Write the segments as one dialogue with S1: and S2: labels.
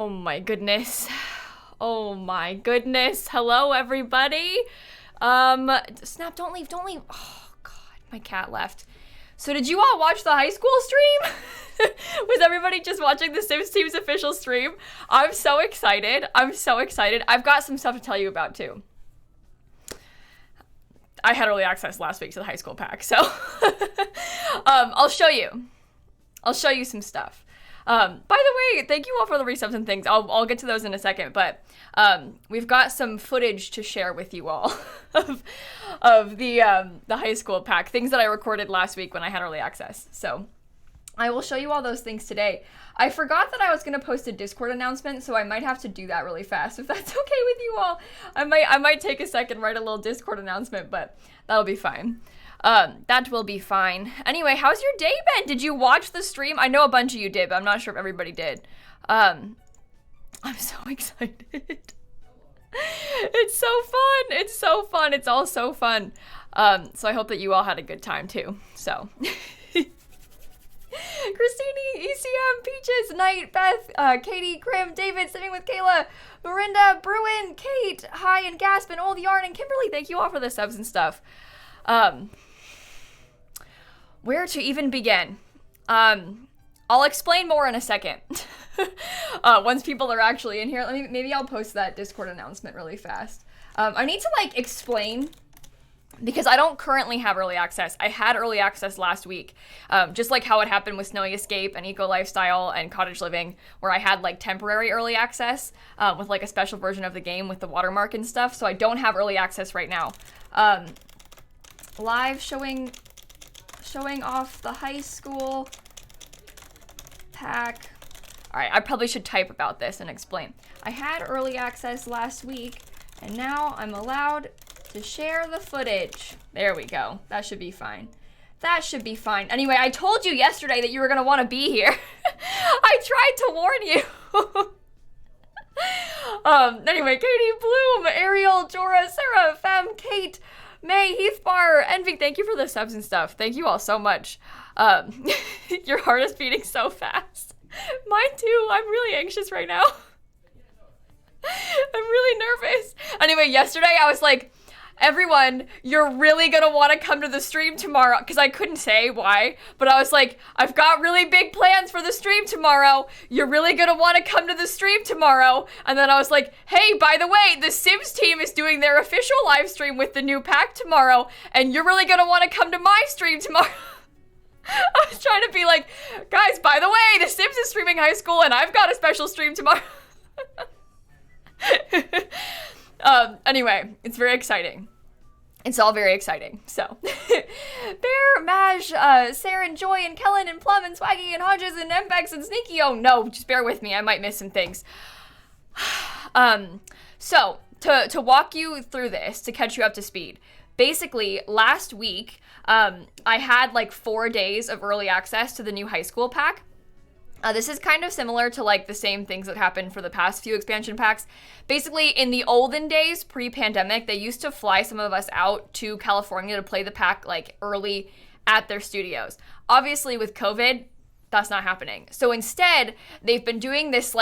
S1: Oh my goodness. Oh my goodness. Hello, everybody. Snap, don't leave. Oh God, my cat left. So did you all watch the high school stream? Was everybody just watching the Sims Team's official stream? I'm so excited. I've got some stuff to tell you about too. I had early access last week to the high school pack, so I'll show you some stuff. By the way, thank you all for the resubs and things. I'll get to those in a second, but we've got some footage to share with you all of the high school pack, things that I recorded last week when I had early access. So I will show you all those things today. I forgot that I was going to post a Discord announcement, so I might have to do that really fast. If that's okay with you all, I might take a second, write a little Discord announcement, but that'll be fine. That will be fine. Anyway, how's your day been? Did you watch the stream? I know a bunch of you did, but I'm not sure if everybody did. I'm so excited. It's so fun. It's all so fun. So I hope that you all had a good time too. So. Christine, ECM, Peaches, Knight, Beth, Katie, Krim, David, Sitting with Kayla, Marinda, Bruin, Kate, Hi, and Gasp, and Old Yarn, and Kimberly, thank you all for the subs and stuff. Where to even begin? I'll explain more in a second. Once people are actually in here, maybe I'll post that Discord announcement really fast. I need to explain, because I don't currently have early access. I had early access last week, just like how it happened with Snowy Escape and Eco Lifestyle and Cottage Living, where I had temporary early access with a special version of the game with the watermark and stuff. So I don't have early access right now. Live showing off the high school pack. All right, I probably should type about this and explain. I had early access last week, and now I'm allowed to share the footage. There we go. That should be fine. Anyway, I told you yesterday that you were gonna want to be here. I tried to warn you. Anyway, Katie, Bloom, Ariel, Jora, Sarah, Fem, Kate, May, Heathbar, Envy, thank you for the subs and stuff. Thank you all so much. Your heart is beating so fast. Mine too. I'm really anxious right now. I'm really nervous. Anyway, yesterday I was like, everyone, you're really gonna want to come to the stream tomorrow, because I couldn't say why, but I was like, I've got really big plans for the stream tomorrow. You're really gonna want to come to the stream tomorrow. And then I was like, hey, by the way, the Sims team is doing their official live stream with the new pack tomorrow, and you're really gonna want to come to my stream tomorrow. I was trying to be like, guys, by the way, the Sims is streaming high school, and I've got a special stream tomorrow. Anyway, it's very exciting. It's all very exciting. So, Bear, Maj, Sarah, and Joy, and Kellen, and Plum, and Swaggy, and Hodges, and Mbex, and Sneaky. Oh no, just bear with me. I might miss some things. So, to walk you through this, to catch you up to speed, basically, last week, I had 4 days of early access to the new high school pack. This is kind of similar to the same things that happened for the past few expansion packs. Basically, in the olden days, pre-pandemic, they used to fly some of us out to California to play the pack early at their studios. Obviously, with COVID, that's not happening. So instead, they've been doing this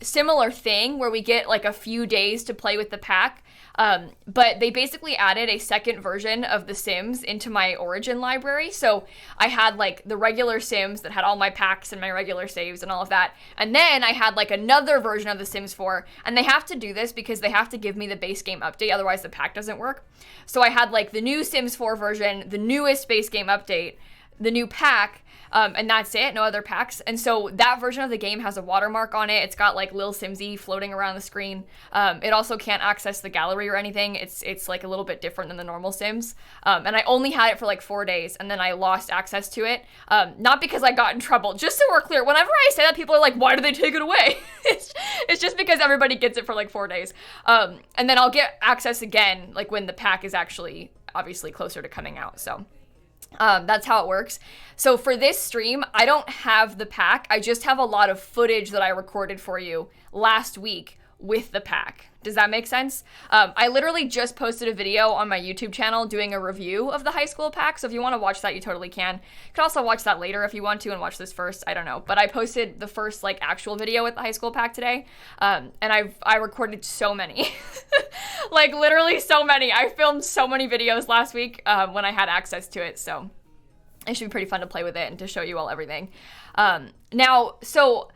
S1: similar thing where we get a few days to play with the pack. But they basically added a second version of The Sims into my Origin library. So I had the regular Sims that had all my packs and my regular saves and all of that. And then I had another version of The Sims 4. And they have to do this because they have to give me the base game update. Otherwise the pack doesn't work. So I had the new Sims 4 version, the newest base game update, the new pack, and that's it, no other packs. And so that version of the game has a watermark on it. It's got lilsimsie floating around the screen. It also can't access the gallery or anything. It's a little bit different than the normal Sims. And I only had it for 4 days, and then I lost access to it. Not because I got in trouble. Just so we're clear, whenever I say that, people are like, why did they take it away? It's just because everybody gets it for 4 days. And then I'll get access again, when the pack is actually obviously closer to coming out. So that's how it works. So for this stream, I don't have the pack. I just have a lot of footage that I recorded for you last week with the pack. Does that make sense? I literally just posted a video on my YouTube channel doing a review of the high school pack, so if you want to watch that, you totally can. You can also watch that later if you want to and watch this first, I don't know. But I posted the first, like, actual video with the high school pack today, and I recorded so many. Like, literally so many. I filmed so many videos last week when I had access to it, so it should be pretty fun to play with it and to show you all everything. Now, so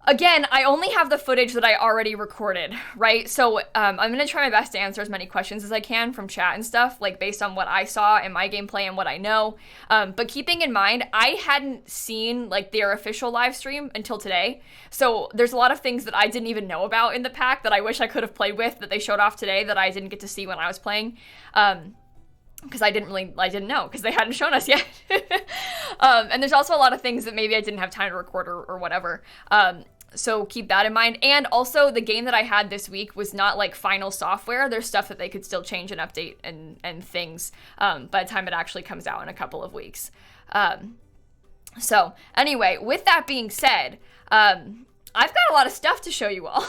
S1: again, I only have the footage that I already recorded, right? So I'm going to try my best to answer as many questions as I can from chat and stuff, like based on what I saw in my gameplay and what I know. But keeping in mind, I hadn't seen like their official live stream until today. So there's a lot of things that I didn't even know about in the pack that I wish I could have played with that they showed off today that I didn't get to see when I was playing. Because I didn't know because they hadn't shown us yet. And there's also a lot of things that maybe I didn't have time to record or whatever. So keep that in mind. And also the game that I had this week was not like final software. There's stuff that they could still change and update and things by the time it actually comes out in a couple of weeks. So anyway, with that being said, I've got a lot of stuff to show you all.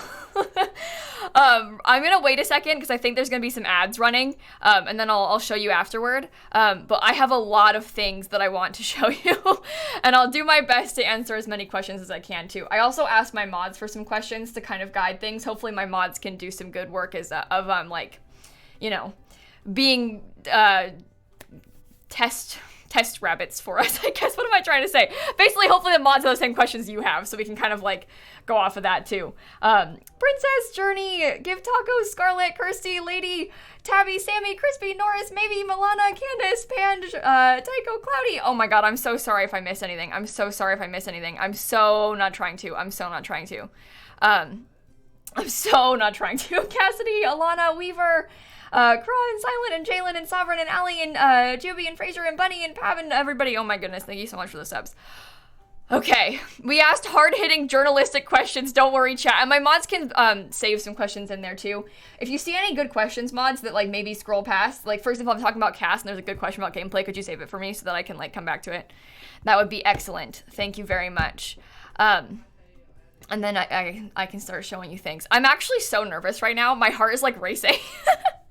S1: I'm gonna wait a second because I think there's gonna be some ads running, and then I'll show you afterward. But I have a lot of things that I want to show you, and I'll do my best to answer as many questions as I can too. I also asked my mods for some questions to kind of guide things. Hopefully my mods can do some good work of like, you know, being test rabbits for us, I guess. What am I trying to say? Basically, hopefully the mods have the same questions you have, so we can kind of like go off of that too. Princess, Journey, Give Tacos, Scarlet, Kirsty, Lady, Tabby, Sammy, Crispy, Norris, Maybe, Milana, Candace, Pand, Tycho, Cloudy. Oh my god, I'm so sorry if I miss anything. I'm so sorry if I miss anything. I'm so not trying to. I'm so not trying to. Cassidy, Alana, Weaver, Craw and Silent and Jalen and Sovereign and Allie and Juby and Fraser and Bunny and Pav and everybody. Oh my goodness, thank you so much for the subs. Okay, we asked hard-hitting journalistic questions. Don't worry, chat. And my mods can save some questions in there too. If you see any good questions, mods, that like maybe scroll past, like for example, I'm talking about cast and there's a good question about gameplay, could you save it for me so that I can like come back to it? That would be excellent. Thank you very much. And then I can start showing you things. I'm actually so nervous right now. My heart is like racing.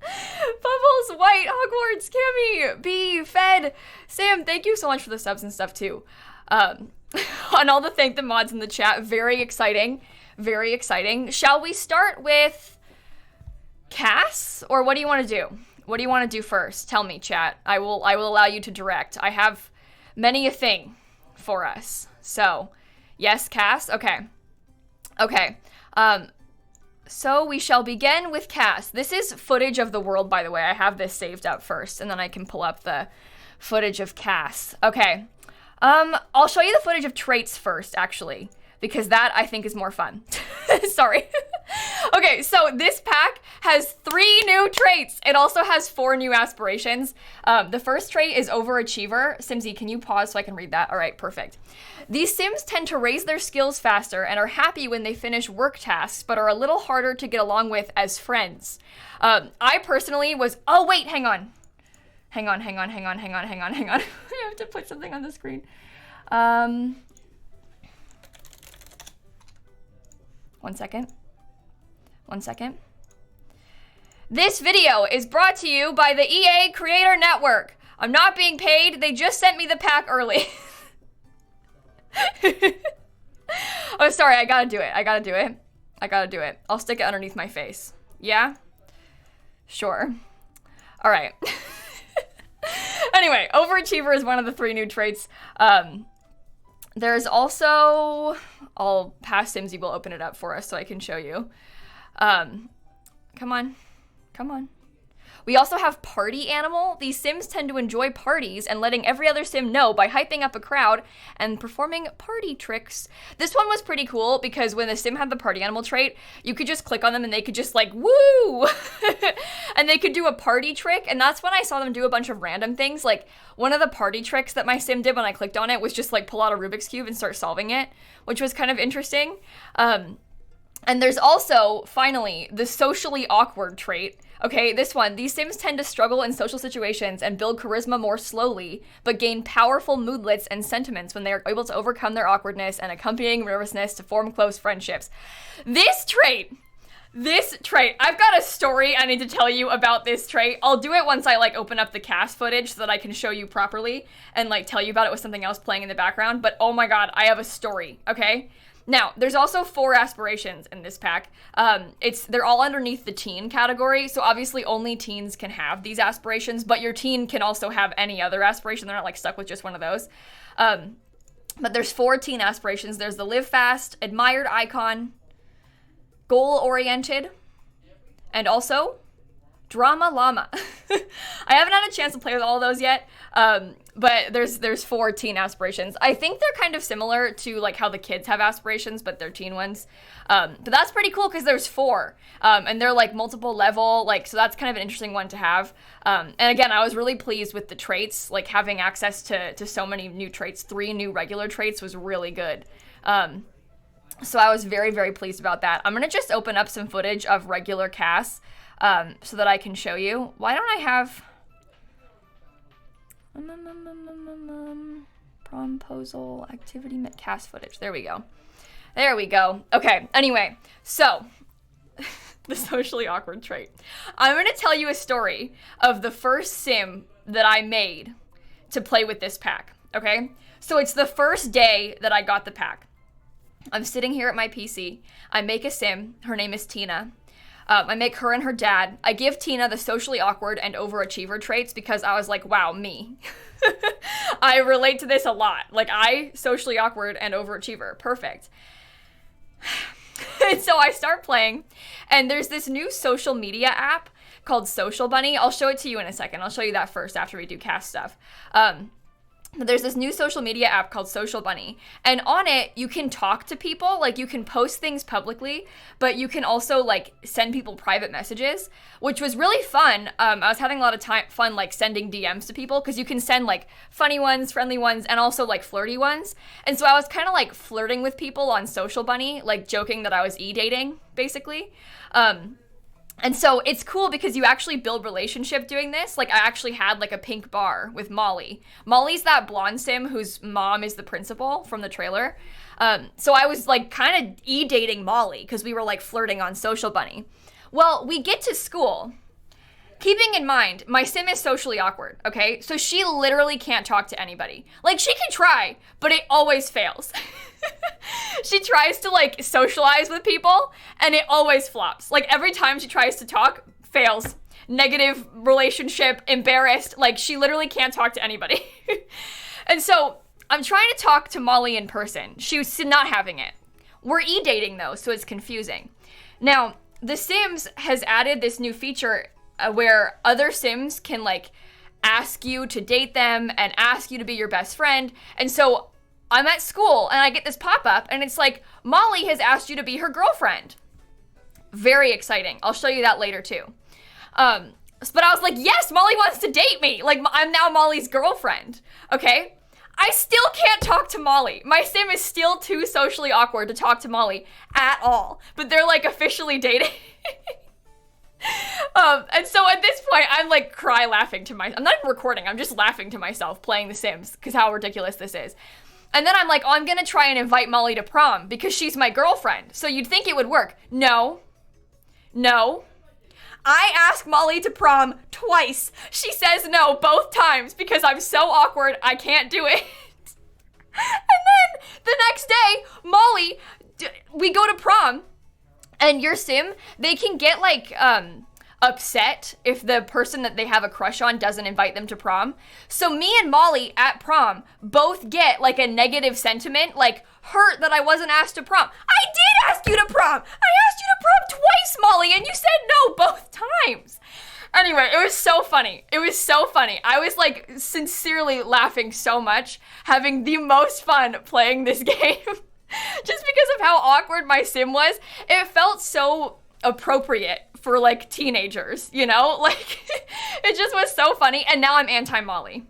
S1: Bubbles, White, Hogwarts, Cammy, B, Fed, Sam, thank you so much for the subs and stuff too. And all the thank the mods in the chat. Very exciting. Very exciting. Shall we start with Cass? Or what do you want to do? What do you want to do first? Tell me, chat. I will allow you to direct. I have many a thing for us. So, yes, Cass? Okay. Okay. So we shall begin with Cass. This is footage of the world, by the way. I have this saved up first, and then I can pull up the footage of Cass. Okay. I'll show you the footage of traits first, actually, because that, I think, is more fun. Sorry. Okay, so this pack has 3 new traits. It also has 4 new aspirations. The first trait is overachiever. Simsie, can you pause so I can read that? All right, perfect. These Sims tend to raise their skills faster and are happy when they finish work tasks, but are a little harder to get along with as friends. I personally was, oh wait, hang on. Hang on. I have to put something on the screen. One second. This video is brought to you by the EA Creator Network. I'm not being paid. They just sent me the pack early. Oh, sorry. I gotta do it. I'll stick it underneath my face. Yeah? Sure. All right. Anyway, overachiever is one of the 3 new traits. There's also, I'll pass Simsie will open it up for us so I can show you. Come on. We also have party animal. These Sims tend to enjoy parties and letting every other Sim know by hyping up a crowd and performing party tricks. This one was pretty cool because when the Sim had the party animal trait, you could just click on them and they could just like, woo! And they could do a party trick. And that's when I saw them do a bunch of random things. Like one of the party tricks that my Sim did when I clicked on it was just like pull out a Rubik's Cube and start solving it, which was kind of interesting. And there's also, finally, the socially awkward trait. Okay, this one. These Sims tend to struggle in social situations and build charisma more slowly, but gain powerful moodlets and sentiments when they are able to overcome their awkwardness and accompanying nervousness to form close friendships. This trait This trait, I've got a story I need to tell you about this trait. I'll do it once I like open up the cast footage so that I can show you properly and like tell you about it with something else playing in the background. But oh my god, I have a story, okay? Now, there's also 4 aspirations in this pack. They're all underneath the teen category, so obviously only teens can have these aspirations, but your teen can also have any other aspiration. They're not like stuck with just one of those. But there's 4 teen aspirations. There's the live fast, admired icon, goal-oriented, and also drama llama. I haven't had a chance to play with all of those yet, but there's 4 teen aspirations. I think they're kind of similar to like how the kids have aspirations, but they're teen ones. But that's pretty cool because there's 4, and they're like multiple level, like, so that's kind of an interesting one to have. And again, I was really pleased with the traits, like having access to so many new traits. 3 new regular traits was really good. So I was very, very pleased about that. I'm going to just open up some footage of regular casts so that I can show you. Why don't I have promposal activity cast footage? There we go. There we go. Okay, anyway, so the socially awkward trait. I'm going to tell you a story of the first sim that I made to play with this pack, okay? So it's the first day that I got the pack. I'm sitting here at my PC. I make a sim. Her name is Tina. I make her and her dad. I give Tina the socially awkward and overachiever traits because I was like, wow, me. I relate to this a lot. Like, I socially awkward and overachiever. Perfect. And so I start playing, and there's this new social media app called Social Bunny. I'll show it to you in a second. I'll show you that first after we do cast stuff. There's this new social media app called Social Bunny, and on it you can talk to people. Like, you can post things publicly, but you can also like send people private messages, which was really fun. I was having a lot of fun like sending DMs to people because you can send like funny ones, friendly ones, and also like flirty ones. And so I was kind of like flirting with people on Social Bunny, like joking that I was e-dating basically. And so it's cool because you actually build relationship doing this. Like, I actually had like a pink bar with Molly. Molly's that blonde sim whose mom is the principal from the trailer. So I was like kind of e-dating Molly because we were like flirting on Social Bunny. Well, we get to school. Keeping in mind, my sim is socially awkward, okay? So she literally can't talk to anybody. Like, she can try, but it always fails. She tries to, like, socialize with people, and it always flops. Like, every time she tries to talk, fails. Negative relationship, embarrassed. Like, she literally can't talk to anybody. And so, I'm trying to talk to Molly in person. She was not having it. We're e-dating, though, so it's confusing. Now, The Sims has added this new feature where other Sims can like ask you to date them and ask you to be your best friend. And so I'm at school and I get this pop-up and it's like, Molly has asked you to be her girlfriend. Very exciting. I'll show you that later too. But I was like, yes, Molly wants to date me. Like, I'm now Molly's girlfriend. Okay. I still can't talk to Molly. My sim is still too socially awkward to talk to Molly at all. But they're like officially dating. And so at this point, I'm like laughing to myself. I'm not even recording. I'm just laughing to myself playing The Sims because how ridiculous this is. And then I'm like, oh, I'm going to try and invite Molly to prom because she's my girlfriend. So you'd think it would work. No. I ask Molly to prom twice. She says no both times because I'm so awkward, I can't do it. And then the next day, Molly, we go to prom. And your sim, they can get like upset if the person that they have a crush on doesn't invite them to prom. So me and Molly at prom both get like a negative sentiment, like hurt that I wasn't asked to prom. I did ask you to prom. I asked you to prom twice, Molly, and you said no both times. Anyway, it was so funny. It was so funny. I was like sincerely laughing so much, having the most fun playing this game. Just because of how awkward my sim was. It felt so appropriate for like teenagers, you know? Like, it just was so funny. And now I'm anti-Molly.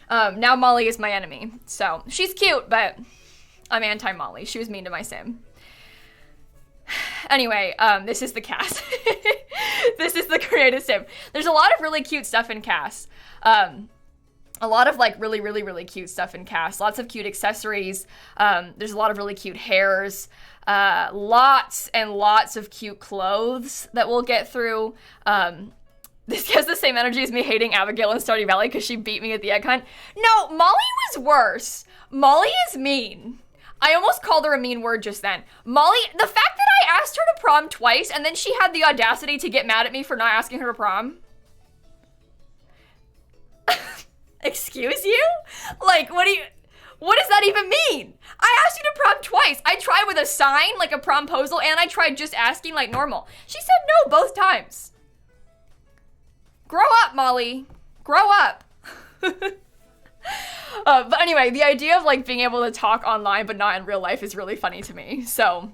S1: Now Molly is my enemy. So she's cute, but I'm anti-Molly. She was mean to my sim. Anyway, this is the cast. This is the creative sim. There's a lot of really cute stuff in cast. a lot of like really, really, really cute stuff in cast. Lots of cute accessories. There's a lot of really cute hairs. Lots and lots of cute clothes that we'll get through. This has the same energy as me hating Abigail in Stardew Valley because she beat me at the egg hunt. No, Molly was worse. Molly is mean. I almost called her a mean word just then. Molly, the fact that I asked her to prom twice and then she had the audacity to get mad at me for not asking her to prom. Excuse you? Like, what does that even mean? I asked you to prom twice. I tried with a sign, like a promposal, and I tried just asking like normal. She said no both times. Grow up, Molly. Grow up. But anyway, the idea of like being able to talk online but not in real life is really funny to me. So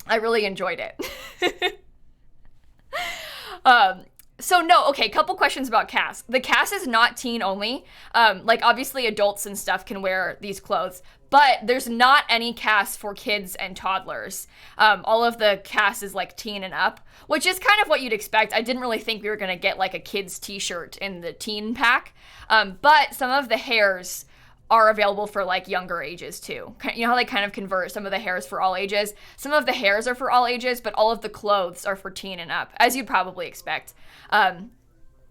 S1: I really enjoyed it. So no, okay, couple questions about cast. The cast is not teen only. Like obviously adults and stuff can wear these clothes, but there's not any cast for kids and toddlers. All of the cast is like teen and up, which is kind of what you'd expect. I didn't really think we were gonna get like a kid's t-shirt in the teen pack, but some of the hairs are available for like younger ages too. You know how they kind of convert some of the hairs for all ages? Some of the hairs are for all ages, but all of the clothes are for teen and up, as you'd probably expect.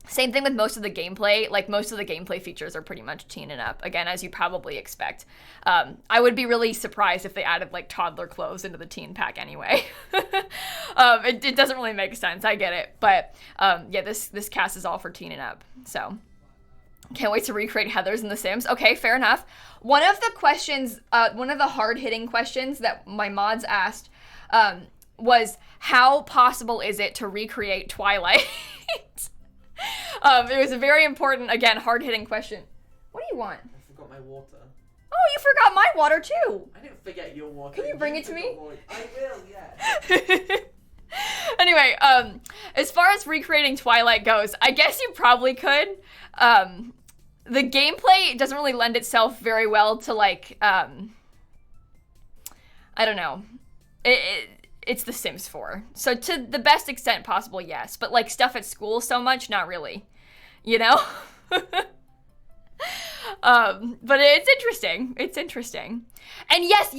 S1: Same thing with most of the gameplay. Like most of the gameplay features are pretty much teen and up, again, as you probably expect. I would be really surprised if they added like toddler clothes into the teen pack anyway. It doesn't really make sense, I get it. But yeah, this cast is all for teen and up, so. Can't wait to recreate Heather's in The Sims. Okay, fair enough. One of the questions, one of the hard-hitting questions that my mods asked was, how possible is it to recreate Twilight? It was a very important, again, hard-hitting question. What do you want?
S2: I forgot my water.
S1: Oh, you forgot my water, too.
S2: I didn't forget your water.
S1: Can you bring it to me?
S2: I will, yeah.
S1: Anyway, as far as recreating Twilight goes, I guess you probably could. The gameplay doesn't really lend itself very well to like, I don't know. It's The Sims 4. So to the best extent possible, yes. But like stuff at school so much, not really. You know? But it's interesting. It's interesting. And yes,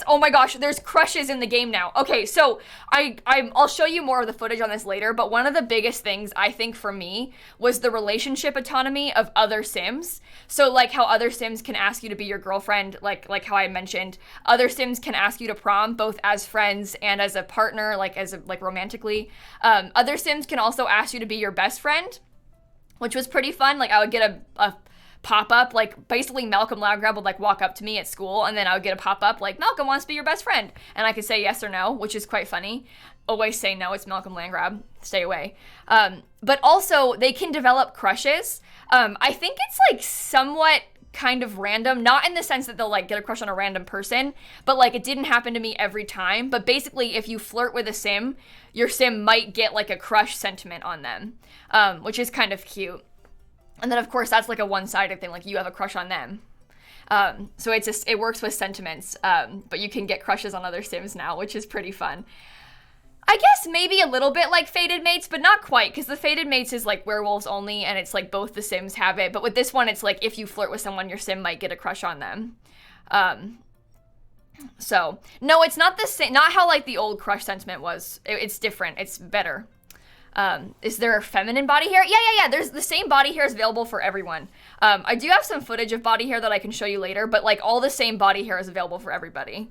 S1: oh my gosh, there's crushes in the game now. Okay, so I'll show you more of the footage on this later, but one of the biggest things I think for me was the relationship autonomy of other Sims. So like how other Sims can ask you to be your girlfriend, like how I mentioned, other Sims can ask you to prom both as friends and as a partner, like romantically. Other Sims can also ask you to be your best friend, which was pretty fun. Like I would get a pop-up, like basically Malcolm Landgrab would like walk up to me at school and then I would get a pop-up like, Malcolm wants to be your best friend, and I could say yes or no, which is quite funny. Always say no, it's Malcolm Landgrab, stay away. But also they can develop crushes. I think it's like somewhat kind of random, not in the sense that they'll like get a crush on a random person, but like it didn't happen to me every time. But basically if you flirt with a Sim, your Sim might get like a crush sentiment on them, which is kind of cute. And then, of course, that's like a one-sided thing, like you have a crush on them. So it works with sentiments, but you can get crushes on other Sims now, which is pretty fun. I guess maybe a little bit like Fated Mates, but not quite, because the Fated Mates is like werewolves only, and it's like both the Sims have it. But with this one, it's like if you flirt with someone, your Sim might get a crush on them. So, no, it's not the same, not how like the old crush sentiment was. It's different, it's better. Is there a feminine body hair? Yeah. There's the same body hair is available for everyone. I do have some footage of body hair that I can show you later, but like all the same body hair is available for everybody.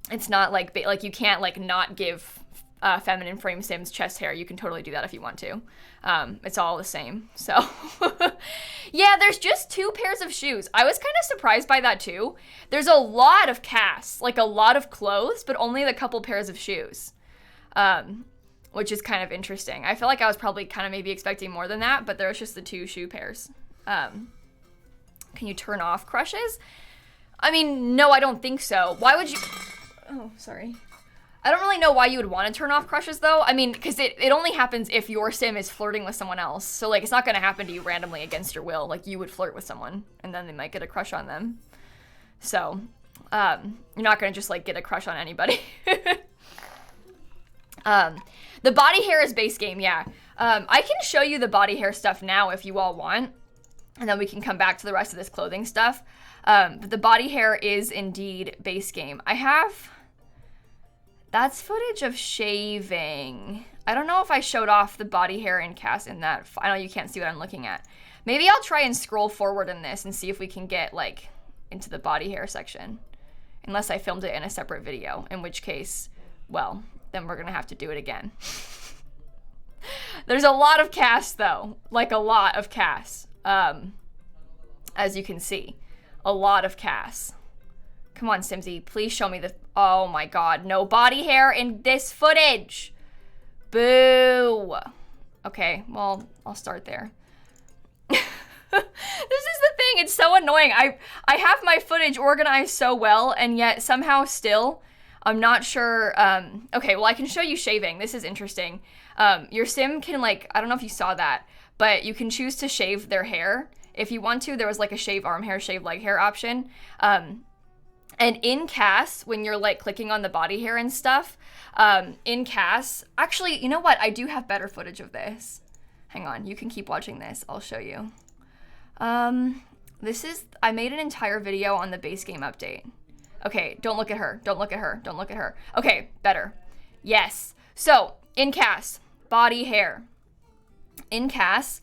S1: It's not like you can't like not give feminine frame Sims chest hair. You can totally do that if you want to. It's all the same. So yeah, there's just 2 pairs of shoes. I was kind of surprised by that too. There's a lot of casts, like a lot of clothes, but only the couple pairs of shoes. Which is kind of interesting. I feel like I was probably kind of maybe expecting more than that, but there was just the 2 shoe pairs. Can you turn off crushes? I mean, no, I don't think so. Why would you? Oh, sorry. I don't really know why you would want to turn off crushes though. I mean, because it only happens if your Sim is flirting with someone else. So like, it's not going to happen to you randomly against your will. Like you would flirt with someone and then they might get a crush on them. So, you're not going to just like get a crush on anybody. The body hair is base game, yeah. I can show you the body hair stuff now if you all want. and then we can come back to the rest of this clothing stuff. But the body hair is indeed base game. That's footage of shaving. I don't know if I showed off the body hair in cast in that. I know you can't see what I'm looking at. Maybe I'll try and scroll forward in this and see if we can get like into the body hair section. Unless I filmed it in a separate video, in which case, well, then we're gonna have to do it again. There's a lot of cast though, like a lot of cast. As you can see, a lot of cast. Come on, Simsie, please show me the, oh my God, no body hair in this footage. Boo. Okay, well, I'll start there. This is the thing, it's so annoying. I have my footage organized so well, and yet somehow still, I'm not sure. Okay, well, I can show you shaving. This is interesting. Your sim can, like, I don't know if you saw that, but you can choose to shave their hair. If you want to, there was like a shave arm hair, shave leg hair option. And in CAS, when you're like clicking on the body hair and stuff, in CAS, actually, you know what? I do have better footage of this. Hang on, you can keep watching this. I'll show you. I made an entire video on the base game update. Okay, don't look at her. Don't look at her. Don't look at her. Okay, better. Yes. So, in CAS, body hair. In CAS,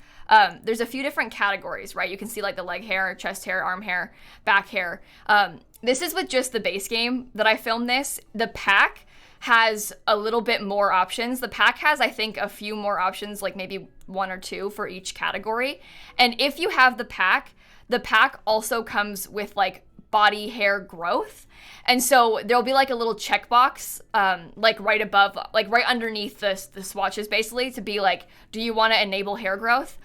S1: there's a few different categories, right? You can see like the leg hair, chest hair, arm hair, back hair. This is with just the base game that I filmed this. The pack has a little bit more options. The pack has, I think, a few more options, like maybe 1 or 2 for each category. And if you have the pack also comes with like body hair growth. And so there'll be like a little checkbox, like right above, like right underneath the swatches basically, to be like, do you want to enable hair growth?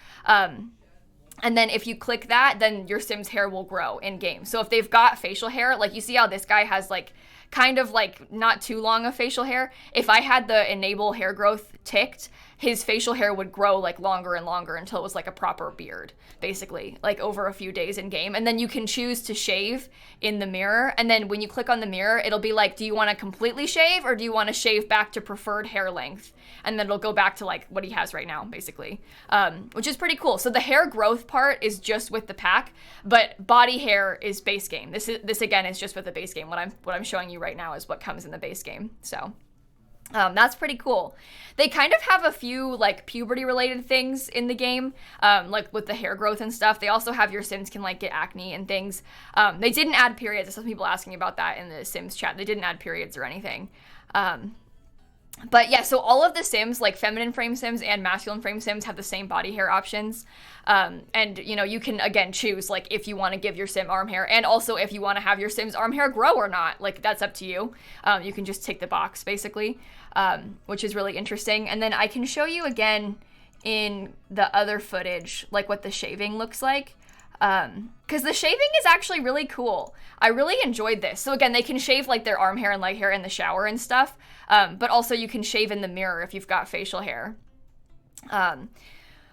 S1: And then if you click that, then your sim's hair will grow in game. So if they've got facial hair, like you see how this guy has like kind of like not too long of facial hair. If I had the enable hair growth ticked, his facial hair would grow like longer and longer until it was like a proper beard, basically, like over a few days in game. And then you can choose to shave in the mirror. And then when you click on the mirror, it'll be like, do you want to completely shave or do you want to shave back to preferred hair length? And then it'll go back to like what he has right now, basically, which is pretty cool. So the hair growth part is just with the pack, but body hair is base game. This again is just with the base game. What I'm showing you right now is what comes in the base game. So that's pretty cool. They kind of have a few like puberty related things in the game, like with the hair growth and stuff. They also have your sims can like get acne and things. They didn't add periods. There's some people asking about that in the Sims chat. They didn't add periods or anything. But yeah, so all of the sims, like feminine frame sims and masculine frame sims, have the same body hair options. And you know, you can again choose like if you want to give your sim arm hair, and also if you want to have your sim's arm hair grow or not. Like that's up to you. You can just tick the box basically, which is really interesting. And then I can show you again in the other footage like what the shaving looks like. Because the shaving is actually really cool. I really enjoyed this. So again, they can shave like their arm hair and leg hair in the shower and stuff, but also you can shave in the mirror if you've got facial hair.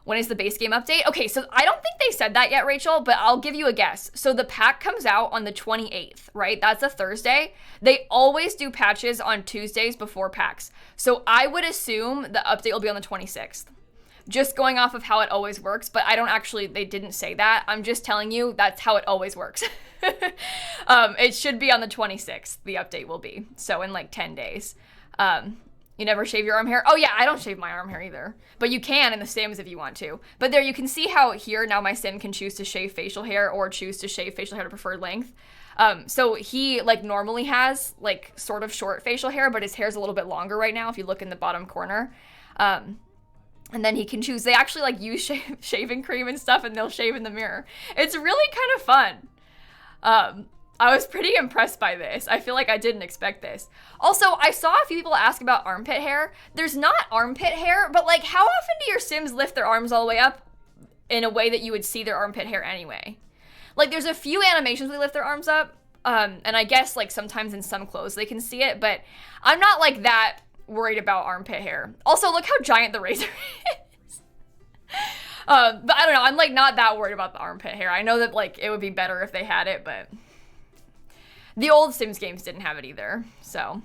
S1: When is the base game update? Okay, so I don't think they said that yet, Rachel, but I'll give you a guess. So the pack comes out on the 28th, right? That's a Thursday. They always do patches on Tuesdays before packs. So I would assume the update will be on the 26th. Just going off of how it always works, but I don't actually, they didn't say that. I'm just telling you that's how it always works. It should be on the 26th, the update will be. So in like 10 days. You never shave your arm hair? Oh yeah, I don't shave my arm hair either. But you can in the Sims if you want to. But there you can see how here now my Sim can choose to shave facial hair or choose to shave facial hair to preferred length. So he like normally has like sort of short facial hair, but his hair's a little bit longer right now if you look in the bottom corner. And then he can choose, they actually like use shaving cream and stuff and they'll shave in the mirror. It's really kind of fun. I was pretty impressed by this. I feel like I didn't expect this. Also, I saw a few people ask about armpit hair. There's not armpit hair, but like how often do your Sims lift their arms all the way up in a way that you would see their armpit hair anyway? Like there's a few animations where they lift their arms up. And I guess like sometimes in some clothes they can see it, but I'm not like that worried about armpit hair. Also, look how giant the razor is. But I don't know, I'm like not that worried about the armpit hair. I know that like it would be better if they had it, but the old Sims games didn't have it either. So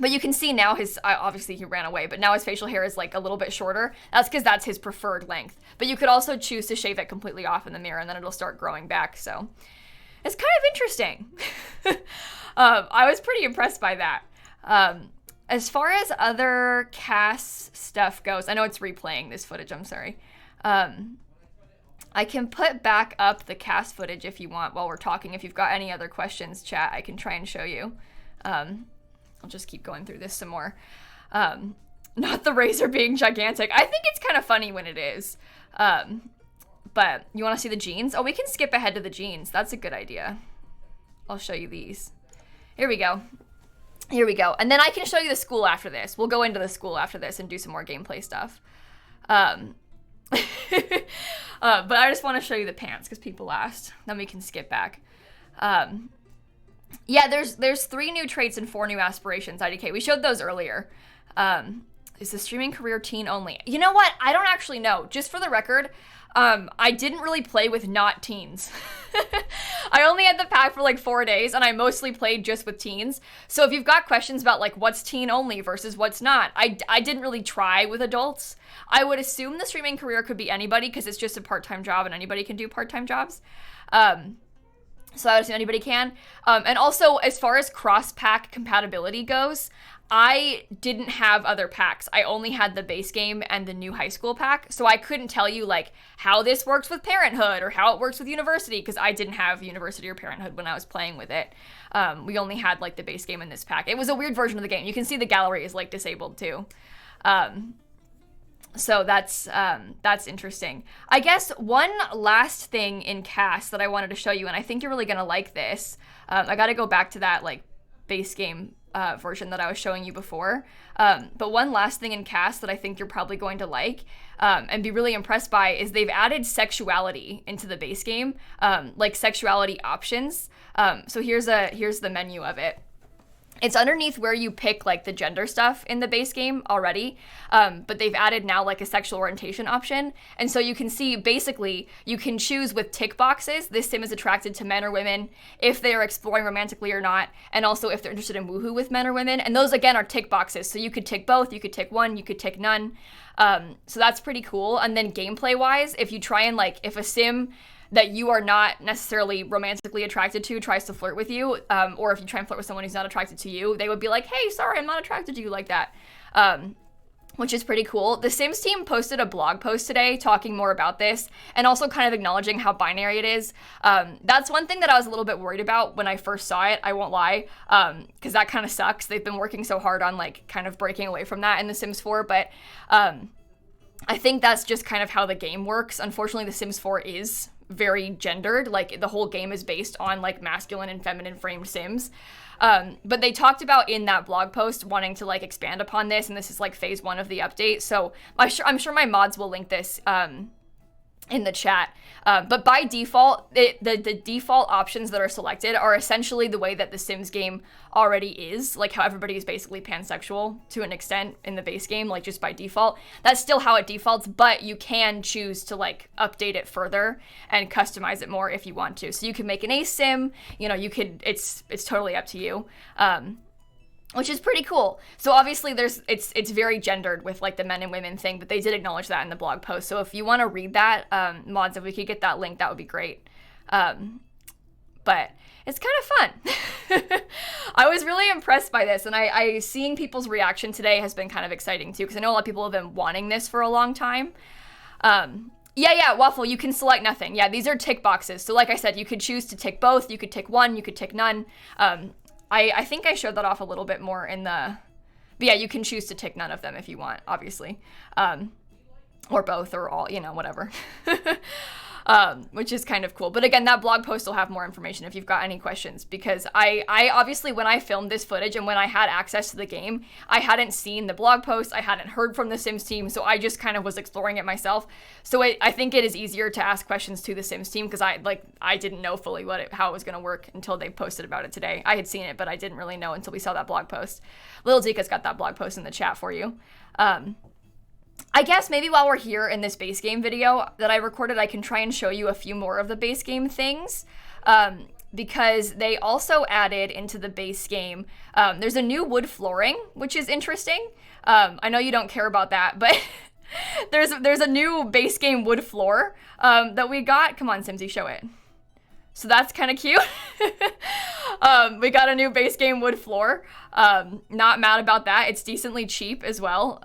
S1: But you can see now obviously he ran away, but now his facial hair is like a little bit shorter. That's because that's his preferred length. But you could also choose to shave it completely off in the mirror and then it'll start growing back. So it's kind of interesting. I was pretty impressed by that. As far as other cast stuff goes, I know it's replaying this footage, I'm sorry. I can put back up the cast footage if you want while we're talking. If you've got any other questions, chat, I can try and show you. I'll just keep going through this some more. Not the razor being gigantic. I think it's kind of funny when it is. But you want to see the jeans? Oh, we can skip ahead to the jeans. That's a good idea. I'll show you these. Here we go. Here we go. And then I can show you the school after this. We'll go into the school after this and do some more gameplay stuff. But I just want to show you the pants because people asked. Then we can skip back. Yeah, there's 3 new traits and 4 new aspirations, IDK. We showed those earlier. Is the streaming career teen only? You know what? I don't actually know. Just for the record, I didn't really play with not teens. I only had the pack for like 4 days and I mostly played just with teens. So if you've got questions about like what's teen only versus what's not, I didn't really try with adults. I would assume the streaming career could be anybody because it's just a part-time job and anybody can do part-time jobs. So I would assume anybody can. And also, as far as cross-pack compatibility goes, I didn't have other packs. I only had the base game and the new high school pack. So I couldn't tell you, like, how this works with Parenthood or how it works with University, because I didn't have University or Parenthood when I was playing with it. We only had, like, the base game in this pack. It was a weird version of the game. You can see the gallery is, like, disabled, too. So that's interesting. I guess one last thing in cast that I wanted to show you, and I think you're really going to like this. I got to go back to that like base game version that I was showing you before. But one last thing in cast that I think you're probably going to like and be really impressed by is they've added sexuality into the base game, like sexuality options. So here's the menu of it. It's underneath where you pick like the gender stuff in the base game already, but they've added now like a sexual orientation option. And so you can see basically you can choose with tick boxes, this sim is attracted to men or women, if they are exploring romantically or not, and also if they're interested in woohoo with men or women. And those again are tick boxes. So you could tick both, you could tick one, you could tick none. So that's pretty cool. And then gameplay wise, if you try and like, if a sim that you are not necessarily romantically attracted to tries to flirt with you, or if you try and flirt with someone who's not attracted to you, they would be like, hey, sorry, I'm not attracted to you like that, which is pretty cool. The Sims team posted a blog post today talking more about this and also kind of acknowledging how binary it is. That's one thing that I was a little bit worried about when I first saw it, I won't lie, because that kind of sucks. They've been working so hard on like kind of breaking away from that in The Sims 4, but I think that's just kind of how the game works. Unfortunately, The Sims 4 is very gendered, like the whole game is based on like masculine and feminine framed sims, but they talked about in that blog post wanting to like expand upon this, and this is like phase 1 of the update, so I'm sure my mods will link this in the chat, but by default the default options that are selected are essentially the way that the Sims game already is, like how everybody is basically pansexual to an extent in the base game, like just by default. That's still how it defaults, but you can choose to like update it further and customize it more if you want to. So you can make an ace sim, you know, you could, it's totally up to you. Which is pretty cool. So obviously it's very gendered with like the men and women thing, but they did acknowledge that in the blog post. So if you want to read that, mods, if we could get that link, that would be great. But it's kind of fun. I was really impressed by this, and I seeing people's reaction today has been kind of exciting too, because I know a lot of people have been wanting this for a long time. Yeah, Waffle, you can select nothing. Yeah, these are tick boxes. So like I said, you could choose to tick both, you could tick one, you could tick none. I think I showed that off a little bit more in the, but yeah, you can choose to tick none of them if you want, obviously, or both, or all, you know, whatever, which is kind of cool. But again, that blog post will have more information if you've got any questions, because I obviously, when I filmed this footage and when I had access to the game, I hadn't seen the blog post, I hadn't heard from the Sims team, so I just kind of was exploring it myself. So I think it is easier to ask questions to the Sims team, because I didn't know fully how it was going to work until they posted about it today. I had seen it, but I didn't really know until we saw that blog post. Little Zika's got that blog post in the chat for you. I guess maybe while we're here in this base game video that I recorded, I can try and show you a few more of the base game things. because they also added into the base game, there's a new wood flooring, which is interesting. I know you don't care about that, but there's a new base game wood floor that we got. Come on, Simsie, show it. So that's kind of cute. We got a new base game wood floor. Not mad about that. It's decently cheap as well.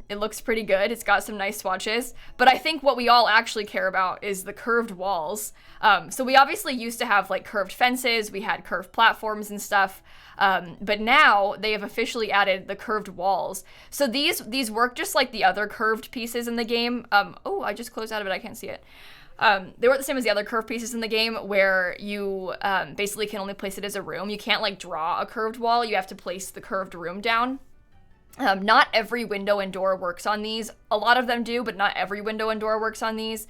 S1: It looks pretty good. It's got some nice swatches. But I think what we all actually care about is the curved walls. So we obviously used to have like curved fences. We had curved platforms and stuff. But now they have officially added the curved walls. So these work just like the other curved pieces in the game. Oh, I just closed out of it. I can't see it. They weren't the same as the other curved pieces in the game where you basically can only place it as a room. You can't like draw a curved wall. You have to place the curved room down. Not every window and door works on these. A lot of them do, but not every window and door works on these.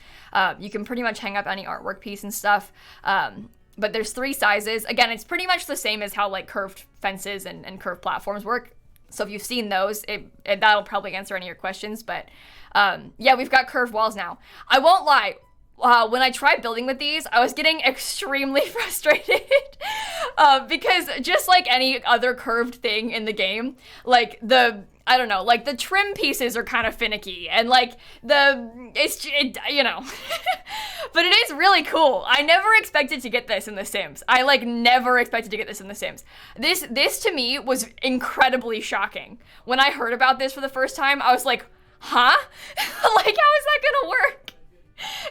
S1: You can pretty much hang up any artwork piece and stuff. But there's 3 sizes. Again, it's pretty much the same as how like curved fences and curved platforms work. So if you've seen those, that'll probably answer any of your questions. But yeah, we've got curved walls now. I won't lie. When I tried building with these, I was getting extremely frustrated because just like any other curved thing in the game, like the trim pieces are kind of finicky and like you know, but it is really cool. I never expected to get this in The Sims. I like never expected to get this in The Sims. This to me was incredibly shocking. When I heard about this for the first time, I was like, huh? Like, how is that gonna work?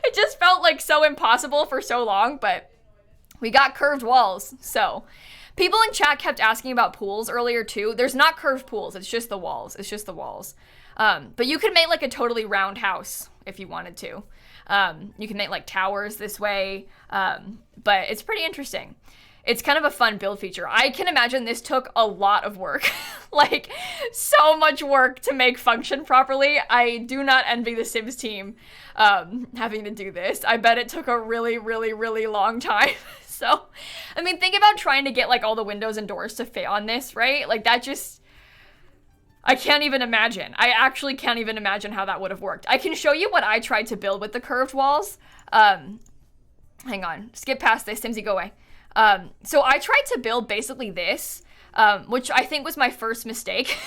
S1: It just felt like so impossible for so long, but we got curved walls. So people in chat kept asking about pools earlier too. There's not curved pools. It's just the walls. It's just the walls. But you could make like a totally round house if you wanted to. You can make like towers this way. But it's pretty interesting. It's kind of a fun build feature. I can imagine this took a lot of work, like so much work to make function properly. I do not envy the Sims team having to do this. I bet it took a really, really, really long time. So, I mean, think about trying to get like all the windows and doors to fit on this, right? Like that just, I can't even imagine. I actually can't even imagine how that would have worked. I can show you what I tried to build with the curved walls. Hang on, skip past this, Simsie, go away. So I tried to build basically this, which I think was my first mistake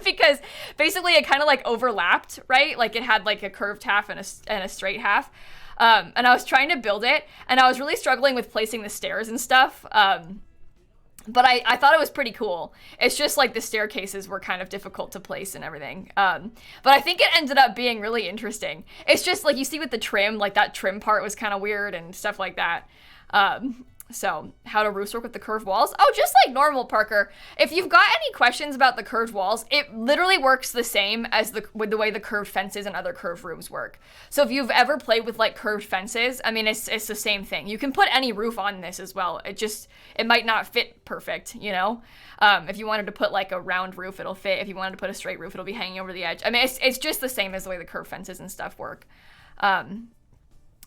S1: because basically it kind of like overlapped, right? Like it had like a curved half and a straight half. And I was trying to build it and I was really struggling with placing the stairs and stuff. But I thought it was pretty cool. It's just like the staircases were kind of difficult to place and everything. But I think it ended up being really interesting. It's just like you see with the trim, like that trim part was kind of weird and stuff like that. So how do roofs work with the curved walls? Oh, just like normal, Parker. If you've got any questions about the curved walls, it literally works the same as with the way the curved fences and other curved rooms work. So if you've ever played with like curved fences, I mean, it's the same thing. You can put any roof on this as well. It might not fit perfect, you know? If you wanted to put like a round roof, it'll fit. If you wanted to put a straight roof, it'll be hanging over the edge. I mean, it's just the same as the way the curved fences and stuff work.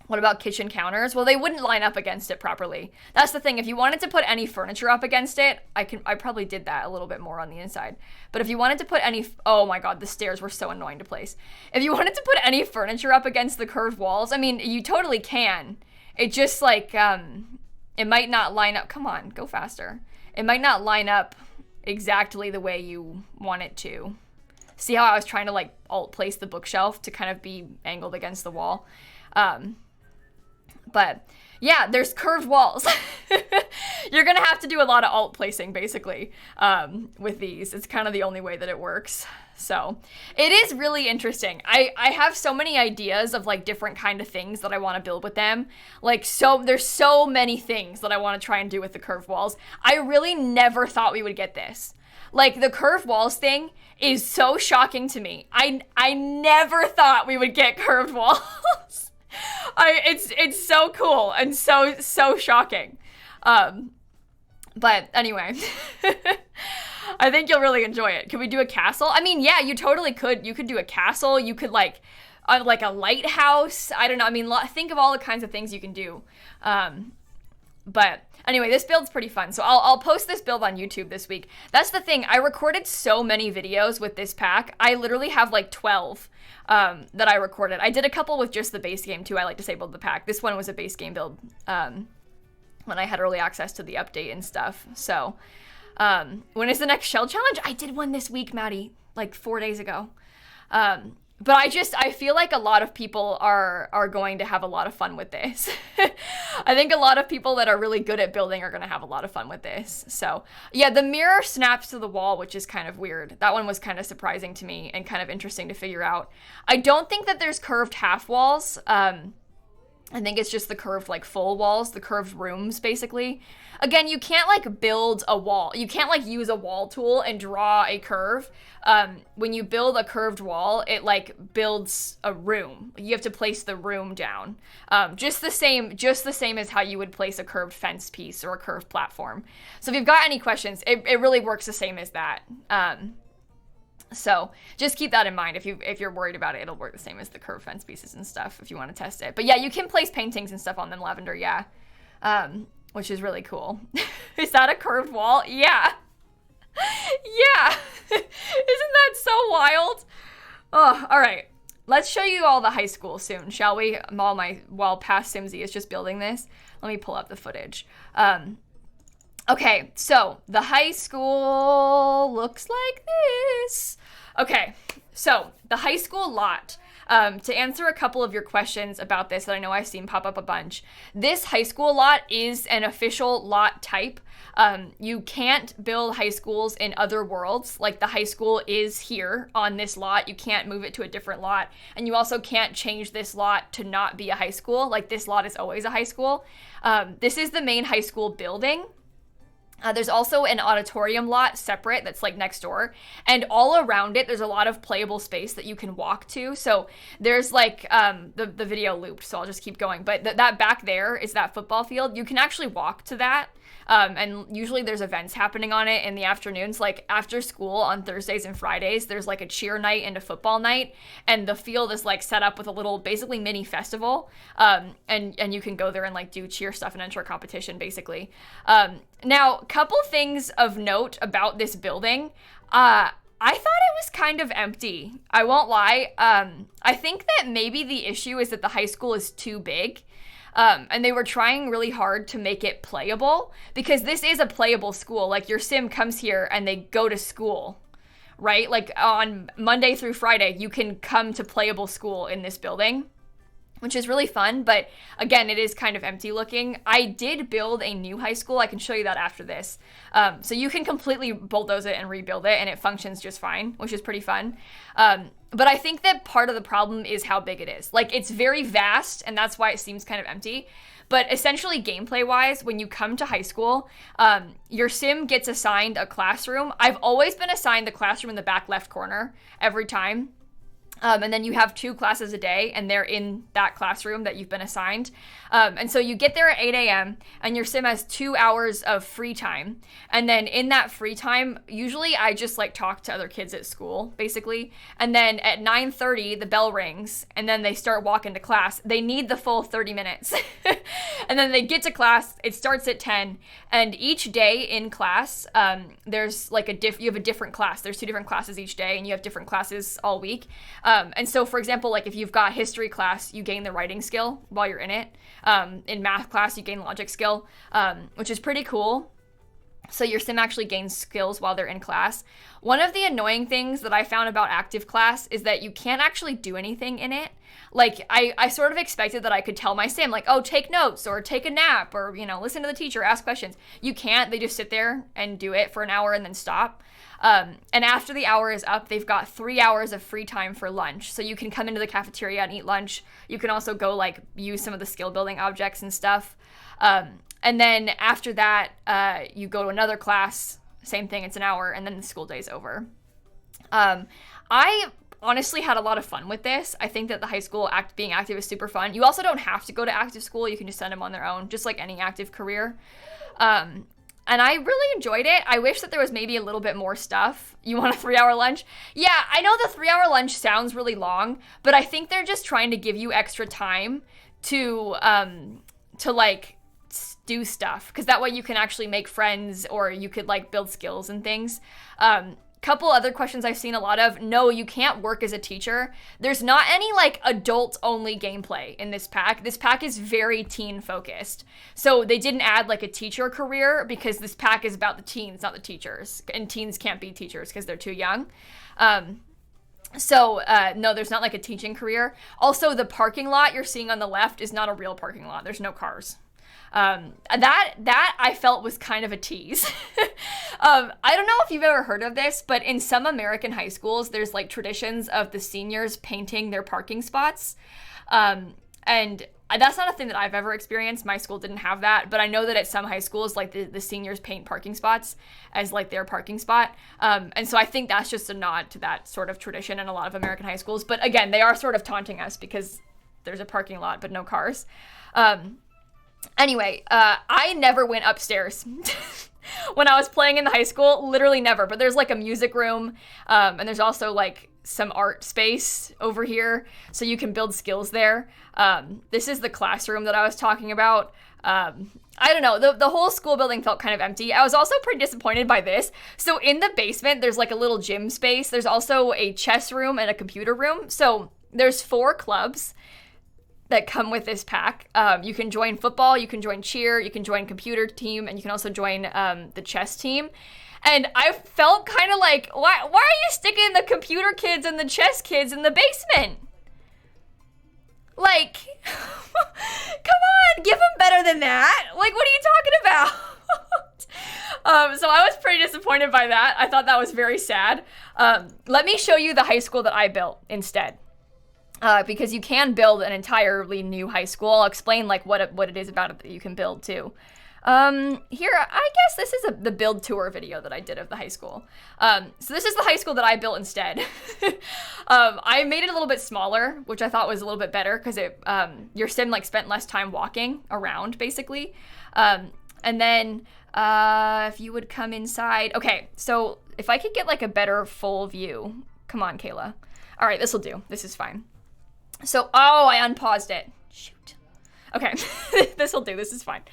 S1: What about kitchen counters? Well, they wouldn't line up against it properly. That's the thing. If you wanted to put any furniture up against it, I probably did that a little bit more on the inside. But if you wanted to put oh my God, the stairs were so annoying to place. If you wanted to put any furniture up against the curved walls, I mean, you totally can. It just like, it might not line up. Come on, go faster. It might not line up exactly the way you want it to. See how I was trying to like alt place the bookshelf to kind of be angled against the wall? But yeah, there's curved walls. You're gonna have to do a lot of alt placing basically with these. It's kind of the only way that it works. So it is really interesting. I have so many ideas of like different kind of things that I want to build with them. Like there's so many things that I want to try and do with the curved walls. I really never thought we would get this. Like the curved walls thing is so shocking to me. I never thought we would get curved walls. It's so cool and so shocking. But anyway, I think you'll really enjoy it. Could we do a castle? I mean, yeah, you totally could. You could do a castle. You could like a lighthouse. I don't know. I mean, think of all the kinds of things you can do. But anyway, this build's pretty fun. So I'll post this build on YouTube this week. That's the thing. I recorded so many videos with this pack. I literally have like 12 that I recorded. I did a couple with just the base game too. I like disabled the pack. This one was a base game build when I had early access to the update and stuff. So when is the next shell challenge? I did one this week, Maddie, like 4 days ago. But I feel like a lot of people are going to have a lot of fun with this. I think a lot of people that are really good at building are going to have a lot of fun with this. So yeah, the mirror snaps to the wall, which is kind of weird. That one was kind of surprising to me and kind of interesting to figure out. I don't think that there's curved half walls. I think it's just the curved like full walls, the curved rooms basically. Again, you can't like build a wall. You can't like use a wall tool and draw a curve. When you build a curved wall, it like builds a room. You have to place the room down. Just the same as how you would place a curved fence piece or a curved platform. So if you've got any questions, it really works the same as that. So just keep that in mind. If you're worried about it, it'll work the same as the curved fence pieces and stuff if you want to test it. But yeah, you can place paintings and stuff on them, Lavender, yeah. Which is really cool. Is that a curved wall? Yeah. Yeah. Isn't that so wild? Oh, all right. Let's show you all the high school soon, shall we? While past Simsie is just building this. Let me pull up the footage. Okay, so the high school looks like this. Okay, so the high school lot. To answer a couple of your questions about this that I know I've seen pop up a bunch, this high school lot is an official lot type. You can't build high schools in other worlds. Like the high school is here on this lot. You can't move it to a different lot. And you also can't change this lot to not be a high school. Like this lot is always a high school. This is the main high school building. There's also an auditorium lot separate that's like next door, and all around it there's a lot of playable space that you can walk to. So there's like the video looped, so I'll just keep going, but that back there is that football field. You can actually walk to that. And usually there's events happening on it in the afternoons, like after school on Thursdays and Fridays, there's like a cheer night and a football night, and the field is like set up with a little basically mini festival. And you can go there and like do cheer stuff and enter a competition basically. Now, couple things of note about this building. I thought it was kind of empty. I won't lie. I think that maybe the issue is that the high school is too big. And they were trying really hard to make it playable, because this is a playable school. Like your sim comes here and they go to school, right? Like on Monday through Friday, you can come to playable school in this building, which is really fun. But again, it is kind of empty looking. I did build a new high school. I can show you that after this. So you can completely bulldoze it and rebuild it, and it functions just fine, which is pretty fun. But I think that part of the problem is how big it is. Like, it's very vast, and that's why it seems kind of empty. But essentially, gameplay-wise, when you come to high school, your sim gets assigned a classroom. I've always been assigned the classroom in the back left corner every time. And then you have 2 classes a day, and they're in that classroom that you've been assigned. And so you get there at 8 a.m., and your sim has 2 hours of free time. And then in that free time, usually I just like talk to other kids at school, basically. And then at 9:30, the bell rings, and then they start walking to class. They need the full 30 minutes. And then they get to class. It starts at 10. And each day in class, there's like you have a different class. There's 2 different classes each day, and you have different classes all week. And so, for example, like if you've got history class, you gain the writing skill while you're in it. In math class, you gain logic skill, which is pretty cool. So your sim actually gains skills while they're in class. One of the annoying things that I found about active class is that you can't actually do anything in it. Like, I sort of expected that I could tell my sim, like, oh, take notes or take a nap or, listen to the teacher, ask questions. You can't. They just sit there and do it for an hour and then stop. And after the hour is up, they've got 3 hours of free time for lunch. So you can come into the cafeteria and eat lunch. You can also go like use some of the skill building objects and stuff. And then after that, you go to another class, same thing, it's an hour, and then the school day's over. I honestly had a lot of fun with this. I think that the high school being active is super fun. You also don't have to go to active school. You can just send them on their own, just like any active career. And I really enjoyed it. I wish that there was maybe a little bit more stuff. You want a 3-hour lunch? Yeah, I know the 3-hour lunch sounds really long, but I think they're just trying to give you extra time to like do stuff, because that way you can actually make friends, or you could like build skills and things. Couple other questions I've seen a lot of. No, you can't work as a teacher. There's not any like adult only gameplay in this pack. This pack is very teen focused. So they didn't add like a teacher career because this pack is about the teens, not the teachers. And teens can't be teachers because they're too young. No, there's not like a teaching career. Also, the parking lot you're seeing on the left is not a real parking lot. There's no cars. That I felt was kind of a tease. I don't know if you've ever heard of this, but in some American high schools, there's like traditions of the seniors painting their parking spots. And that's not a thing that I've ever experienced. My school didn't have that, but I know that at some high schools, like the seniors paint parking spots as like their parking spot. And so I think that's just a nod to that sort of tradition in a lot of American high schools. But again, they are sort of taunting us because there's a parking lot, but no cars. Anyway, I never went upstairs when I was playing in the high school, literally never, but there's like a music room, and there's also like some art space over here, so you can build skills there. This is the classroom that I was talking about. I don't know, the whole school building felt kind of empty. I was also pretty disappointed by this. So in the basement, there's like a little gym space. There's also a chess room and a computer room. So there's 4 clubs that come with this pack. You can join football, you can join cheer, you can join computer team, and you can also join the chess team. And I felt kind of like, why are you sticking the computer kids and the chess kids in the basement? Like, come on, give them better than that. Like, what are you talking about? So I was pretty disappointed by that. I thought that was very sad. Let me show you the high school that I built instead. Because you can build an entirely new high school. I'll explain like what it is about it that you can build too. Here, I guess this is the build tour video that I did of the high school. So this is the high school that I built instead. I made it a little bit smaller, which I thought was a little bit better because your sim like spent less time walking around basically. And then if you would come inside. Okay, so if I could get like a better full view. Come on, Kayla. All right, this will do. This is fine. So, I unpaused it. Shoot. Okay, this will do. This is fine.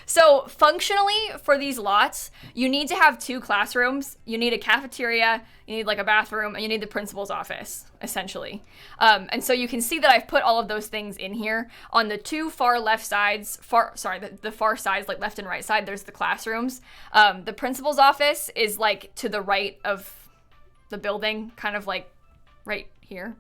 S1: So, functionally, for these lots, you need to have 2 classrooms. You need a cafeteria, you need like a bathroom, and you need the principal's office, essentially. And so you can see that I've put all of those things in here. On the 2 far left sides, the far sides, like left and right side, there's the classrooms. The principal's office is like to the right of the building, kind of like right here.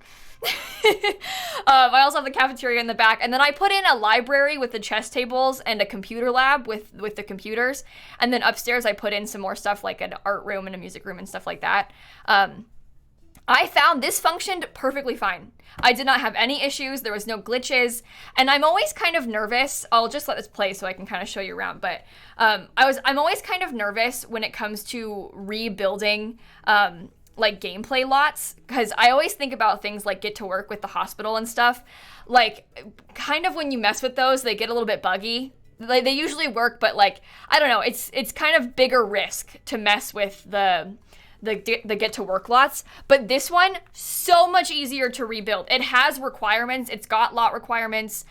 S1: I also have the cafeteria in the back, and then I put in a library with the chess tables and a computer lab with the computers, and then upstairs I put in some more stuff like an art room and a music room and stuff like that. I found this functioned perfectly fine. I did not have any issues. There was no glitches, and I'm always kind of nervous. I'll just let this play so I can kind of show you around, but I'm always kind of nervous when it comes to rebuilding like gameplay lots, because I always think about things like Get to Work with the hospital and stuff. Like, kind of when you mess with those, they get a little bit buggy. Like, they usually work, but like, I don't know, it's kind of bigger risk to mess with the Get to Work lots. But this one, so much easier to rebuild. It has requirements. It's got lot requirements.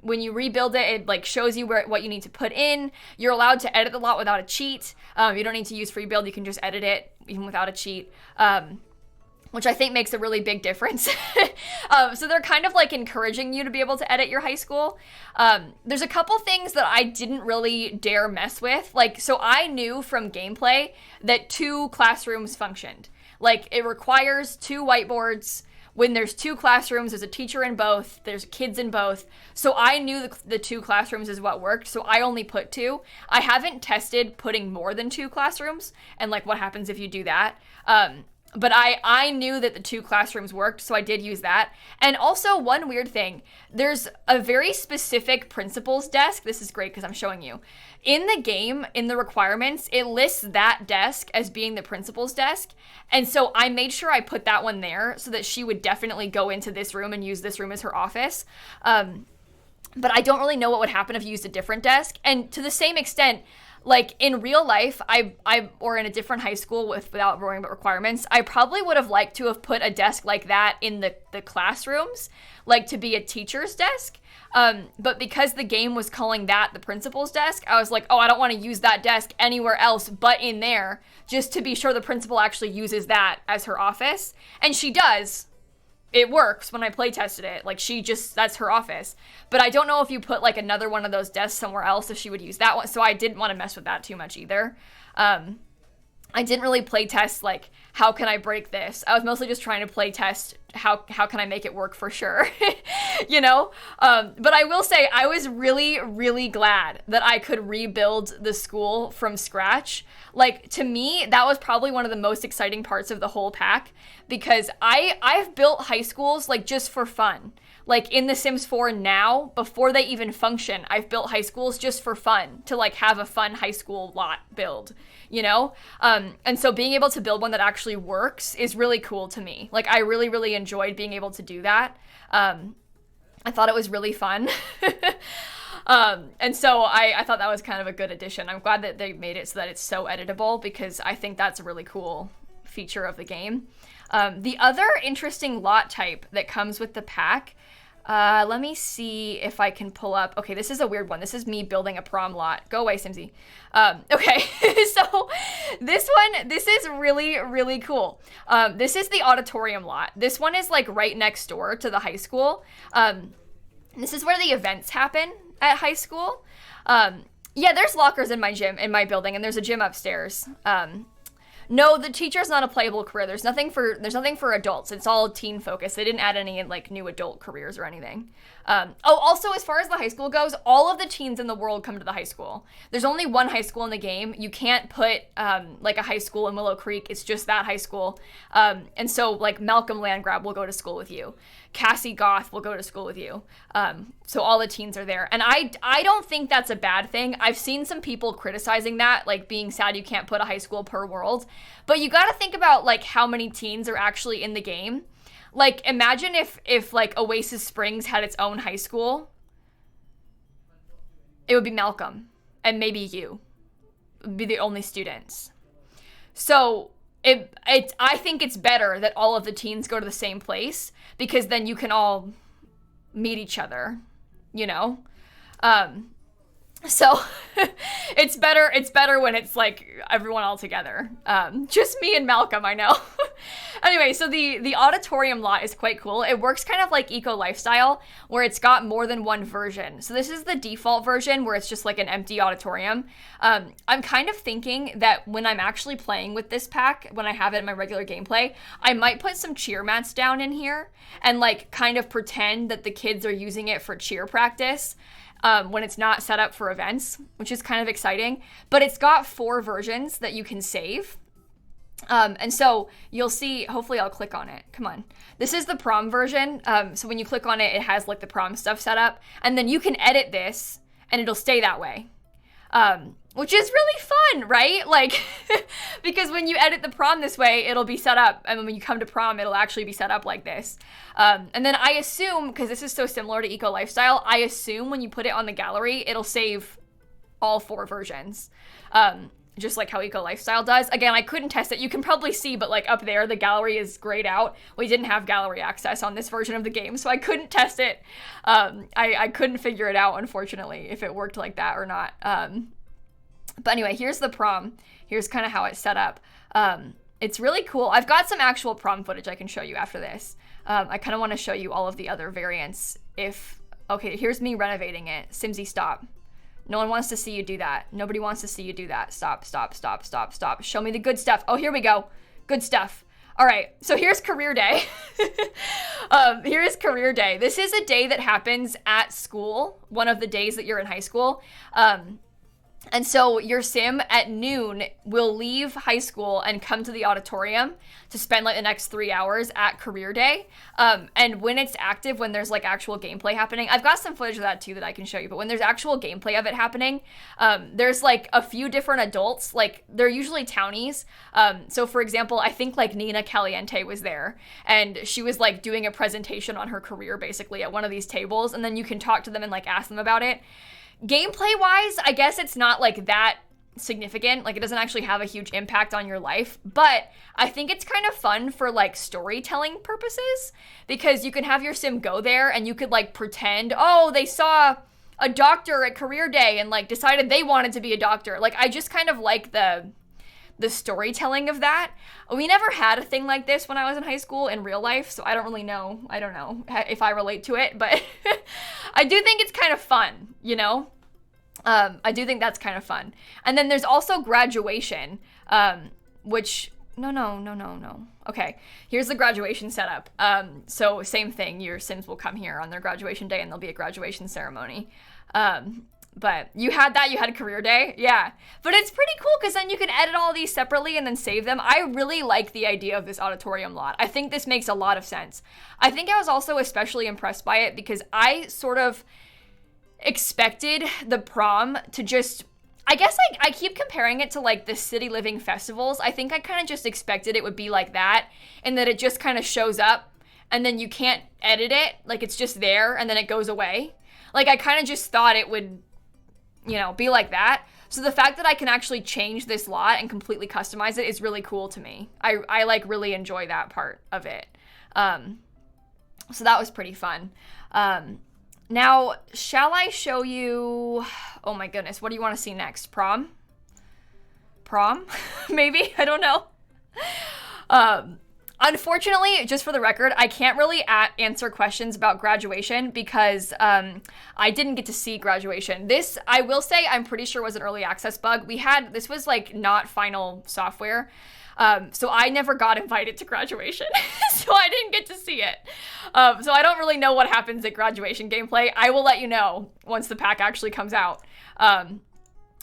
S1: When you rebuild it, it like shows you what you need to put in. You're allowed to edit the lot without a cheat. You don't need to use free build. You can just edit it even without a cheat. Which I think makes a really big difference. So they're kind of like encouraging you to be able to edit your high school. There's a couple things that I didn't really dare mess with. Like, so I knew from gameplay that 2 classrooms functioned. Like, it requires 2 whiteboards. When there's 2 classrooms, there's a teacher in both, there's kids in both. So I knew the 2 classrooms is what worked, so I only put 2. I haven't tested putting more than 2 classrooms and like what happens if you do that. But I knew that the 2 classrooms worked, so I did use that. And also, one weird thing, there's a very specific principal's desk. This is great because I'm showing you. In the game, in the requirements, it lists that desk as being the principal's desk. And so I made sure I put that one there so that she would definitely go into this room and use this room as her office. But I don't really know what would happen if you used a different desk. And to the same extent, like in real life, I or in a different high school without worrying about requirements, I probably would have liked to have put a desk like that in the classrooms, like to be a teacher's desk. But because the game was calling that the principal's desk, I was like, oh, I don't want to use that desk anywhere else but in there, just to be sure the principal actually uses that as her office. And she does. It works when I play tested it. Like that's her office. But I don't know if you put like another one of those desks somewhere else if she would use that one. So I didn't want to mess with that too much either. I didn't really play test like, how can I break this? I was mostly just trying to play test how can I make it work for sure, you know? But I will say I was really, really glad that I could rebuild the school from scratch. Like, to me, that was probably one of the most exciting parts of the whole pack, because I've built high schools like just for fun. Like in The Sims 4 now, before they even function, I've built high schools just for fun, to like have a fun high school lot build, you know? And so being able to build one that actually works is really cool to me. Like I really, really enjoyed being able to do that. I thought it was really fun. And so I thought that was kind of a good addition. I'm glad that they made it so that it's so editable, because I think that's a really cool feature of the game. The other interesting lot type that comes with the pack, let me see if I can pull up. Okay, this is a weird one. This is me building a prom lot. Go away, Simsie. Okay, so this is really, really cool. This is the Auditorium lot. This one is like right next door to the high school. This is where the events happen at high school. Yeah, there's lockers in my building, and there's a gym upstairs. No, the teacher's not a playable career. There's nothing for adults. It's all teen focused. They didn't add any like new adult careers or anything. Also, as far as the high school goes, all of the teens in the world come to the high school. There's only one high school in the game. You can't put like a high school in Willow Creek. It's just that high school. And so like Malcolm Landgrab will go to school with you. Cassie Goth will go to school with you. So all the teens are there. And I don't think that's a bad thing. I've seen some people criticizing that, like being sad you can't put a high school per world. But you got to think about like how many teens are actually in the game. Like imagine if like Oasis Springs had its own high school. It would be Malcolm and maybe you would be the only students. So I think it's better that all of the teens go to the same place, because then you can all meet each other, you know? So it's better when it's like everyone all together. Just me and Malcolm, I know. Anyway, so the Auditorium lot is quite cool. It works kind of like Eco Lifestyle, where it's got more than one version. So this is the default version where it's just like an empty auditorium. I'm kind of thinking that when I'm actually playing with this pack, when I have it in my regular gameplay, I might put some cheer mats down in here and like kind of pretend that the kids are using it for cheer practice. When it's not set up for events, which is kind of exciting. But it's got 4 versions that you can save. And so you'll see, hopefully I'll click on it. Come on. This is the prom version. So when you click on it, it has like the prom stuff set up. And then you can edit this and it'll stay that way. Which is really fun, right? Like, because when you edit the prom this way, it'll be set up. And when you come to prom, it'll actually be set up like this. And then I assume, because this is so similar to Eco Lifestyle, I assume when you put it on the gallery, it'll save all 4 versions. Just like how Eco Lifestyle does. Again, I couldn't test it. You can probably see, but like up there, the gallery is grayed out. We didn't have gallery access on this version of the game, so I couldn't test it. I couldn't figure it out, unfortunately, if it worked like that or not. But anyway, here's the prom. Here's kind of how it's set up. It's really cool. I've got some actual prom footage I can show you after this. I kind of want to show you all of the other variants. Okay, here's me renovating it. Simsie, stop. No one wants to see you do that. Nobody wants to see you do that. Stop, stop, stop, stop, stop. Show me the good stuff. Oh, here we go. Good stuff. All right, so here's career day. Here's career day. This is a day that happens at school, one of the days that you're in high school. And so your sim at noon will leave high school and come to the auditorium to spend like the next 3 hours at career day. And when it's active, when there's like actual gameplay happening, I've got some footage of that too that I can show you, but when there's actual gameplay of it happening, there's like a few different adults, like they're usually townies. So for example, I think like Nina Caliente was there and she was like doing a presentation on her career basically at one of these tables. And then you can talk to them and like ask them about it. Gameplay wise, I guess it's not like that significant. Like, it doesn't actually have a huge impact on your life, but I think it's kind of fun for like storytelling purposes, because you can have your sim go there and you could like pretend, oh, they saw a doctor at career day and like decided they wanted to be a doctor. Like, I just kind of like the storytelling of that. We never had a thing like this when I was in high school in real life, so I don't really know. I don't know if I relate to it, but I do think it's kind of fun, you know? I do think that's kind of fun. And then there's also graduation, which, no. Okay, here's the graduation setup. So same thing, your Sims will come here on their graduation day and there'll be a graduation ceremony. But you had a career day? Yeah. But it's pretty cool because then you can edit all these separately and then save them. I really like the idea of this Auditorium lot. I think this makes a lot of sense. I think I was also especially impressed by it because I sort of expected the prom to just, I guess I keep comparing it to like the city living festivals. I think I kind of just expected it would be like that, and that it just kind of shows up and then you can't edit it. Like, it's just there and then it goes away. Like, I kind of just thought it would, you know, be like that. So the fact that I can actually change this lot and completely customize it is really cool to me. I like really enjoy that part of it. So that was pretty fun. Now, shall I show you, oh my goodness, what do you want to see next? Prom? Maybe? I don't know. Unfortunately, just for the record, I can't really answer questions about graduation because I didn't get to see graduation. This, I will say, I'm pretty sure was an early access bug. This was like not final software. So I never got invited to graduation, so I didn't get to see it. So I don't really know what happens at graduation gameplay. I will let you know once the pack actually comes out.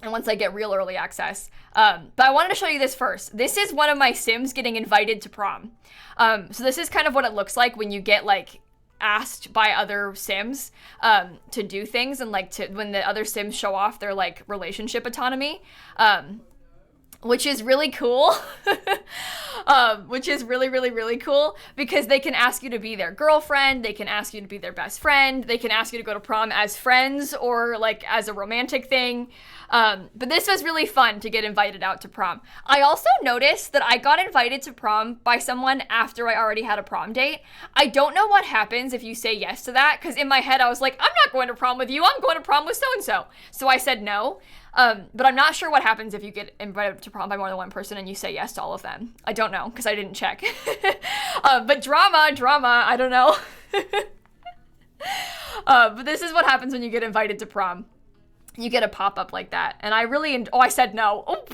S1: And once I get real early access. But I wanted to show you this first. This is one of my Sims getting invited to prom. So this is kind of what it looks like when you get like asked by other Sims to do things, and like when the other Sims show off their like relationship autonomy. Which is really cool. Which is really, really, really cool because they can ask you to be their girlfriend. They can ask you to be their best friend. They can ask you to go to prom as friends or like as a romantic thing. But this was really fun to get invited out to prom. I also noticed that I got invited to prom by someone after I already had a prom date. I don't know what happens if you say yes to that, because in my head I was like, I'm not going to prom with you. I'm going to prom with so-and-so. So I said no. But I'm not sure what happens if you get invited to prom by more than one person and you say yes to all of them. I don't know, because I didn't check. But drama, I don't know. But this is what happens when you get invited to prom. You get a pop-up like that. And I really, I said no. Oh.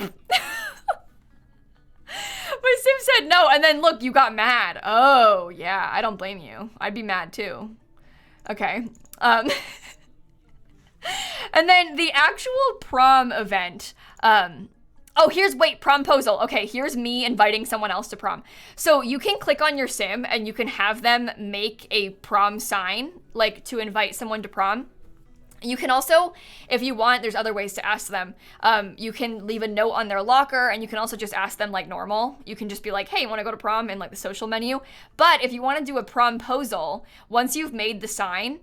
S1: My Sim said no, and then look, you got mad. Oh, yeah, I don't blame you. I'd be mad too. Okay. And then the actual prom event, promposal. Okay, here's me inviting someone else to prom. So you can click on your Sim and you can have them make a prom sign, like to invite someone to prom. You can also, if you want, there's other ways to ask them. You can leave a note on their locker, and you can also just ask them like normal. You can just be like, hey, you want to go to prom, in like the social menu. But if you want to do a promposal, once you've made the sign,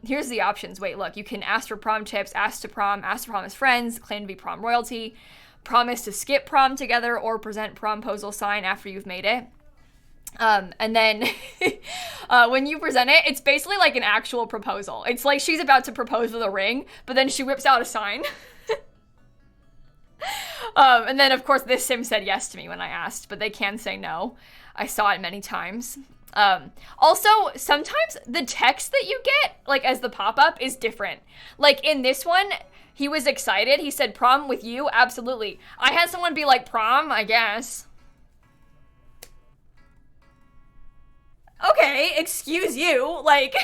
S1: here's the options. Wait, look, you can ask for prom tips, ask to prom as friends, claim to be prom royalty, promise to skip prom together, or present promposal sign after you've made it. And then when you present it, it's basically like an actual proposal. It's like she's about to propose with a ring, but then she whips out a sign. And then, of course, this Sim said yes to me when I asked, but they can say no. I saw it many times. Also, sometimes the text that you get, like as the pop-up, is different. Like in this one, he was excited. He said, prom with you? Absolutely. I had someone be like, prom, I guess. Okay, excuse you, like,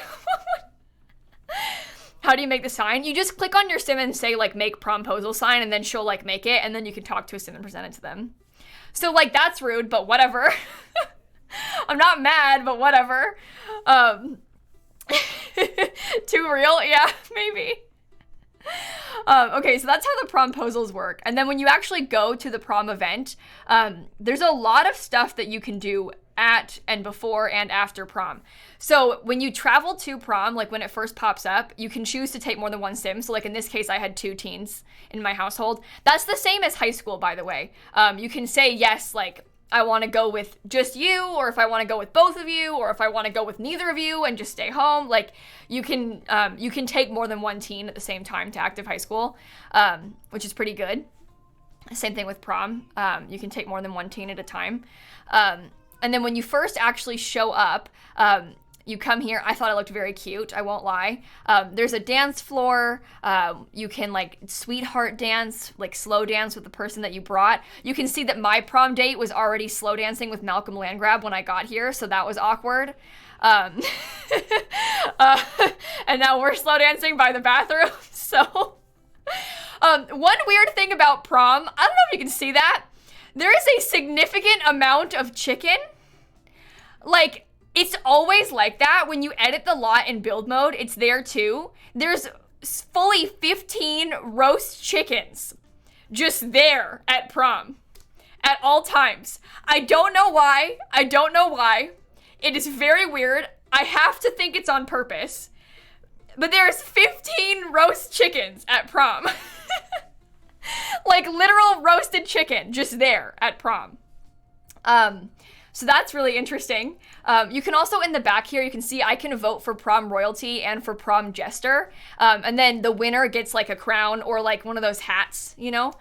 S1: how do you make the sign? You just click on your Sim and say, like, make promposal sign, and then she'll, like, make it, and then you can talk to a Sim and present it to them. So, like, that's rude, but whatever. I'm not mad, but whatever. Too real? Yeah, maybe. Okay, so that's how the promposals work. And then when you actually go to the prom event, there's a lot of stuff that you can do at and before and after prom. So when you travel to prom, like when it first pops up, you can choose to take more than one sim. So like in this case, I had 2 teens in my household. That's the same as high school, by the way. You can say yes, like I want to go with just you, or if I want to go with both of you, or if I want to go with neither of you and just stay home. Like you can take more than one teen at the same time to active high school, which is pretty good. Same thing with prom. You can take more than one teen at a time. And then when you first actually show up, you come here. I thought it looked very cute. I won't lie. There's a dance floor. You can like sweetheart dance, like slow dance with the person that you brought. You can see that my prom date was already slow dancing with Malcolm Landgrab when I got here, so that was awkward. And now we're slow dancing by the bathroom. So, one weird thing about prom, I don't know if you can see that. There is a significant amount of chicken. Like, it's always like that. When you edit the lot in build mode, it's there too. There's fully 15 roast chickens just there at prom at all times. I don't know why. It is very weird. I have to think it's on purpose. But there's 15 roast chickens at prom. Like literal roasted chicken just there at prom. So that's really interesting. You can also, in the back here, you can see I can vote for prom royalty and for prom jester. And then the winner gets like a crown or like one of those hats, you know?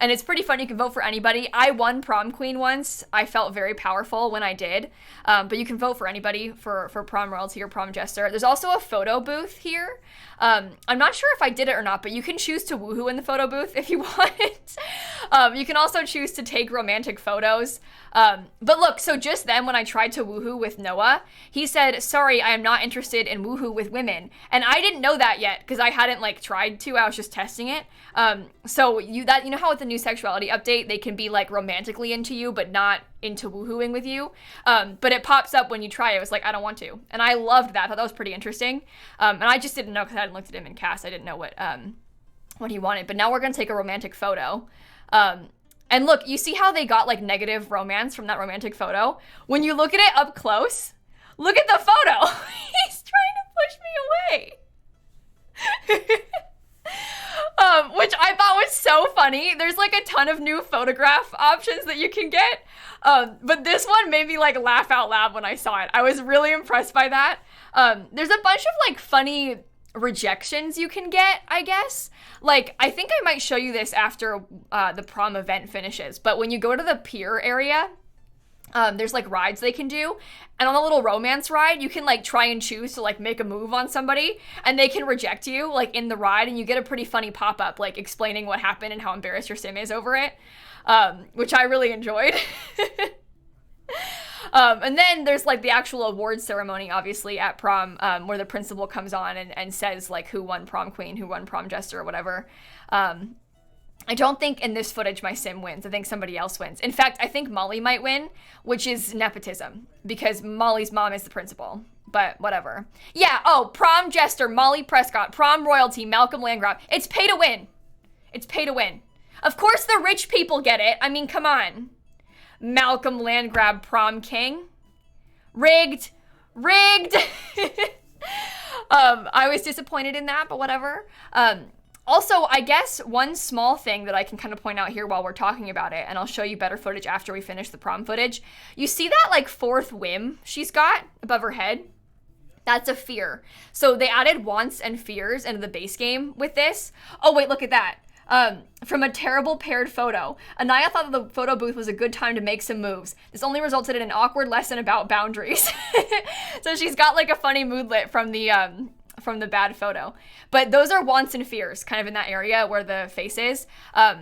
S1: And it's pretty fun. You can vote for anybody. I won prom queen once. I felt very powerful when I did. But you can vote for anybody for prom royalty or prom jester. There's also a photo booth here. I'm not sure if I did it or not, but you can choose to woohoo in the photo booth if you want. You can also choose to take romantic photos. But look, so just then when I tried to woohoo with Noah, he said, sorry, I am not interested in woohoo with women. And I didn't know that yet because I hadn't like tried to. I was just testing it. So you know how with the new sexuality update, they can be like romantically into you, but not into woohooing with you. But it pops up when you try it. It was like, I don't want to. And I loved that. I thought that was pretty interesting. And I just didn't know because I hadn't looked at him in cast. I didn't know what he wanted. But now we're going to take a romantic photo. And look, you see how they got like negative romance from that romantic photo? When you look at it up close, look at the photo. He's trying to push me away. Which I thought was so funny. There's like a ton of new photograph options that you can get. But this one made me like laugh out loud when I saw it. I was really impressed by that. There's a bunch of like funny rejections you can get, I guess. Like, I think I might show you this after the prom event finishes. But when you go to the Pier area, there's like rides they can do. And on the little romance ride, you can like try and choose to like make a move on somebody and they can reject you like in the ride and you get a pretty funny pop-up like explaining what happened and how embarrassed your sim is over it, which I really enjoyed. And then there's like the actual awards ceremony, obviously, at prom, where the principal comes on and says like who won prom queen, who won prom jester or whatever. I don't think in this footage my sim wins. I think somebody else wins. In fact, I think Molly might win, which is nepotism because Molly's mom is the principal. But whatever. Yeah, oh, prom jester, Molly Prescott, prom royalty, Malcolm Landgraf. It's pay to win. It's pay to win. Of course the rich people get it. I mean, come on. Malcolm Landgrab prom king. Rigged. I was disappointed in that, but whatever. Also, I guess one small thing that I can kind of point out here while we're talking about it, and I'll show you better footage after we finish the prom footage. You see that like fourth whim she's got above her head? That's a fear. So they added wants and fears into the base game with this. Oh wait, look at that. From a terrible paired photo. Anaya thought that the photo booth was a good time to make some moves. This only resulted in an awkward lesson about boundaries. So she's got like a funny moodlet from the bad photo. But those are wants and fears, kind of in that area where the face is.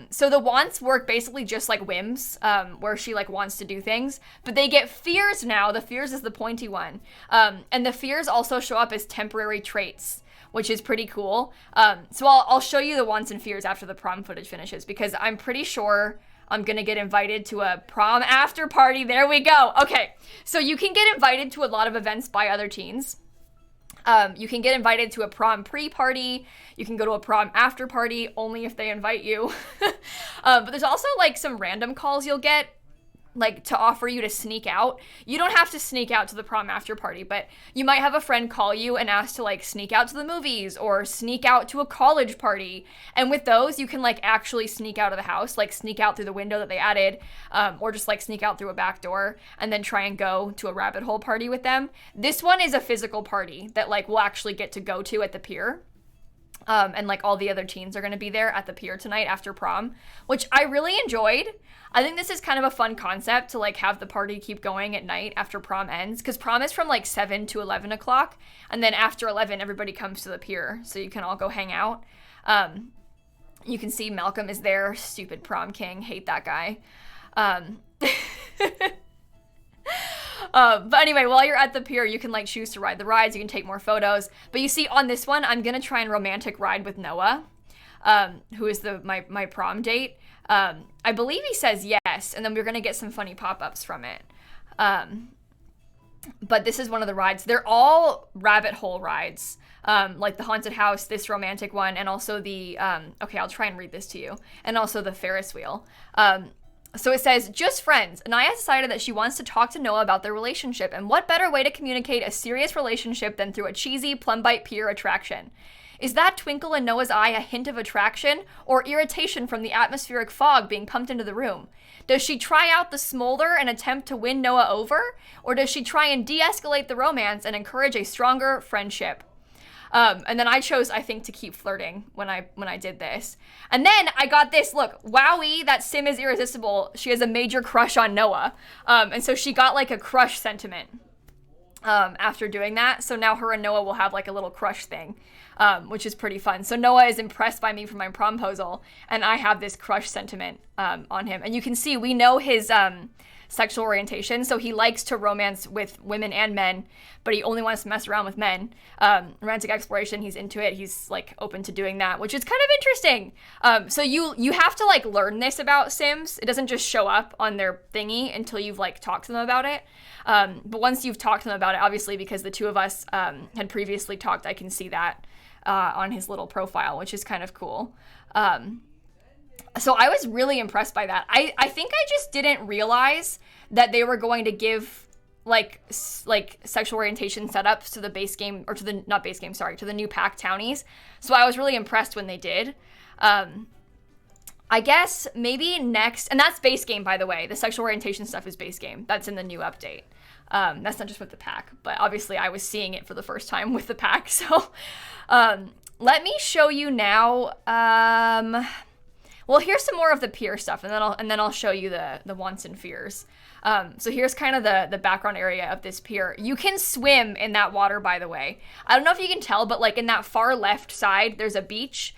S1: So the wants work basically just like whims, where she like wants to do things. But they get fears now. The fears is the pointy one. And the fears also show up as temporary traits, which is pretty cool. So I'll show you the wants and fears after the prom footage finishes, because I'm pretty sure I'm gonna get invited to a prom after party. There we go. Okay, so you can get invited to a lot of events by other teens. You can get invited to a prom pre-party. You can go to a prom after party, only if they invite you. But there's also like some random calls you'll get. like to offer you to sneak out. You don't have to sneak out to the prom after party, but you might have a friend call you and ask to like sneak out to the movies or sneak out to a college party. And with those, you can like actually sneak out of the house, like sneak out through the window that they added, or just like sneak out through a back door and then try and go to a rabbit hole party with them. This one is a physical party that like we'll actually get to go to at the pier. And like all the other teens are going to be there at the pier tonight after prom, which I really enjoyed. I think this is kind of a fun concept to like have the party keep going at night after prom ends, because prom is from like 7 to 11 o'clock. And then after 11, everybody comes to the pier so you can all go hang out. You can see Malcolm is there. Stupid prom king. Hate that guy. But anyway, while you're at the pier, you can like choose to ride the rides. You can take more photos. But you see on this one, I'm going to try and romantic ride with Noah, who is my prom date. I believe he says yes, and then we're going to get some funny pop-ups from it. But this is one of the rides. They're all rabbit hole rides, like the haunted house, this romantic one, and also the, okay, I'll try and read this to you, and also the Ferris wheel. So it says, just friends. Anaya decided that she wants to talk to Noah about their relationship, and what better way to communicate a serious relationship than through a cheesy Plumbite Pier attraction? Is that twinkle in Noah's eye a hint of attraction or irritation from the atmospheric fog being pumped into the room? Does she try out the smolder and attempt to win Noah over? Or does she try and de-escalate the romance and encourage a stronger friendship? And then I chose, I think, to keep flirting when I did this. And then I got this, look, wowie, that sim is irresistible. She has a major crush on Noah. And so she got like a crush sentiment after doing that. So now her and Noah will have like a little crush thing, which is pretty fun. So Noah is impressed by me for my promposal, and I have this crush sentiment on him. And you can see, we know his sexual orientation. So he likes to romance with women and men, but he only wants to mess around with men. Romantic exploration, he's into it. He's like open to doing that, which is kind of interesting. So you have to like learn this about Sims. It doesn't just show up on their thingy until you've like talked to them about it. But once you've talked to them about it, obviously, because the two of us had previously talked, I can see that on his little profile, which is kind of cool. So I was really impressed by that. I think I just didn't realize that they were going to give like sexual orientation setups to the base game, or to the, not base game, sorry, to the new pack townies. So I was really impressed when they did. I guess maybe next, and that's base game, by the way. The sexual orientation stuff is base game. That's in the new update. That's not just with the pack, but obviously I was seeing it for the first time with the pack. So let me show you now. Well, here's some more of the pier stuff, and then I'll show you the wants and fears. So here's kind of the background area of this pier. You can swim in that water, by the way. I don't know if you can tell, but like in that far left side, there's a beach.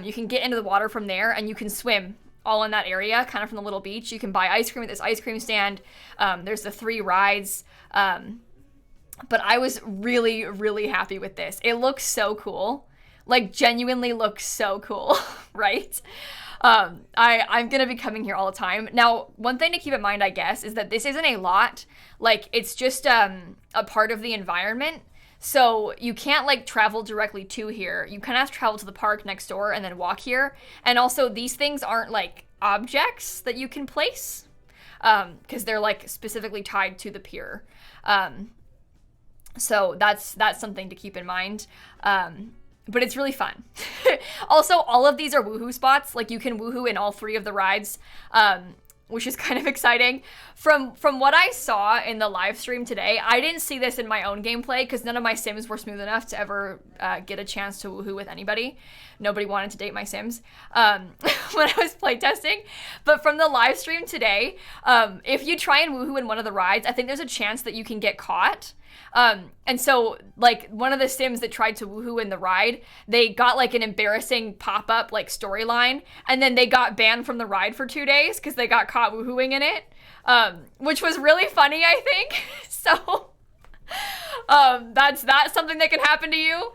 S1: You can get into the water from there, and you can swim all in that area, kind of from the little beach. You can buy ice cream at this ice cream stand. There's the 3 rides. But I was really, really happy with this. It looks so cool. Like, genuinely looks so cool, right? I'm gonna be coming here all the time. Now, one thing to keep in mind, I guess, is that this isn't a lot. Like, it's just a part of the environment. So you can't like travel directly to here. You kind of have to travel to the park next door and then walk here. And also, these things aren't like objects that you can place, because they're like specifically tied to the pier. So that's something to keep in mind. But it's really fun. Also, all of these are woohoo spots. Like, you can woohoo in all 3 of the rides, which is kind of exciting. From what I saw in the live stream today, I didn't see this in my own gameplay because none of my Sims were smooth enough to ever get a chance to woohoo with anybody. Nobody wanted to date my Sims when I was playtesting. But from the live stream today, if you try and woohoo in one of the rides, I think there's a chance that you can get caught. And so, like, one of the Sims that tried to woohoo in the ride, they got, like, an embarrassing pop-up, like, storyline, and then they got banned from the ride for 2 days because they got caught woohooing in it, which was really funny, I think. So, that's something that can happen to you.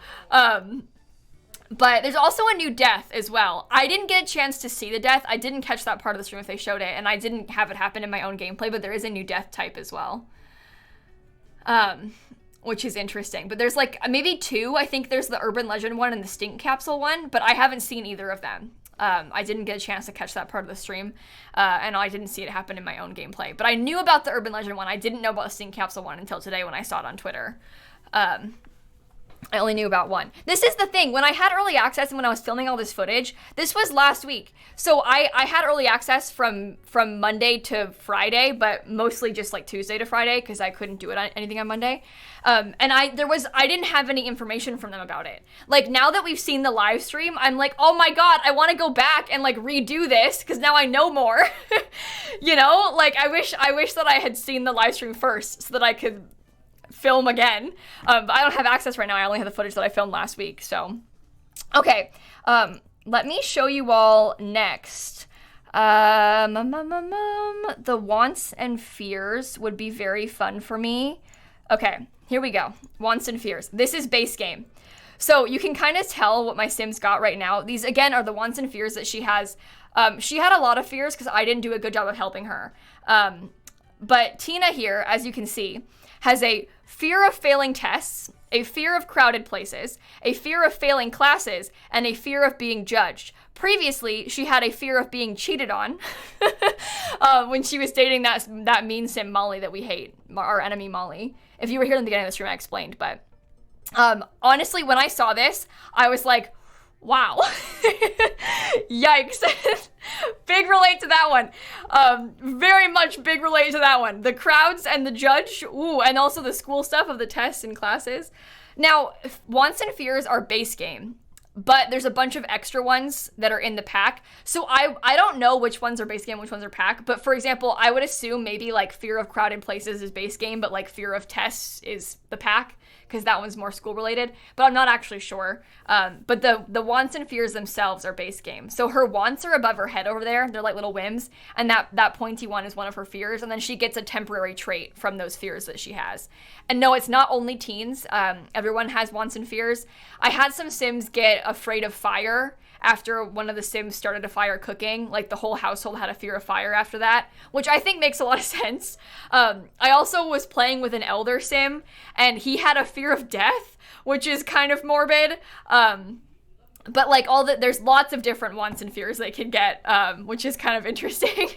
S1: But there's also a new death as well. I didn't get a chance to see the death. I didn't catch that part of the stream if they showed it, and I didn't have it happen in my own gameplay, but there is a new death type as well. Which is interesting. But there's like maybe 2. I think there's the urban legend one and the stink capsule one, but I haven't seen either of them. I didn't get a chance to catch that part of the stream, and I didn't see it happen in my own gameplay. But I knew about the Urban Legend one. I didn't know about the Sting Capsule one until today when I saw it on Twitter. I only knew about one. This is the thing. When I had early access and when I was filming all this footage, this was last week. So I had early access from Monday to Friday, but mostly just like Tuesday to Friday because I couldn't do anything on Monday. And I didn't have any information from them about it. Like now that we've seen the live stream, I'm like, oh my God, I want to go back and like redo this because now I know more. You know, like I wish that I had seen the live stream first so that I could film again. But I don't have access right now. I only have the footage that I filmed last week. So, okay. Let me show you all next. The wants and fears would be very fun for me. Okay, here we go. Wants and fears. This is base game. So you can kind of tell what my Sims got right now. These, again, are the wants and fears that she has. She had a lot of fears because I didn't do a good job of helping her. But Tina here, as you can see, has a fear of failing tests, a fear of crowded places, a fear of failing classes, and a fear of being judged. Previously, she had a fear of being cheated on when she was dating that mean sim Molly that we hate, our enemy Molly. If you were here in the beginning of the stream, I explained, but honestly, when I saw this, I was like, wow. Yikes. Big relate to that one. Very much big relate to that one. The crowds and the judge, ooh, and also the school stuff of the tests and classes. Now, wants and fears are base game, but there's a bunch of extra ones that are in the pack. So I don't know which ones are base game, which ones are pack, but for example, I would assume maybe like fear of crowded places is base game, but like fear of tests is the pack, because that one's more school related, but I'm not actually sure. But the wants and fears themselves are base game. So her wants are above her head over there. They're like little whims. And that pointy one is one of her fears. And then she gets a temporary trait from those fears that she has. And no, it's not only teens. Everyone has wants and fears. I had some Sims get afraid of fire after one of the Sims started a fire cooking. Like the whole household had a fear of fire after that, which I think makes a lot of sense. I also was playing with an elder Sim and he had a fear of death, which is kind of morbid. But like there's lots of different wants and fears they can get, which is kind of interesting.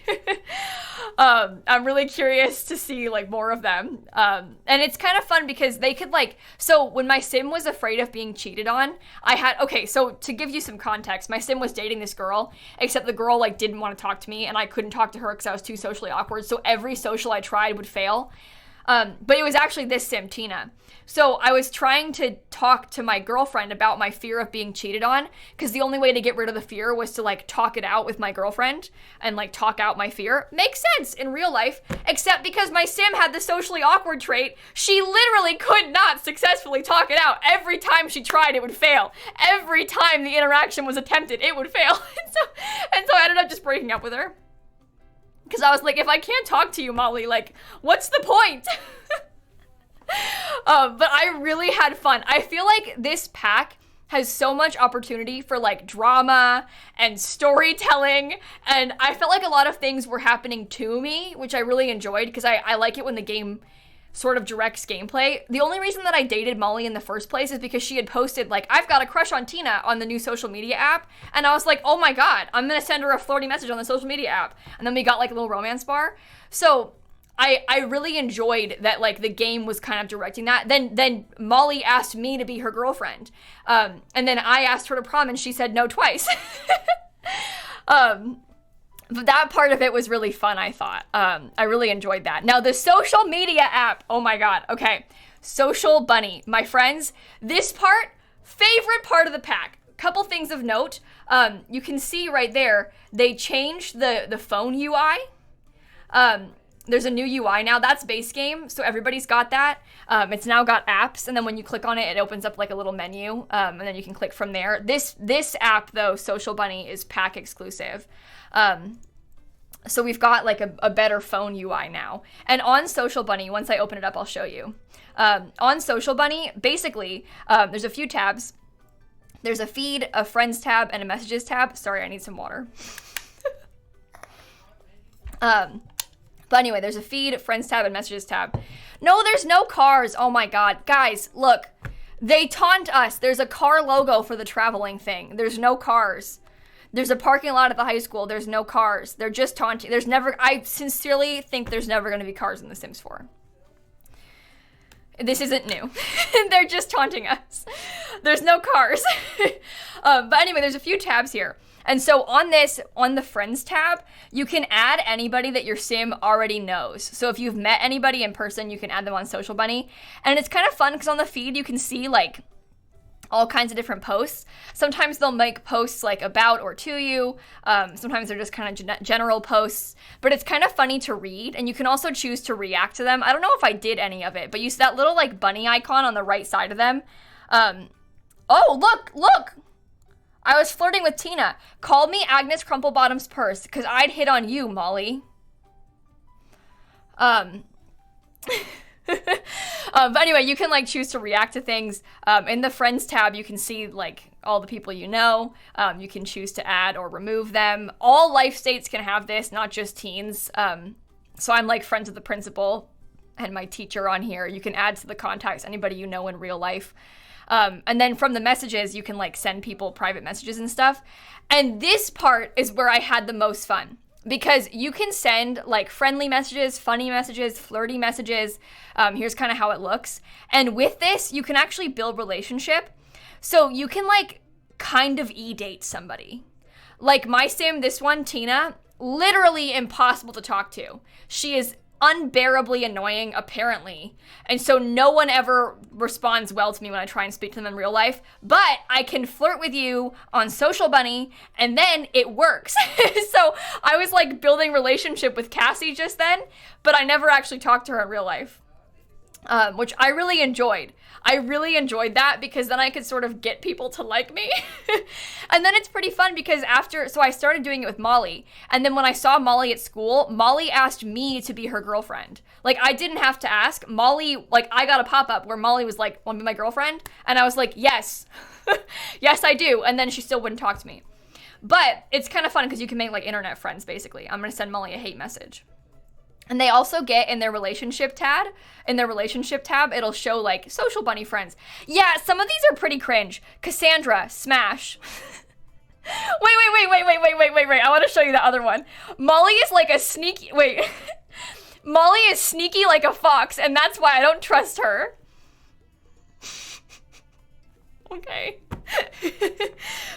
S1: I'm really curious to see like more of them. And it's kind of fun because they could so when my Sim was afraid of being cheated on, so to give you some context, my Sim was dating this girl, except the girl didn't want to talk to me and I couldn't talk to her because I was too socially awkward. So every social I tried would fail. But it was actually this Sim, Tina. So I was trying to talk to my girlfriend about my fear of being cheated on, because the only way to get rid of the fear was to talk it out with my girlfriend and talk out my fear. Makes sense in real life, except because my Sim had the socially awkward trait, she literally could not successfully talk it out. Every time she tried, it would fail. Every time the interaction was attempted, it would fail. and so I ended up just breaking up with her. Because I was like, if I can't talk to you, Molly, what's the point? But I really had fun. I feel like this pack has so much opportunity for drama and storytelling. And I felt like a lot of things were happening to me, which I really enjoyed because I like it when the game sort of directs gameplay. The only reason that I dated Molly in the first place is because she had posted I've got a crush on Tina on the new social media app, and I was like, oh my god, I'm gonna send her a flirty message on the social media app. And then we got a little romance bar. So I really enjoyed that the game was kind of directing that. Then Molly asked me to be her girlfriend, and then I asked her to prom and she said no twice. But that part of it was really fun, I thought. I really enjoyed that. Now, the social media app. Oh my god. Okay. Social Bunny. My friends, this part, favorite part of the pack. Couple things of note. You can see right there, they changed the phone UI. There's a new UI now. That's base game, so everybody's got that. It's now got apps, and then when you click on it, it opens up a little menu, and then you can click from there. This app, though, Social Bunny, is pack exclusive. So we've got a better phone UI now. And on Social Bunny, once I open it up, I'll show you. On Social Bunny, basically, there's a few tabs. There's a feed, a friends tab, and a messages tab. Sorry, I need some water. But anyway, there's a feed, friends tab, and messages tab. No, there's no cars. Oh my god. Guys, look. They taunt us. There's a car logo for the traveling thing. There's no cars. There's a parking lot at the high school. There's no cars. They're just taunting. I sincerely think there's never going to be cars in The Sims 4. This isn't new. They're just taunting us. There's no cars. But anyway, there's a few tabs here. And so on the Friends tab, you can add anybody that your sim already knows. So if you've met anybody in person, you can add them on Social Bunny. And it's kind of fun because on the feed, you can see like all kinds of different posts. Sometimes they'll make posts like about or to you. Sometimes they're just kind of general posts, but it's kind of funny to read. And you can also choose to react to them. I don't know if I did any of it, but you see that little like bunny icon on the right side of them. Oh, look. I was flirting with Tina. Called me Agnes Crumplebottom's purse because I'd hit on you, Molly. But anyway, you can like choose to react to things. In the Friends tab, you can see like all the people you know. You can choose to add or remove them. All life states can have this, not just teens. So I'm like friends with the principal and my teacher on here. You can add to the contacts anybody you know in real life. And then from the messages, you can like send people private messages and stuff. And this part is where I had the most fun because you can send like friendly messages, funny messages, flirty messages. Here's kind of how it looks. And with this, you can actually build relationship. So you can like kind of e-date somebody. Like my sim, this one, Tina, literally impossible to talk to. She is unbearably annoying, apparently. And so no one ever responds well to me when I try and speak to them in real life. But I can flirt with you on Social Bunny, and then it works. So I was like building relationship with Cassie just then, but I never actually talked to her in real life. Which I really enjoyed. I really enjoyed that because then I could sort of get people to like me. And then it's pretty fun because so I started doing it with Molly. And then when I saw Molly at school, Molly asked me to be her girlfriend. Like, I didn't have to ask. Molly, like, I got a pop-up where Molly was like, want to be my girlfriend? And I was like, yes. Yes, I do. And then she still wouldn't talk to me. But it's kind of fun because you can make, like, internet friends, basically. I'm going to send Molly a hate message. And they also get in their relationship tab, it'll show like Social Bunny friends. Yeah, some of these are pretty cringe. Cassandra, smash. Wait. I want to show you the other one. Molly is like a sneaky, Molly is sneaky like a fox, and that's why I don't trust her. Okay.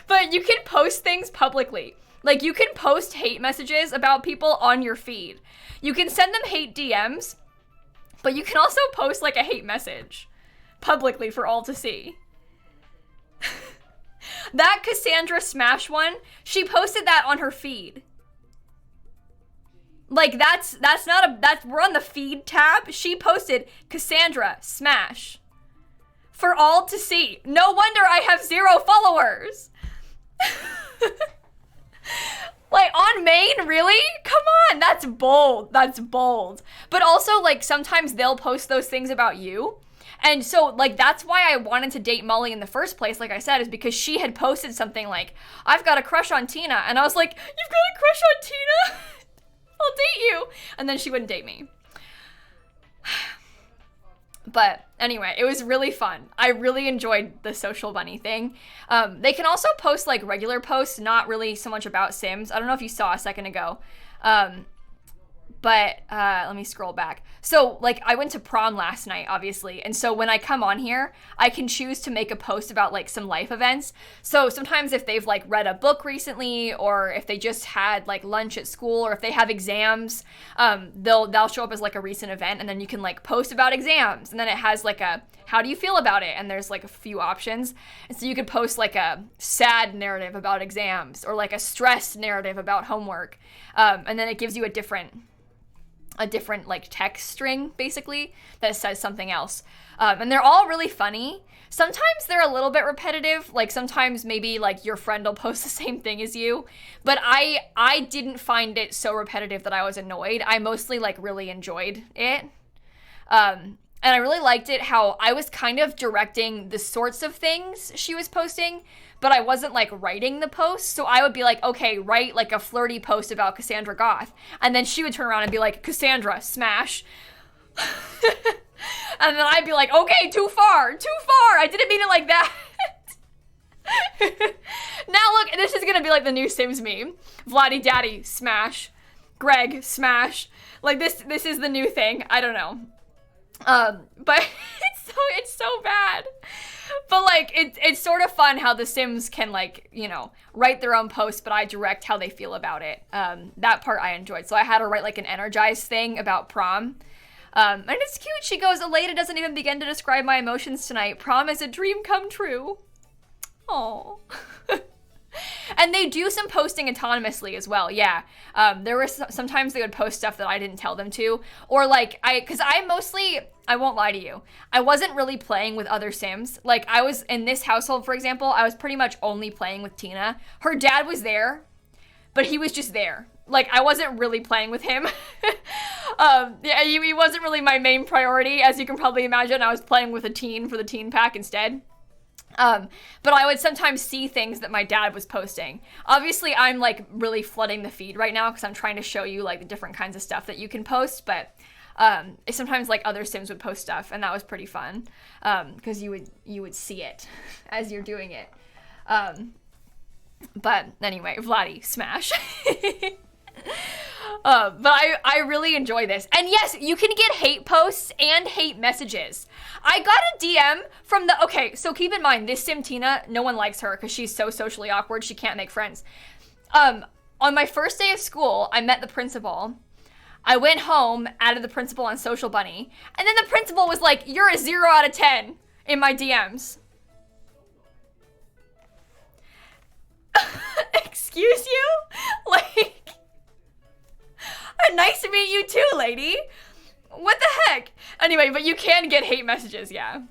S1: But you can post things publicly. Like, you can post hate messages about people on your feed. You can send them hate DMs, but you can also post, like, a hate message publicly for all to see. That Cassandra Smash one, she posted that on her feed. Like, we're on the feed tab. She posted Cassandra Smash for all to see. No wonder I have 0 followers. Like, on main, really? Come on, that's bold. But also, like, sometimes they'll post those things about you. And so, like, that's why I wanted to date Molly in the first place, like I said, is because she had posted something like, I've got a crush on Tina. And I was like, you've got a crush on Tina? I'll date you. And then she wouldn't date me. But anyway, it was really fun. I really enjoyed the Social Bunny thing. They can also post like regular posts, not really so much about Sims. I don't know if you saw a second ago. But let me scroll back. So, like, I went to prom last night, obviously. And so when I come on here, I can choose to make a post about, like, some life events. So sometimes if they've, like, read a book recently, or if they just had, like, lunch at school, or if they have exams, they'll show up as, like, a recent event. And then you can, like, post about exams. And then it has, like, a, how do you feel about it? And there's, like, a few options. And so you could post, like, a sad narrative about exams, or, like, a stressed narrative about homework. And then it gives you a different like text string basically that says something else. And they're all really funny. Sometimes they're a little bit repetitive. Like sometimes maybe like your friend will post the same thing as you, but I didn't find it so repetitive that I was annoyed. I mostly like really enjoyed it. And I really liked it how I was kind of directing the sorts of things she was posting, but I wasn't like writing the post. So I would be like, okay, write like a flirty post about Cassandra Goth. And then she would turn around and be like, Cassandra, smash. And then I'd be like, okay, too far. I didn't mean it like that. Now look, this is gonna be like the new Sims meme. Vladdy Daddy, smash. Greg, smash. Like this is the new thing. I don't know. But it's so bad. But like it's sort of fun how the Sims can like, you know, write their own posts, but I direct how they feel about it. That part I enjoyed. So I had her write like an energized thing about prom. And it's cute. She goes, Elena doesn't even begin to describe my emotions tonight. Prom is a dream come true. Aww. And they do some posting autonomously as well. Yeah. There were sometimes they would post stuff that I didn't tell them to, or like I won't lie to you, I wasn't really playing with other Sims. Like I was in this household, for example, I was pretty much only playing with Tina. Her dad was there, but he was just there. Like I wasn't really playing with him. Yeah, he wasn't really my main priority, as you can probably imagine. I was playing with a teen for the teen pack instead. But I would sometimes see things that my dad was posting. Obviously, I'm like really flooding the feed right now because I'm trying to show you like the different kinds of stuff that you can post. But sometimes like other Sims would post stuff, and that was pretty fun because you would see it as you're doing it. But anyway, Vladdy, smash. But I really enjoy this. And yes, you can get hate posts and hate messages. I got a DM from okay, so keep in mind, this Sim Tina, no one likes her because she's so socially awkward, she can't make friends. On my first day of school, I met the principal. I went home, added the principal on Social Bunny, and then the principal was like, you're a 0 out of 10 in my DMs. Excuse you? Like... Nice to meet you too, lady. What the heck? Anyway, but you can get hate messages, yeah.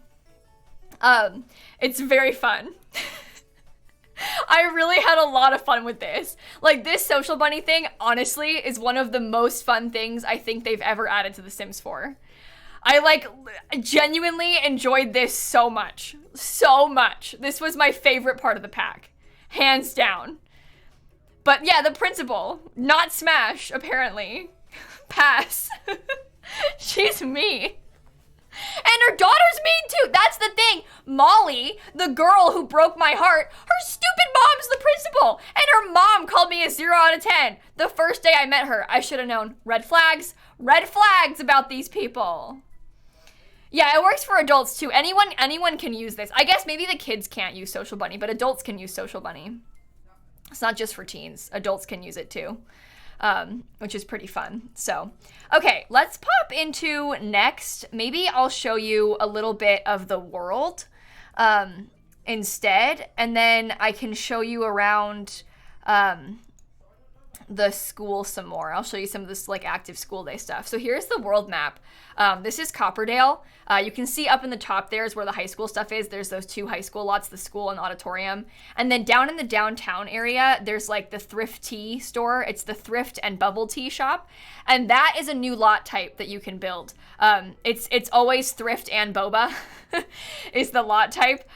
S1: It's very fun. I really had a lot of fun with this. Like, this Social Bunny thing, honestly, is one of the most fun things I think they've ever added to The Sims 4. I, like, genuinely enjoyed this so much. So much. This was my favorite part of the pack. Hands down. But yeah, the principal, not smash, apparently. Pass. She's me. And her daughter's mean too. That's the thing. Molly, the girl who broke my heart, her stupid mom's the principal. And her mom called me a 0 out of 10. The first day I met her, I should have known. Red flags about these people. Yeah, it works for adults too. Anyone can use this. I guess maybe the kids can't use Social Bunny, but adults can use Social Bunny. It's not just for teens. Adults can use it too, which is pretty fun. So, okay, let's pop into next. Maybe I'll show you a little bit of the world instead, and then I can show you around the school some more. I'll show you some of this like active school day stuff. So here's the world map. This is Copperdale. You can see up in the top there is where the high school stuff is. There's those 2 high school lots, the school and Auditorium. And then down in the downtown area, there's like the thrift tea store. It's the thrift and bubble tea shop. And that is a new lot type that you can build. It's always thrift and boba is the lot type.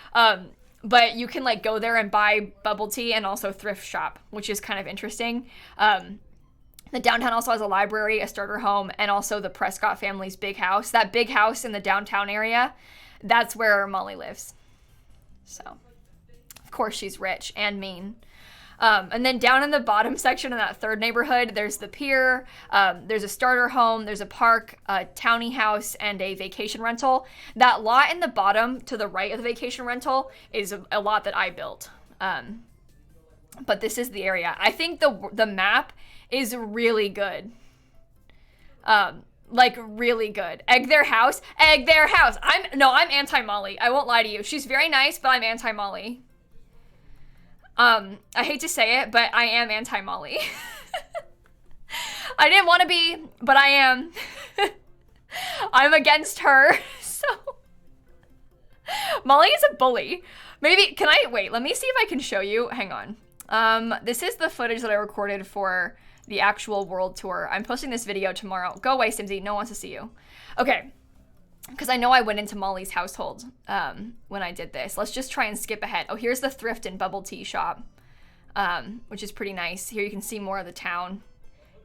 S1: But you can like go there and buy bubble tea and also thrift shop, which is kind of interesting. The downtown also has a library, a starter home, and also the Prescott family's big house. That big house in the downtown area, that's where Molly lives. So, of course, she's rich and mean. And then down in the bottom section in that third neighborhood, there's the Pier, there's a starter home, there's a park, a townie house, and a vacation rental. That lot in the bottom to the right of the vacation rental is a lot that I built. But this is the area. I think the map is really good. Like really good. Egg their house. I'm anti-Molly. I won't lie to you. She's very nice, but I'm anti-Molly. I hate to say it, but I am anti-Molly. I didn't want to be, but I am. I'm against her, so. Molly is a bully. Maybe, wait, let me see if I can show you. Hang on. This is the footage that I recorded for the actual world tour. I'm posting this video tomorrow. Go away, Simsie. No one wants to see you. Okay. Because I know I went into Molly's household when I did this. Let's just try and skip ahead. Oh, here's the thrift and bubble tea shop, which is pretty nice. Here you can see more of the town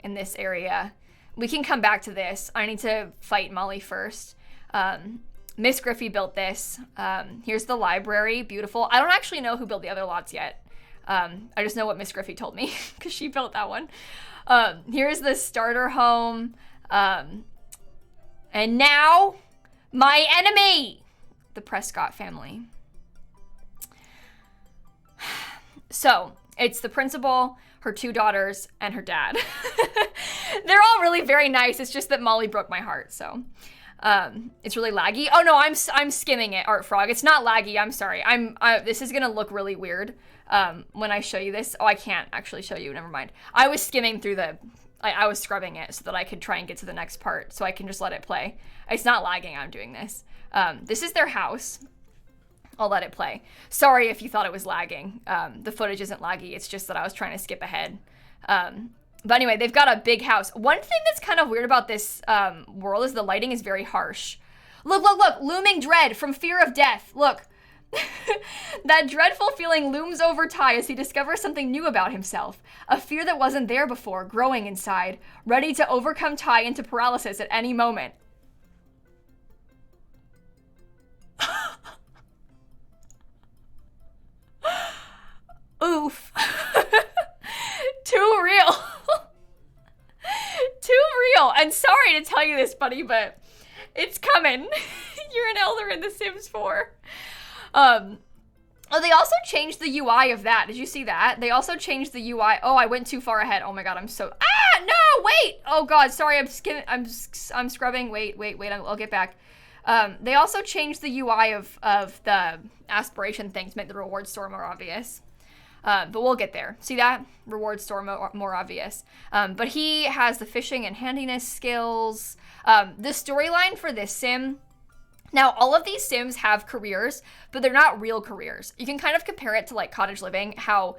S1: in this area. We can come back to this. I need to fight Molly first. Miss Griffey built this. Here's the library. Beautiful. I don't actually know who built the other lots yet. I just know what Miss Griffey told me because she built that one. Here's the starter home. And now, my enemy, the Prescott family. So, it's the principal, her 2 daughters, and her dad. They're all really very nice. It's just that Molly broke my heart, so... it's really laggy. Oh no, I'm skimming it, Art Frog. It's not laggy. I'm sorry. This is gonna look really weird when I show you this. Oh, I can't actually show you. Never mind. I was skimming through I was scrubbing it so that I could try and get to the next part, so I can just let it play. It's not lagging. I'm doing this. This is their house. I'll let it play. Sorry if you thought it was lagging. The footage isn't laggy. It's just that I was trying to skip ahead. But anyway, they've got a big house. One thing that's kind of weird about this world is the lighting is very harsh. Look, look, look. Looming dread from fear of death. Look. That dreadful feeling looms over Ty as he discovers something new about himself. A fear that wasn't there before, growing inside, ready to overcome Ty into paralysis at any moment. Oof. Too real. Too real. And sorry to tell you this, buddy, but it's coming. You're an elder in The Sims 4. Oh, they also changed the UI of that. Did you see that? They also changed the UI. Oh, I went too far ahead. Oh my god, I'm so... Ah, no, wait! Oh god, sorry, I'm scrubbing. Wait, I'll get back. They also changed the UI of the aspiration thing to make the reward store more obvious. But we'll get there. See that? Reward store more obvious. But he has the fishing and handiness skills. The storyline for this sim... Now, all of these sims have careers, but they're not real careers. You can kind of compare it to, like, Cottage Living, how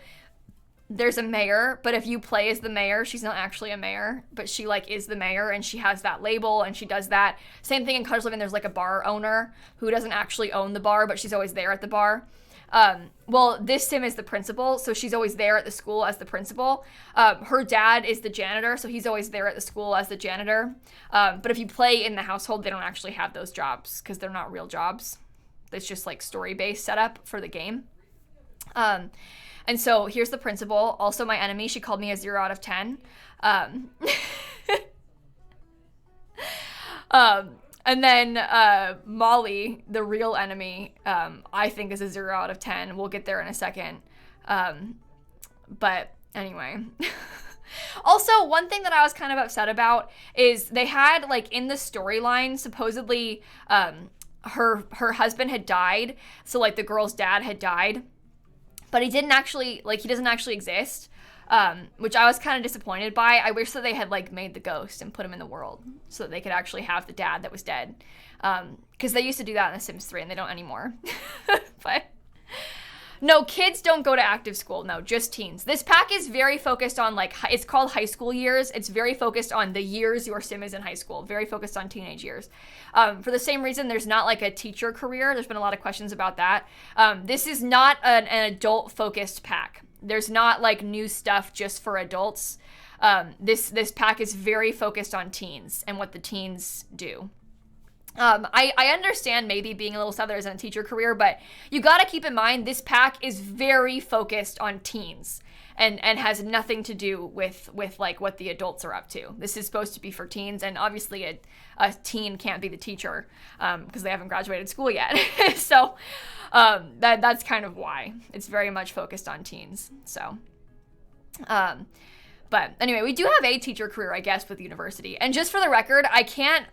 S1: there's a mayor, but if you play as the mayor, she's not actually a mayor, but she, like, is the mayor, and she has that label, and she does that. Same thing in Cottage Living, there's, like, a bar owner who doesn't actually own the bar, but she's always there at the bar. Well, this sim is the principal, so she's always there at the school as the principal. Her dad is the janitor, so he's always there at the school as the janitor. But if you play in the household, they don't actually have those jobs because they're not real jobs. It's just like story-based setup for the game. And so here's the principal, also my enemy. She called me a 0 out of 10. And then Molly, the real enemy, I think is a 0 out of 10. We'll get there in a second. But anyway. Also, one thing that I was kind of upset about is they had, like, in the storyline, supposedly her husband had died. So, like, the girl's dad had died. But he doesn't actually exist. Which I was kind of disappointed by. I wish that they had, like, made the ghost and put him in the world so that they could actually have the dad that was dead. Because they used to do that in The Sims 3 and they don't anymore. But no, kids don't go to active school. No, just teens. This pack is very focused on, like, it's called high school years. It's very focused on the years your sim is in high school. Very focused on teenage years. For the same reason, there's not, like, a teacher career. There's been a lot of questions about that. This is not an adult-focused pack. There's not, like, new stuff just for adults. This pack is very focused on teens and what the teens do. I understand maybe being a little sad there isn't a teacher career, but you gotta keep in mind this pack is very focused on teens and has nothing to do with like what the adults are up to. This is supposed to be for teens, and obviously a teen can't be the teacher because they haven't graduated school yet. So that's kind of why it's very much focused on teens. So but anyway, we do have a teacher career, I guess, with university. And just for the record, I can't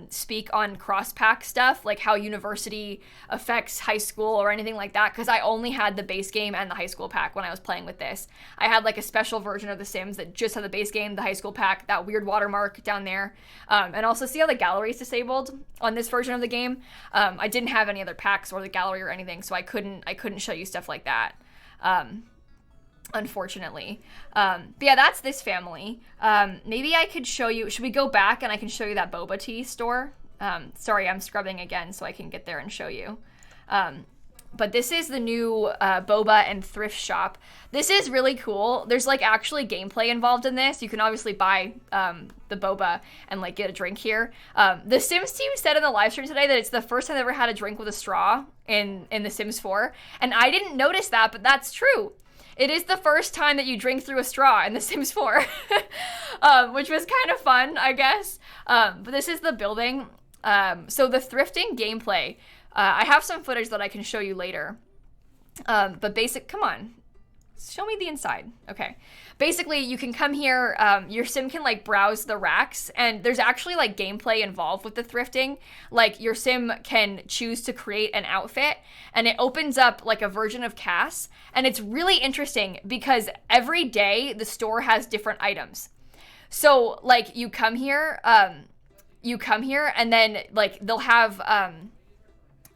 S1: speak on cross-pack stuff, like how university affects high school or anything like that, because I only had the base game and the high school pack when I was playing with this. I had, like, a special version of The Sims that just had the base game, the high school pack, that weird watermark down there. And also, see how the gallery is disabled on this version of the game? I didn't have any other packs or the gallery or anything, so I couldn't show you stuff like that. Unfortunately. But yeah, that's this family. Maybe I could show you, should we go back and I can show you that boba tea store? Sorry, I'm scrubbing again so I can get there and show you. But this is the new boba and thrift shop. This is really cool. There's, like, actually gameplay involved in this. You can obviously buy the boba and, like, get a drink here. The Sims team said in the live stream today that it's the first time they ever had a drink with a straw in The Sims 4. And I didn't notice that, but that's true. It is the first time that you drink through a straw in The Sims 4, which was kind of fun, I guess. But this is the building. So the thrifting gameplay, I have some footage that I can show you later. But come on, show me the inside. Okay. Basically, you can come here, your sim can like browse the racks, and there's actually like gameplay involved with the thrifting. Like your sim can choose to create an outfit, and it opens up like a version of Cass, and it's really interesting because every day the store has different items. So like you come here, and then like they'll have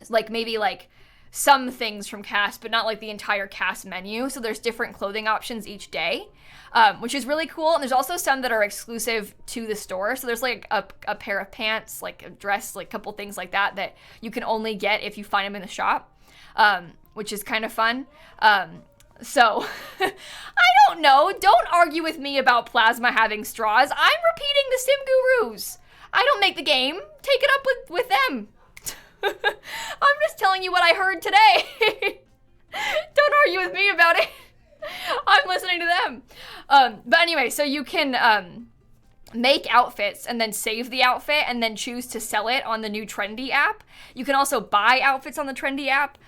S1: like maybe like some things from Cass, but not like the entire Cass menu. So there's different clothing options each day, which is really cool. And there's also some that are exclusive to the store. So there's like a pair of pants, like a dress, like a couple things like that you can only get if you find them in the shop, which is kind of fun. So I don't know. Don't argue with me about plasma having straws. I'm repeating the Sim Gurus. I don't make the game. Take it up with them. I'm just telling you what I heard today. Don't argue with me about it. I'm listening to them. But anyway, so you can make outfits and then save the outfit and then choose to sell it on the new Trendy app. You can also buy outfits on the Trendy app,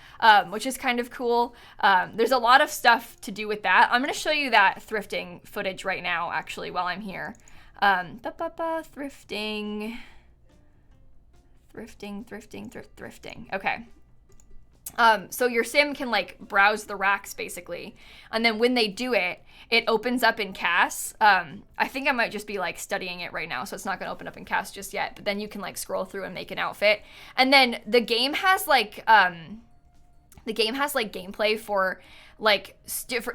S1: which is kind of cool. There's a lot of stuff to do with that. I'm going to show you that thrifting footage right now, actually, while I'm here. Thrifting. Okay. So your sim can like browse the racks basically. And then when they do it, it opens up in Cass. I think I might just be like studying it right now, so it's not gonna open up in Cass just yet. But then you can like scroll through and make an outfit. And then the game has like gameplay for like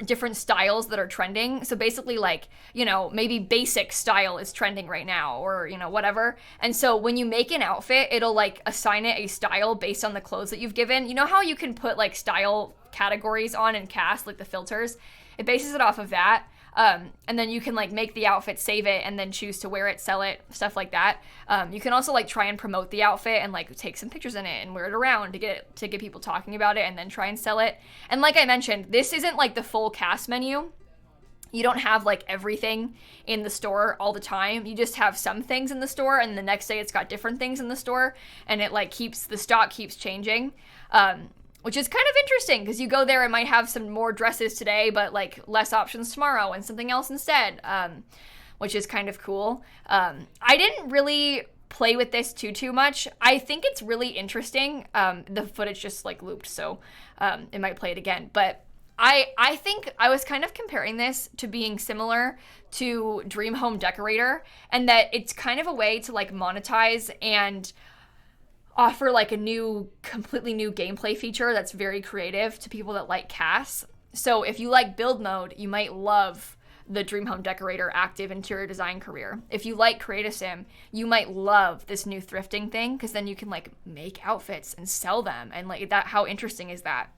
S1: different styles that are trending. So basically like, you know, maybe basic style is trending right now, or, you know, whatever. And so when you make an outfit, it'll like assign it a style based on the clothes that you've given. You know how you can put like style categories on in Cast, like the filters? It bases it off of that. And then you can like make the outfit, save it, and then choose to wear it, sell it, stuff like that. You can also like try and promote the outfit and like take some pictures in it and wear it around to get people talking about it, and then try and sell it. And like I mentioned, this isn't like the full Cast menu. You don't have like everything in the store all the time. You just have some things in the store, and the next day it's got different things in the store, and it like the stock keeps changing. Which is kind of interesting because you go there and might have some more dresses today, but like less options tomorrow and something else instead, which is kind of cool. I didn't really play with this too much. I think it's really interesting. The footage just like looped, so it might play it again. But I think I was kind of comparing this to being similar to Dream Home Decorator, and that it's kind of a way to like monetize and offer like a completely new gameplay feature that's very creative to people that like Cass. So if you like build mode, you might love the Dream Home Decorator active interior design career. If you like Create a Sim, you might love this new thrifting thing, because then you can like make outfits and sell them, and like that, how interesting is that?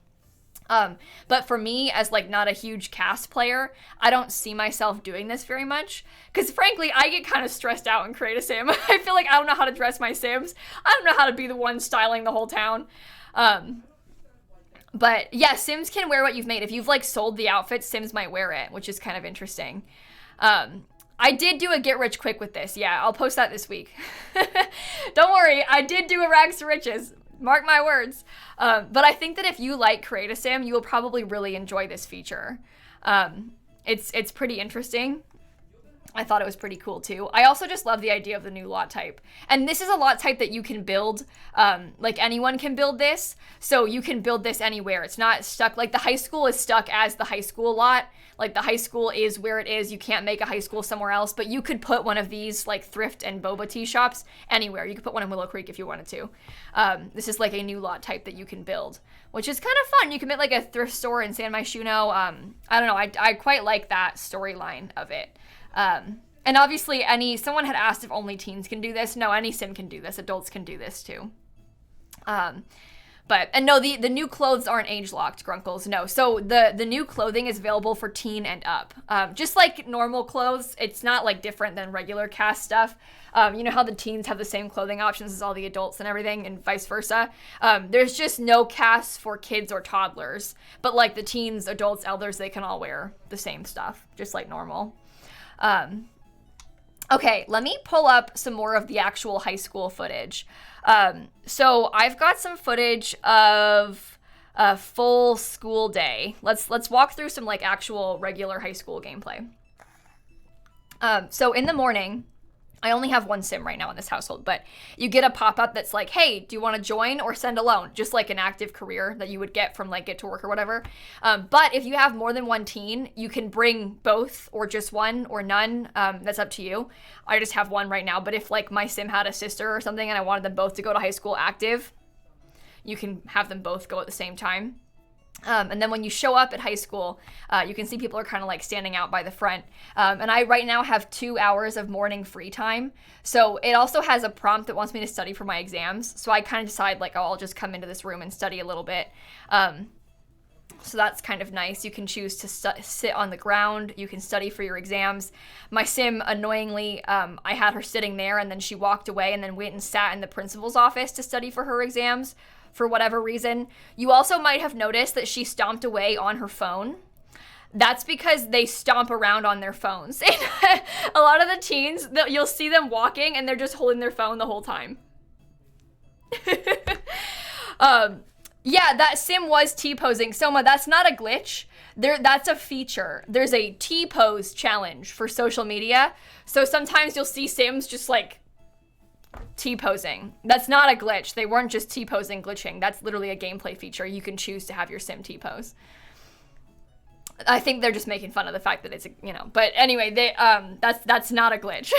S1: But for me, as like not a huge Cass player, I don't see myself doing this very much, because frankly, I get kind of stressed out and Create a Sim. I feel like I don't know how to dress my Sims. I don't know how to be the one styling the whole town. But yeah, Sims can wear what you've made. If you've like sold the outfit, Sims might wear it, which is kind of interesting. I did do a get rich quick with this. Yeah, I'll post that this week. Don't worry, I did do a rags to riches. Mark my words. But I think that if you like Create a Sim, you will probably really enjoy this feature. It's pretty interesting. I thought it was pretty cool too. I also just love the idea of the new lot type. And this is a lot type that you can build. Like anyone can build this. So you can build this anywhere. It's not stuck. Like the high school is stuck as the high school lot. Like the high school is where it is. You can't make a high school somewhere else. But you could put one of these like thrift and boba tea shops anywhere. You could put one in Willow Creek if you wanted to. This is like a new lot type that you can build, which is kind of fun. You can make like a thrift store in San Myshuno. I don't know. I quite like that storyline of it. And obviously someone had asked if only teens can do this. No, any sim can do this. Adults can do this too. And no, the new clothes aren't age locked, Grunkles. No. So the new clothing is available for teen and up. Just like normal clothes, it's not like different than regular cast stuff. You know how the teens have the same clothing options as all the adults and everything, and vice versa. There's just no casts for kids or toddlers, but like the teens, adults, elders, they can all wear the same stuff, just like normal. Okay, let me pull up some more of the actual high school footage. So I've got some footage of a full school day. Let's walk through some like actual regular high school gameplay. So in the morning, I only have one sim right now in this household, but you get a pop-up that's like, hey, do you want to join or send alone? Just like an active career that you would get from like Get to Work or whatever. But if you have more than one teen, you can bring both or just one or none. That's up to you. I just have one right now, but if like my sim had a sister or something and I wanted them both to go to high school active, you can have them both go at the same time. And then when you show up at high school, you can see people are kind of like standing out by the front. And I right now have 2 hours of morning free time. So it also has a prompt that wants me to study for my exams. So I kind of decide like, oh, I'll just come into this room and study a little bit. So that's kind of nice. You can choose to sit on the ground. You can study for your exams. My sim, annoyingly, I had her sitting there and then she walked away and then went and sat in the principal's office to study for her exams. For whatever reason. You also might have noticed that she stomped away on her phone. That's because they stomp around on their phones. A lot of the teens, you'll see them walking and they're just holding their phone the whole time. Yeah, that sim was T-posing. Soma, that's not a glitch. That's a feature. There's a T-pose challenge for social media. So sometimes you'll see sims just like T-posing. That's not a glitch. They weren't just T-posing glitching. That's literally a gameplay feature. You can choose to have your sim T-pose. I think they're just making fun of the fact that it's, you know, but anyway, that's not a glitch.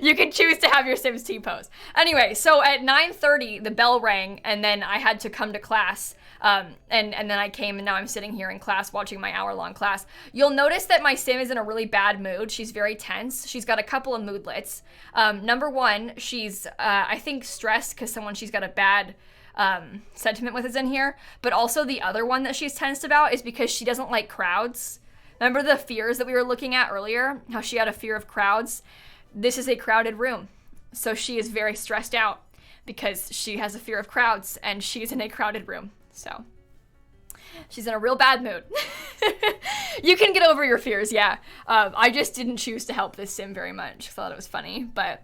S1: You can choose to have your sims T-pose. Anyway, so at 9:30, the bell rang and then I had to come to class. And then I came and now I'm sitting here in class watching my hour-long class. You'll notice that my sim is in a really bad mood. She's very tense. She's got a couple of moodlets. Number one, she's, I think, stressed because she's got a bad sentiment with is in here. But also the other one that she's tensed about is because she doesn't like crowds. Remember the fears that we were looking at earlier? How she had a fear of crowds? This is a crowded room. So she is very stressed out because she has a fear of crowds and she's in a crowded room. So she's in a real bad mood. You can get over your fears, yeah. I just didn't choose to help this sim very much. Thought it was funny, but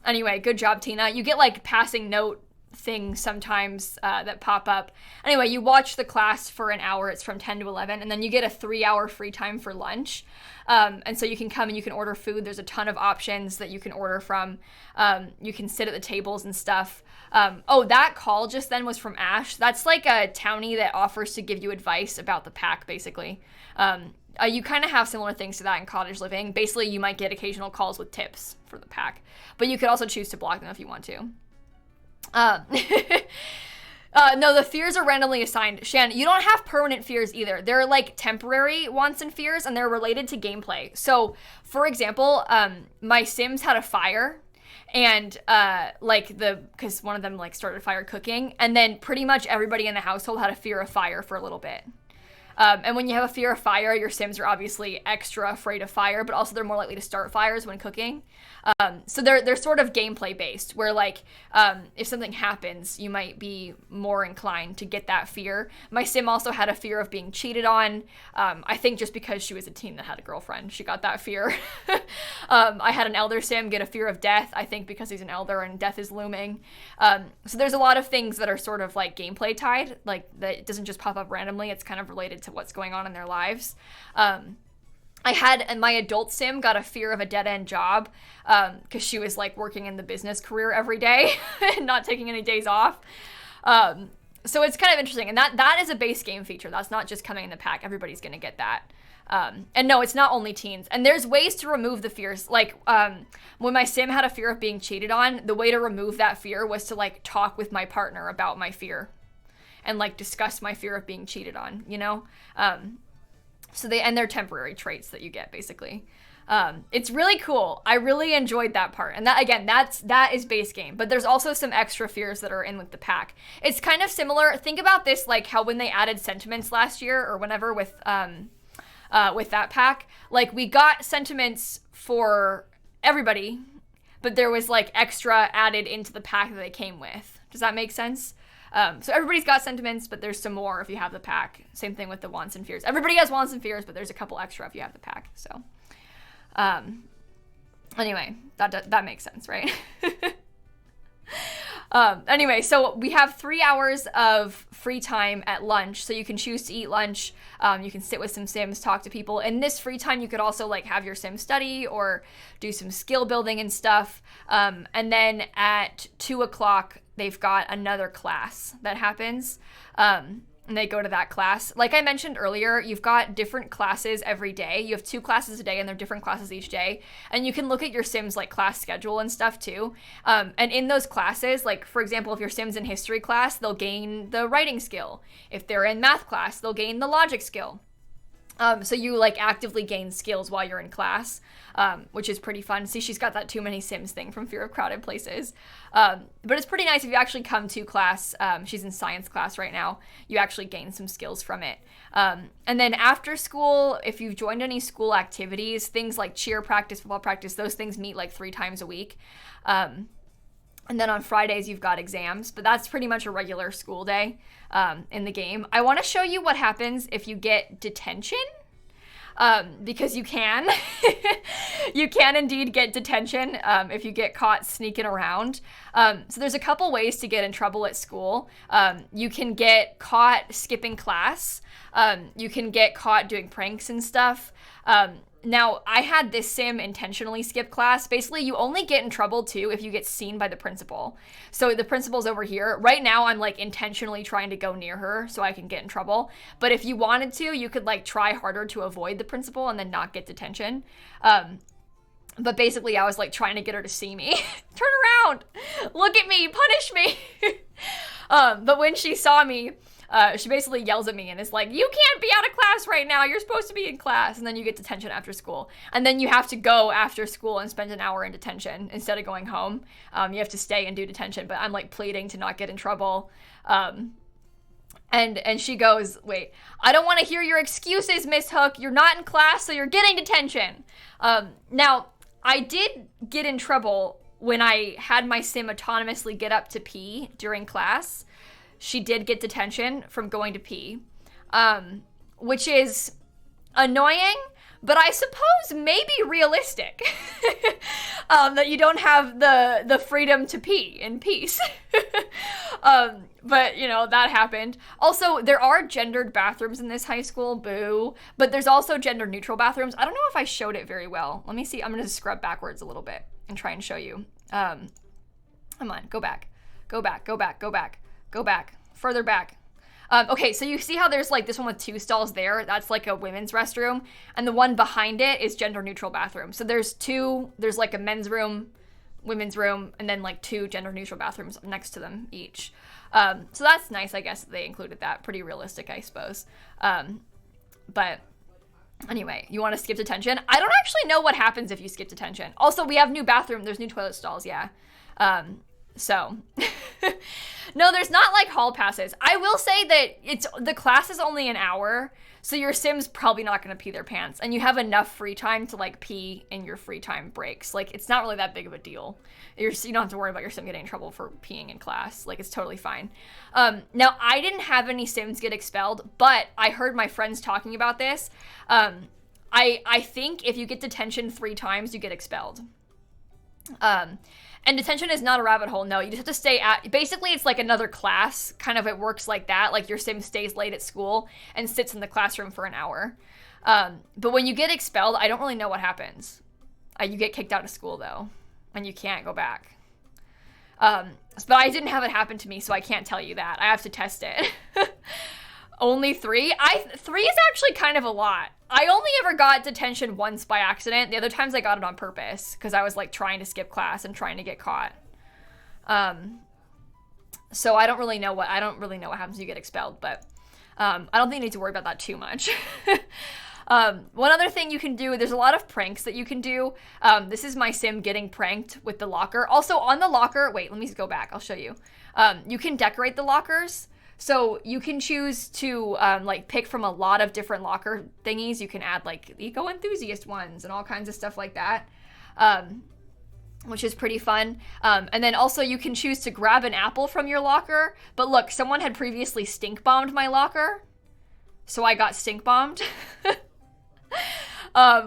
S1: anyway, good job, Tina. You get like passing note things sometimes that pop up. Anyway, you watch the class for an hour. It's from 10 to 11, and then you get a 3-hour free time for lunch. And so you can come and you can order food. There's a ton of options that you can order from. You can sit at the tables and stuff. Oh, that call just then was from Ash. That's like a townie that offers to give you advice about the pack, basically. You kind of have similar things to that in cottage living. Basically, you might get occasional calls with tips for the pack, but you could also choose to block them if you want to. No, the fears are randomly assigned. Shan, you don't have permanent fears either. They're like temporary wants and fears, and they're related to gameplay. So, for example, my Sims had a fire, and because one of them like started fire cooking, and then pretty much everybody in the household had a fear of fire for a little bit. And when you have a fear of fire, your Sims are obviously extra afraid of fire, but also they're more likely to start fires when cooking. So they're sort of gameplay based, where like if something happens, you might be more inclined to get that fear. My Sim also had a fear of being cheated on. I think just because she was a teen that had a girlfriend, she got that fear. I had an elder Sim get a fear of death, I think because he's an elder and death is looming. So there's a lot of things that are sort of like gameplay tied, like that it doesn't just pop up randomly. It's kind of related to what's going on in their lives. My adult Sim got a fear of a dead-end job because she was like working in the business career every day and not taking any days off. So it's kind of interesting. And that is a base game feature. That's not just coming in the pack. Everybody's going to get that. And no, it's not only teens. And there's ways to remove the fears. Like when my Sim had a fear of being cheated on, the way to remove that fear was to like talk with my partner about my fear and like discuss my fear of being cheated on, you know? So they're temporary traits that you get basically. It's really cool. I really enjoyed that part. And that, again, that is base game. But there's also some extra fears that are in with the pack. It's kind of similar. Think about this like how when they added sentiments last year or whenever with that pack, like we got sentiments for everybody, but there was like extra added into the pack that they came with. Does that make sense? So everybody's got sentiments, but there's some more if you have the pack. Same thing with the wants and fears. Everybody has wants and fears, but there's a couple extra if you have the pack. So, anyway, that makes sense, right? Anyway, so we have 3 hours of free time at lunch. So you can choose to eat lunch. You can sit with some Sims, talk to people. In this free time, you could also like have your Sim study or do some skill building and stuff. And then at 2 o'clock, they've got another class that happens. And they go to that class. Like I mentioned earlier, you've got different classes every day. You have 2 classes a day and they're different classes each day. And you can look at your Sims like class schedule and stuff too. And in those classes, like for example, if your Sims in history class, they'll gain the writing skill. If they're in math class, they'll gain the logic skill. So you like actively gain skills while you're in class, which is pretty fun. See, she's got that too many Sims thing from Fear of Crowded Places. But it's pretty nice if you actually come to class. She's in science class right now. You actually gain some skills from it. And then after school, if you've joined any school activities, things like cheer practice, football practice, those things meet like 3 times a week. And then on Fridays, you've got exams, but that's pretty much a regular school day in the game. I want to show you what happens if you get detention, because you can. You can indeed get detention if you get caught sneaking around. So there's a couple ways to get in trouble at school. You can get caught skipping class. You can get caught doing pranks and stuff. Now, I had this Sim intentionally skip class. Basically, you only get in trouble, too, if you get seen by the principal. So the principal's over here. Right now, I'm, like, intentionally trying to go near her so I can get in trouble. But if you wanted to, you could, like, try harder to avoid the principal and then not get detention. But basically, I was, like, trying to get her to see me. Turn around! Look at me! Punish me! But when she saw me, she basically yells at me and is like, you can't be out of class right now. You're supposed to be in class. And then you get detention after school. And then you have to go after school and spend an hour in detention instead of going home. You have to stay and do detention. But I'm like pleading to not get in trouble. And she goes, wait, I don't want to hear your excuses, Miss Hook. You're not in class, so you're getting detention. Now, I did get in trouble when I had my Sim autonomously get up to pee during class. She did get detention from going to pee, which is annoying, but I suppose maybe realistic, that you don't have the freedom to pee in peace. But, you know, that happened. Also, there are gendered bathrooms in this high school, boo, but there's also gender-neutral bathrooms. I don't know if I showed it very well. Let me see. I'm going to scrub backwards a little bit and try and show you. Come on, go back, go back, go back, go back. Go back, further back. Okay, so you see how there's like this one with 2 stalls there? That's like a women's restroom. And the one behind it is gender neutral bathroom. So there's like a men's room, women's room, and then like 2 gender neutral bathrooms next to them each. So that's nice, I guess, that they included that. Pretty realistic, I suppose. But anyway, you want to skip detention? I don't actually know what happens if you skip detention. Also, we have new bathroom. There's new toilet stalls, yeah. So, no, there's not like hall passes. I will say that the class is only an hour, so your Sim's probably not going to pee their pants, and you have enough free time to like pee in your free time breaks. Like, it's not really that big of a deal. You don't have to worry about your Sim getting in trouble for peeing in class. Like, it's totally fine. Now, I didn't have any Sims get expelled, but I heard my friends talking about this. I think if you get detention 3 times, you get expelled. And detention is not a rabbit hole, no. You just have to stay at, basically it's like another class. Kind of it works like that. Like your Sim stays late at school and sits in the classroom for an hour. But when you get expelled, I don't really know what happens. You get kicked out of school though, and you can't go back. But I didn't have it happen to me, so I can't tell you that. I have to test it. Only 3? 3 is actually kind of a lot. I only ever got detention once by accident. The other times I got it on purpose because I was like trying to skip class and trying to get caught. So I don't really know what happens when you get expelled, but I don't think you need to worry about that too much. One other thing you can do, there's a lot of pranks that you can do. This is my sim getting pranked with the locker. Also on the locker, wait, let me go back. I'll show you. You can decorate the lockers. So you can choose to like pick from a lot of different locker thingies. You can add like eco enthusiast ones and all kinds of stuff like that, which is pretty fun. And then also you can choose to grab an apple from your locker. But look, someone had previously stink bombed my locker, so I got stink bombed,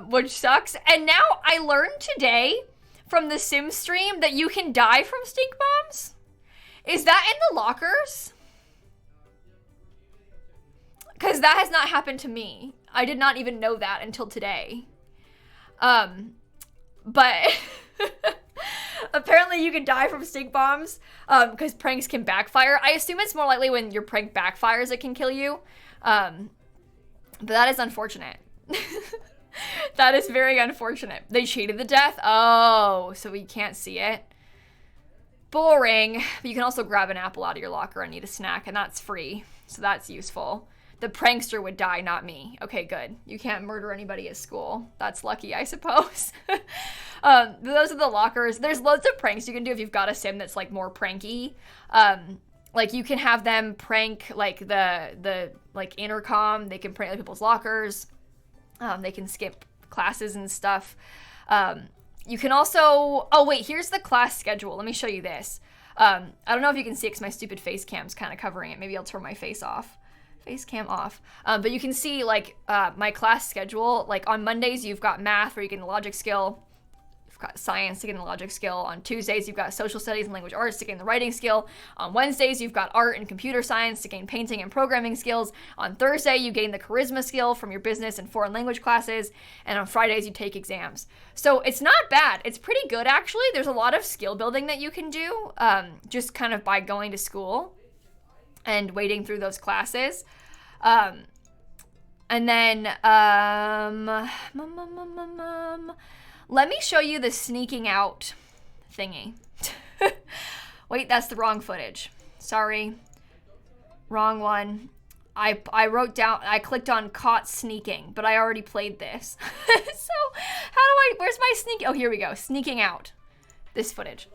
S1: which sucks. And now I learned today from the sim stream that you can die from stink bombs. Is that in the lockers? Because that has not happened to me. I did not even know that until today. But apparently you can die from stink bombs because pranks can backfire. I assume it's more likely when your prank backfires it can kill you. But that is unfortunate. That is very unfortunate. They cheated the death? Oh, so we can't see it. Boring. But you can also grab an apple out of your locker and eat a snack, and that's free. So that's useful. The prankster would die, not me. Okay, good. You can't murder anybody at school. That's lucky, I suppose. Those are the lockers. There's loads of pranks you can do if you've got a sim that's like more pranky. Like you can have them prank like the like intercom. They can prank like people's lockers. They can skip classes and stuff. You can also, oh wait, here's the class schedule. Let me show you this. I don't know if you can see it because my stupid face cam's kind of covering it. Maybe I'll turn my face off. Face cam off. But you can see like my class schedule. Like on Mondays, you've got math where you get a logic skill. You've got science to get a logic skill. On Tuesdays, you've got social studies and language arts to gain the writing skill. On Wednesdays, you've got art and computer science to gain painting and programming skills. On Thursday, you gain the charisma skill from your business and foreign language classes. And on Fridays, you take exams. So it's not bad. It's pretty good, actually. There's a lot of skill building that you can do just kind of by going to school and wading through those classes. And then, let me show you the sneaking out thingy. Wait, that's the wrong footage. Sorry. Wrong one. I clicked on caught sneaking, but I already played this. So where's my sneak? Oh, here we go. Sneaking out. This footage.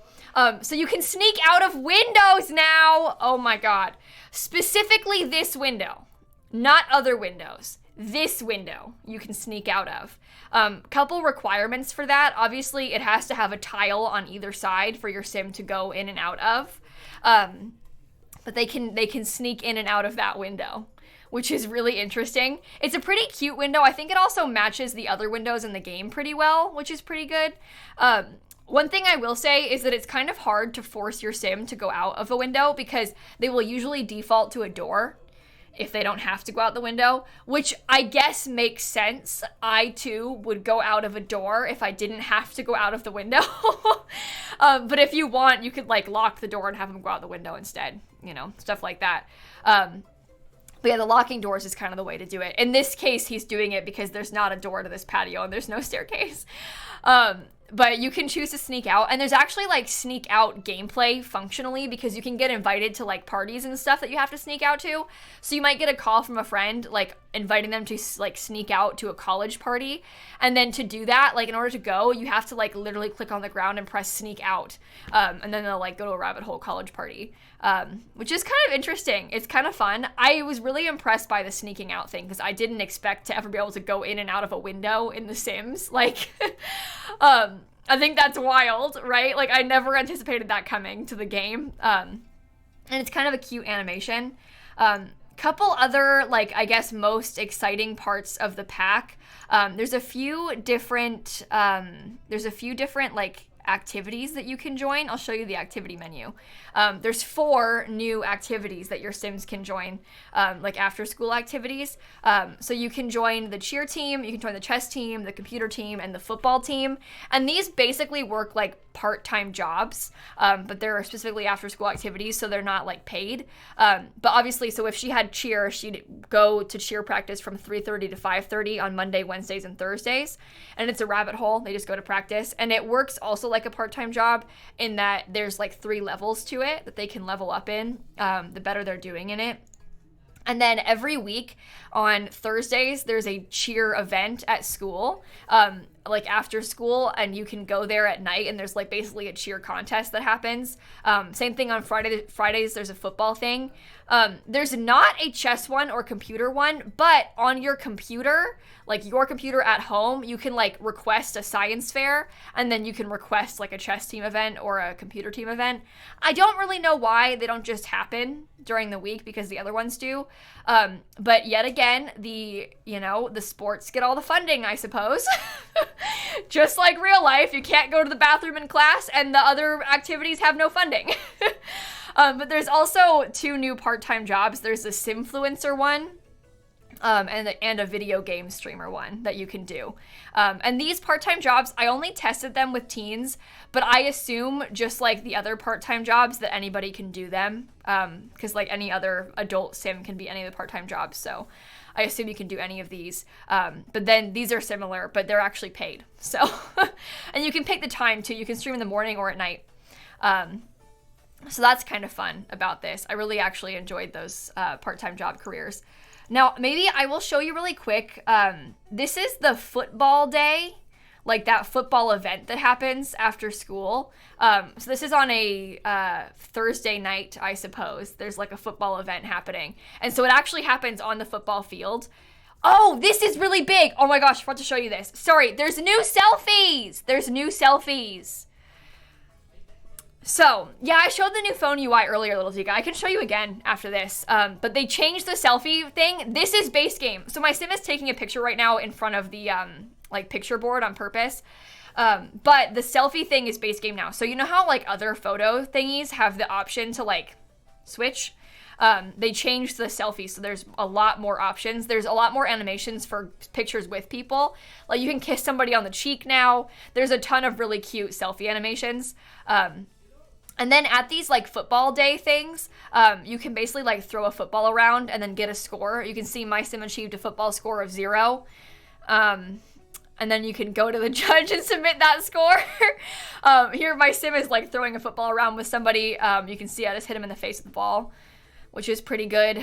S1: So you can sneak out of windows now. Oh my God. Specifically this window, not other windows. This window you can sneak out of. Couple requirements for that. Obviously, it has to have a tile on either side for your sim to go in and out of. But they can sneak in and out of that window, which is really interesting. It's a pretty cute window. I think it also matches the other windows in the game pretty well, which is pretty good. One thing I will say is that it's kind of hard to force your sim to go out of a window because they will usually default to a door if they don't have to go out the window, which I guess makes sense. I too would go out of a door if I didn't have to go out of the window. But if you want, you could like lock the door and have them go out the window instead, you know, stuff like that. But yeah, the locking doors is kind of the way to do it. In this case, he's doing it because there's not a door to this patio and there's no staircase. But you can choose to sneak out, and there's actually like sneak out gameplay functionally because you can get invited to like parties and stuff that you have to sneak out to. So you might get a call from a friend like inviting them to like sneak out to a college party, and then to do that, like in order to go, you have to like literally click on the ground and press sneak out, and then they'll like go to a rabbit hole college party, which is kind of interesting. It's kind of fun. I was really impressed by the sneaking out thing because I didn't expect to ever be able to go in and out of a window in The Sims. Like, I think that's wild, right? Like, I never anticipated that coming to the game. And it's kind of a cute animation. Couple other, like, I guess most exciting parts of the pack. There's a few different, like, activities that you can join. I'll show you the activity menu. There's 4 new activities that your Sims can join, like after school activities. So you can join the cheer team, you can join the chess team, the computer team, and the football team. And these basically work like part-time jobs, but they're specifically after school activities, so they're not like paid. But obviously, so if she had cheer, she'd go to cheer practice from 3:30 to 5:30 on Monday, Wednesdays, and Thursdays. And it's a rabbit hole. They just go to practice. And it works also like a part-time job in that there's like 3 levels to it that they can level up in, the better they're doing in it. And then every week on Thursdays, there's a cheer event at school, like after school, and you can go there at night, and there's like basically a cheer contest that happens. Same thing on Fridays, there's a football thing. There's not a chess one or computer one, but on your computer, like your computer at home, you can like request a science fair, and then you can request like a chess team event or a computer team event. I don't really know why they don't just happen during the week, because the other ones do. But yet again, the sports get all the funding, I suppose. Just like real life, you can't go to the bathroom in class and the other activities have no funding. But there's also 2 new part-time jobs. There's a Simfluencer one, and a video game streamer one that you can do. And these part-time jobs, I only tested them with teens, but I assume just like the other part-time jobs that anybody can do them, because like any other adult sim can be any of the part-time jobs. So I assume you can do any of these. But then these are similar, but they're actually paid. So, and you can pick the time too. You can stream in the morning or at night. So that's kind of fun about this. I really actually enjoyed those part-time job careers. Now, maybe I will show you really quick. This is the football day, like that football event that happens after school. So this is on a Thursday night, I suppose. There's like a football event happening. And so it actually happens on the football field. Oh, this is really big. Oh my gosh, I forgot to show you this. Sorry, there's new selfies. So, yeah, I showed the new phone UI earlier, Little Zika. I can show you again after this. But they changed the selfie thing. This is base game. So my sim is taking a picture right now in front of the like picture board on purpose. But the selfie thing is base game now. So you know how like other photo thingies have the option to like switch? They changed the selfie, so there's a lot more options. There's a lot more animations for pictures with people. Like you can kiss somebody on the cheek now. There's a ton of really cute selfie animations. And then at these like football day things, you can basically like throw a football around and then get a score. You can see my sim achieved a football score of 0. And then you can go to the judge and submit that score. Here my sim is like throwing a football around with somebody. You can see I just hit him in the face with the ball, which is pretty good.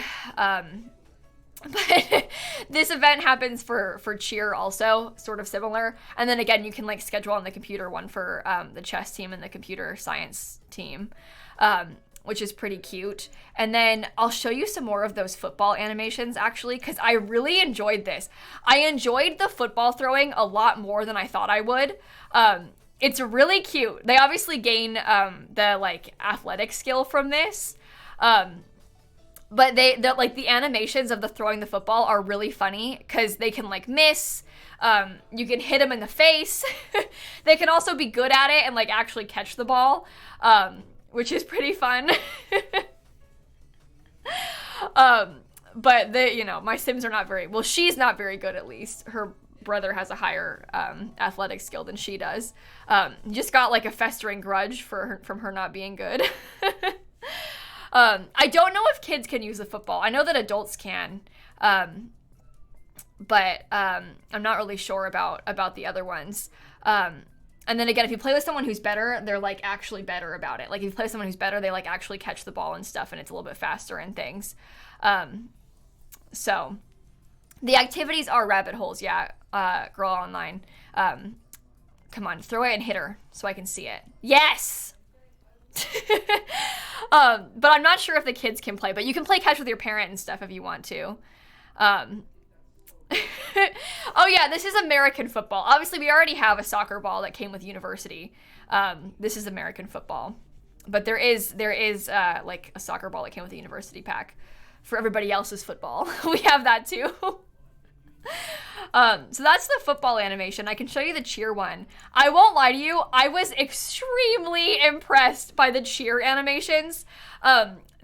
S1: But this event happens for cheer also, sort of similar. And then again, you can like schedule on the computer one for the chess team and the computer science team, which is pretty cute. And then I'll show you some more of those football animations actually, because I really enjoyed this. I enjoyed the football throwing a lot more than I thought I would. It's really cute. They obviously gain the like athletic skill from this. But the animations of the throwing the football are really funny because they can like miss. You can hit them in the face. They can also be good at it and like actually catch the ball, which is pretty fun. But my sims are not she's not very good, at least. Her brother has a higher athletic skill than she does. Just got like a festering grudge from her not being good. I don't know if kids can use the football. I know that adults can, but I'm not really sure about the other ones. And then again, if you play with someone who's better, they're like actually better about it. Like if you play with someone who's better, they like actually catch the ball and stuff, and it's a little bit faster and things. So the activities are rabbit holes. Yeah, girl online. Come on, throw it and hit her so I can see it. Yes. But I'm not sure if the kids can play, but you can play catch with your parent and stuff if you want to. Oh yeah, this is American football. Obviously we already have a soccer ball that came with university. This is American football, but there is like a soccer ball that came with the university pack for everybody else's football. We have that too. So that's the football animation. I can show you the cheer one. I won't lie to you, I was extremely impressed by the cheer animations.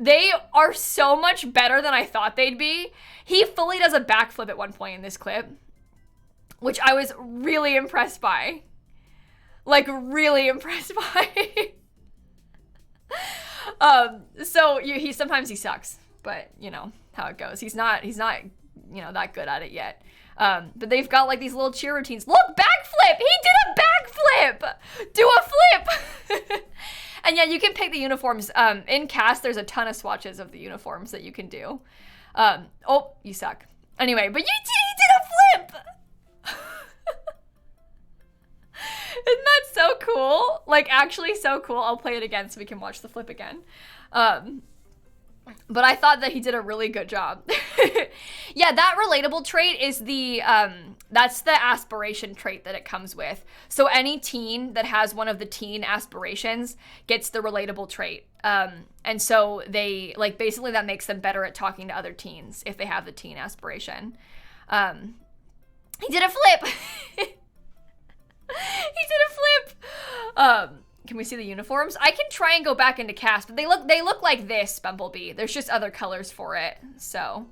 S1: They are so much better than I thought they'd be. He fully does a backflip at one point in this clip, which I was really impressed by. Like, really impressed by. He sometimes he sucks, but you know how it goes. He's not that good at it yet. But they've got like these little cheer routines. Look, backflip! He did a backflip! Do a flip! And yeah, you can pick the uniforms. In cast, there's a ton of swatches of the uniforms that you can do. Oh, you suck. Anyway, but you did a flip! Isn't that so cool? Like, actually so cool. I'll play it again so we can watch the flip again. But I thought that he did a really good job. Yeah, that relatable trait is that's the aspiration trait that it comes with. So any teen that has one of the teen aspirations gets the relatable trait. And so they, like, basically that makes them better at talking to other teens if they have the teen aspiration. He did a flip! He did a flip! Can we see the uniforms? I can try and go back into cast, but they look like this, Bumblebee. There's just other colors for it. So,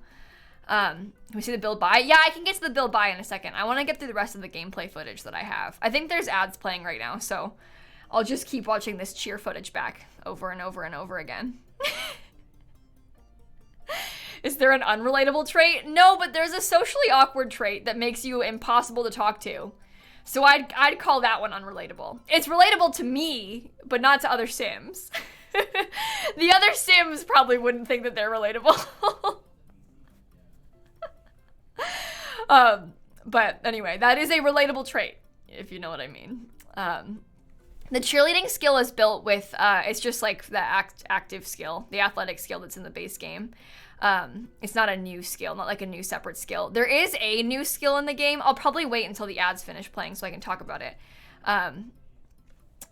S1: can we see the build buy? Yeah, I can get to the build buy in a second. I want to get through the rest of the gameplay footage that I have. I think there's ads playing right now, so I'll just keep watching this cheer footage back over and over and over again. Is there an unrelatable trait? No, but there's a socially awkward trait that makes you impossible to talk to. So I'd call that one unrelatable. It's relatable to me, but not to other Sims. The other Sims probably wouldn't think that they're relatable. But anyway, that is a relatable trait, if you know what I mean. The cheerleading skill is built with, it's just like the active skill, the athletic skill that's in the base game. It's not a new skill, not like a new separate skill. There is a new skill in the game. I'll probably wait until the ads finish playing so I can talk about it.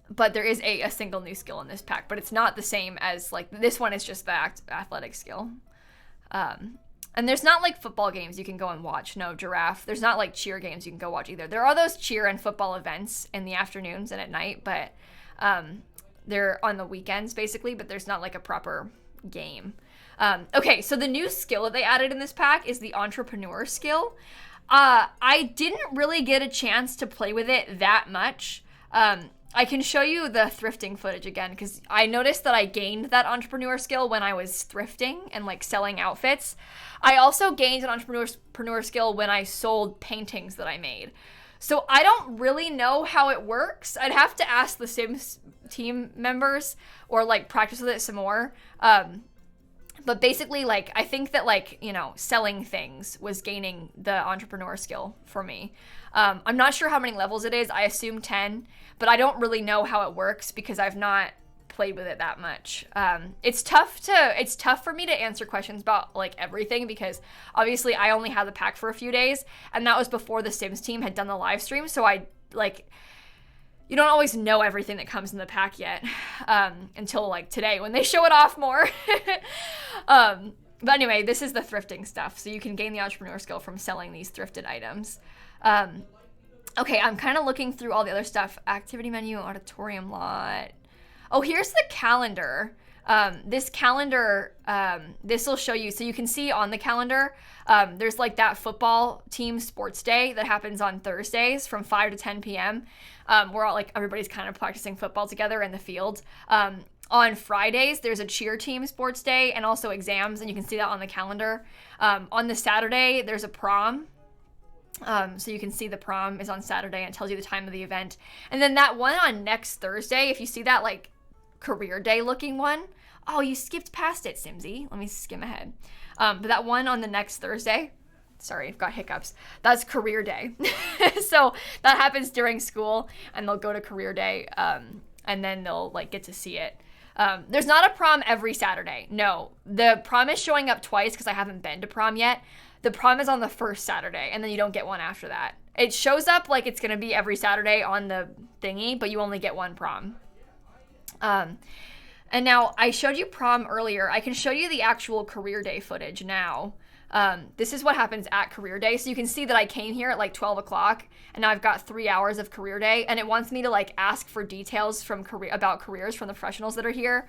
S1: But there is a single new skill in this pack, but it's not the same as, like, this one is just the athletic skill. And there's not like football games you can go and watch. No, Giraffe. There's not like cheer games you can go watch either. There are those cheer and football events in the afternoons and at night, but they're on the weekends basically, but there's not like a proper game. Okay, so the new skill that they added in this pack is the entrepreneur skill. I didn't really get a chance to play with it that much. I can show you the thrifting footage again because I noticed that I gained that entrepreneur skill when I was thrifting and like selling outfits. I also gained an entrepreneur skill when I sold paintings that I made. So I don't really know how it works. I'd have to ask the Sims team members or like practice with it some more. But basically, like, I think that, like, you know, selling things was gaining the entrepreneur skill for me. I'm not sure how many levels it is. I assume 10, but I don't really know how it works because I've not played with it that much. It's tough for me to answer questions about, like, everything because obviously I only had the pack for a few days, and that was before the Sims team had done the live stream, so you don't always know everything that comes in the pack yet until like today when they show it off more. But anyway, this is the thrifting stuff. So you can gain the entrepreneur skill from selling these thrifted items. Okay, I'm kind of looking through all the other stuff. Activity menu, auditorium lot. Oh, here's the calendar. This calendar, this will show you. So you can see on the calendar, there's like that football team sports day that happens on Thursdays from 5 to 10 p.m. Where all, like, everybody's kind of practicing football together in the field. On Fridays, there's a cheer team sports day and also exams, and you can see that on the calendar. On the Saturday, there's a prom. So you can see the prom is on Saturday and it tells you the time of the event. And then that one on next Thursday, if you see that, like, career day looking one. Oh, you skipped past it, Simsie. Let me skim ahead. But that one on the next Thursday, sorry, I've got hiccups. That's career day. So that happens during school and they'll go to career day and then they'll like get to see it. There's not a prom every Saturday. No, the prom is showing up twice because I haven't been to prom yet. The prom is on the first Saturday and then you don't get one after that. It shows up like it's going to be every Saturday on the thingy, but you only get one prom. And now I showed you prom earlier. I can show you the actual career day footage now. This is what happens at career day. So you can see that I came here at like 12 o'clock and now I've got 3 hours of career day and it wants me to like ask for details from about careers from the professionals that are here.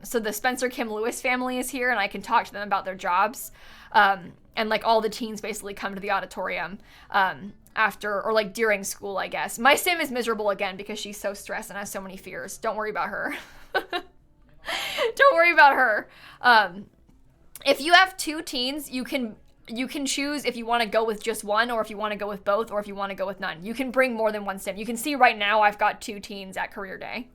S1: So the Spencer Kim Lewis family is here and I can talk to them about their jobs. And like all the teens basically come to the auditorium, after or like during school, I guess. My sim is miserable again because she's so stressed and has so many fears. Don't worry about her. Don't worry about her. If you have two teens, you can choose if you want to go with just one or if you want to go with both or if you want to go with none. You can bring more than one sim. You can see right now I've got 2 teens at career day.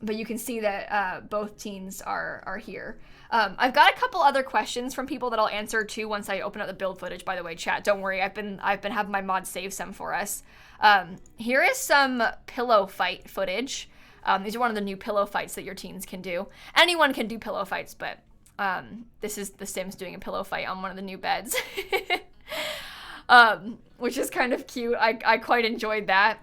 S1: but you can see that both teens are here. I've got a couple other questions from people that I'll answer too once I open up the build footage. By the way, chat, don't worry. I've been having my mod save some for us. Here is some pillow fight footage. These are one of the new pillow fights that your teens can do. Anyone can do pillow fights, but this is the Sims doing a pillow fight on one of the new beds, which is kind of cute. I quite enjoyed that.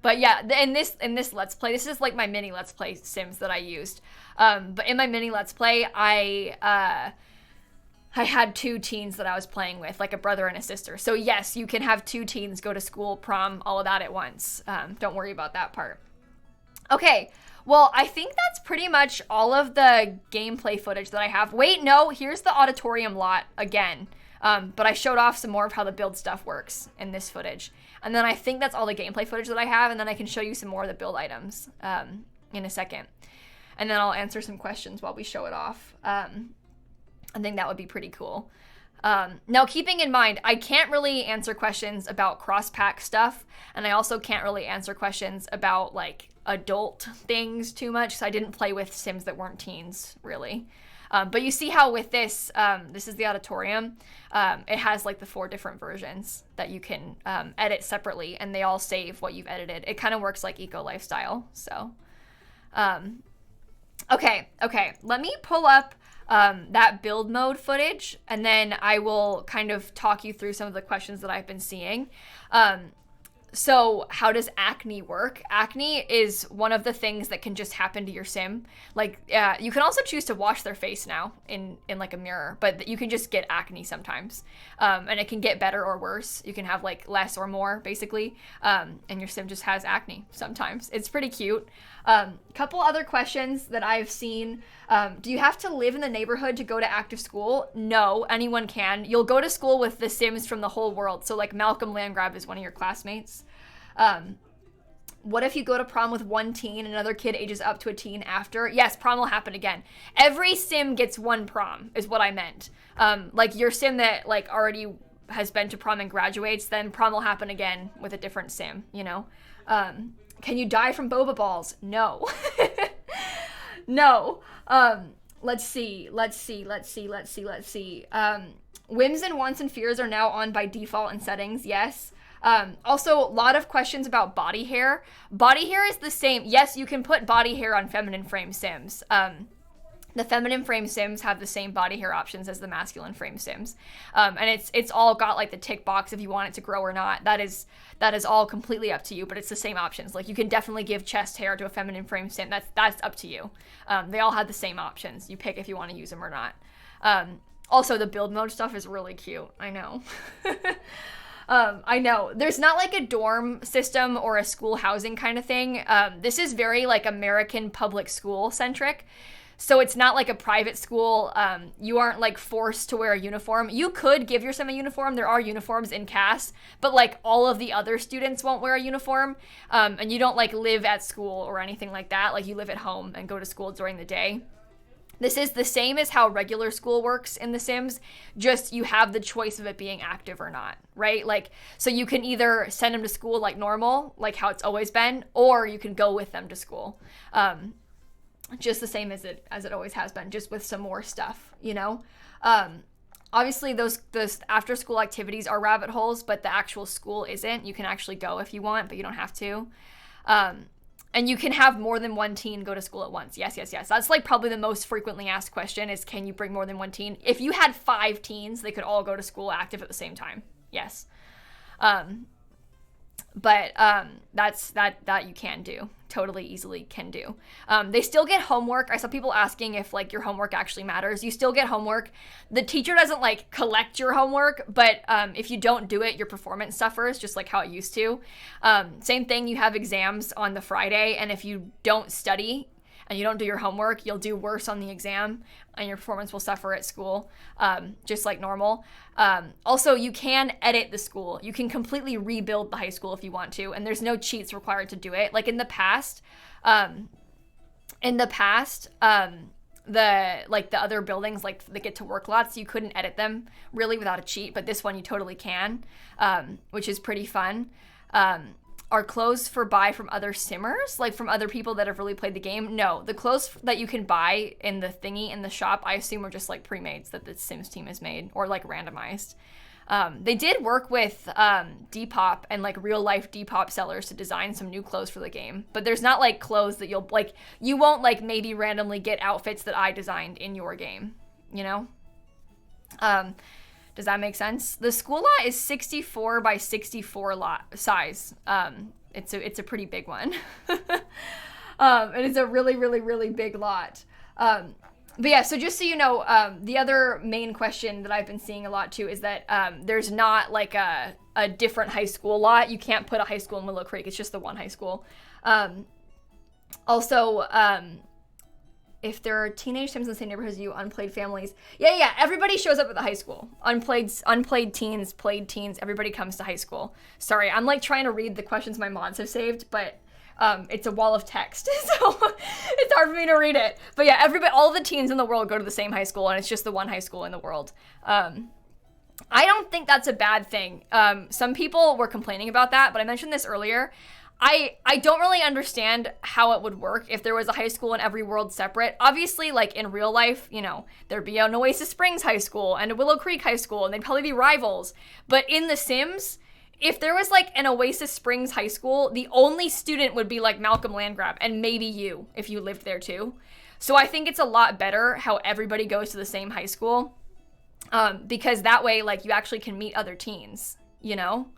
S1: But yeah, in this Let's Play, this is like my mini Let's Play Sims that I used. But in my mini Let's Play, I had 2 teens that I was playing with, like a brother and a sister. So yes, you can have 2 teens go to school, prom, all of that at once. Don't worry about that part. Okay, well, I think that's pretty much all of the gameplay footage that I have. Wait, no, here's the Auditorium lot again. But I showed off some more of how the build stuff works in this footage. And then I think that's all the gameplay footage that I have, and then I can show you some more of the build items in a second. And then I'll answer some questions while we show it off. I think that would be pretty cool. Now, keeping in mind, I can't really answer questions about cross-pack stuff, and I also can't really answer questions about, like, adult things too much, so I didn't play with Sims that weren't teens, really. But you see how with this, this is the Auditorium, it has like the 4 different versions that you can edit separately, and they all save what you've edited. It kind of works like Eco Lifestyle, so. Okay, let me pull up that build mode footage, and then I will kind of talk you through some of the questions that I've been seeing. So how does acne work? Acne is one of the things that can just happen to your sim. Like, you can also choose to wash their face now in like a mirror, but you can just get acne sometimes. And it can get better or worse. You can have like less or more, basically. And your sim just has acne sometimes. It's pretty cute. Couple other questions that I've seen. Do you have to live in the neighborhood to go to active school? No, anyone can. You'll go to school with the Sims from the whole world. So like Malcolm Landgrab is one of your classmates. What if you go to prom with 1 teen and another kid ages up to a teen after? Yes, prom will happen again. Every sim gets 1 prom is what I meant. Like your sim that like already has been to prom and graduates, then prom will happen again with a different sim, you know? Can you die from boba balls? No. No. Let's see. Whims and wants and fears are now on by default in settings. Yes. Also, a lot of questions about body hair. Body hair is the same. Yes, you can put body hair on feminine frame Sims. The feminine frame Sims have the same body hair options as the masculine frame Sims. And it's all got like the tick box if you want it to grow or not. That is all completely up to you, but it's the same options. Like you can definitely give chest hair to a feminine frame Sim. That's up to you. They all have the same options. You pick if you want to use them or not. Also, the build mode stuff is really cute. I know. I know. There's not like a dorm system or a school housing kind of thing. This is very like American public school centric. So it's not like a private school. You aren't like forced to wear a uniform. You could give your sim a uniform. There are uniforms in CAS, but like all of the other students won't wear a uniform. And you don't like live at school or anything like that. Like you live at home and go to school during the day. This is the same as how regular school works in The Sims, just you have the choice of it being active or not, right? Like, so you can either send them to school like normal, like how it's always been, or you can go with them to school. Just the same as it always has been, just with some more stuff, you know? Obviously, those after school activities are rabbit holes, but the actual school isn't. You can actually go if you want, but you don't have to. And you can have more than 1 teen go to school at once. Yes. That's like probably the most frequently asked question is, can you bring more than 1 teen? If you had 5 teens, they could all go to school active at the same time. Yes. But that's that you can do. Totally easily can do. They still get homework. I saw people asking if like your homework actually matters. You still get homework. The teacher doesn't like collect your homework, but if you don't do it, your performance suffers, just like how it used to. Same thing, you have exams on the Friday, and if you don't study and you don't do your homework, you'll do worse on the exam and your performance will suffer at school, just like normal. Also, you can edit the school. You can completely rebuild the high school if you want to, and there's no cheats required to do it. Like in the past, the other buildings, like the get to work lots, you couldn't edit them really without a cheat, but this one you totally can, which is pretty fun. are clothes for buy from other simmers, like from other people that have really played the game? No, the clothes that you can buy in the thingy in the shop, I assume are just like pre-mades that the Sims team has made or like randomized. They did work with Depop and like real life Depop sellers to design some new clothes for the game, but there's not like clothes that you won't like maybe randomly get outfits that I designed in your game, you know? Does that make sense? The school lot is 64 by 64 lot size. It's a pretty big one. And it's a really, really, really big lot. But yeah, so just so you know, the other main question that I've been seeing a lot too is that there's not like a different high school lot. You can't put a high school in Willow Creek. It's just the one high school. Also, if there are teenage Sims in the same neighborhood as you, unplayed families. Yeah, everybody shows up at the high school. Unplayed teens, played teens, everybody comes to high school. Sorry, I'm like trying to read the questions my mods have saved, but it's a wall of text, so it's hard for me to read it. But yeah, all the teens in the world go to the same high school, and it's just the one high school in the world. I don't think that's a bad thing. Some people were complaining about that, but I mentioned this earlier. I don't really understand how it would work if there was a high school in every world separate. Obviously, like in real life, you know, there'd be an Oasis Springs High School and a Willow Creek High School, and they'd probably be rivals. But in The Sims, if there was like an Oasis Springs High School, the only student would be like Malcolm Landgrab, and maybe you, if you lived there too. So I think it's a lot better how everybody goes to the same high school, because that way, like, you actually can meet other teens, you know?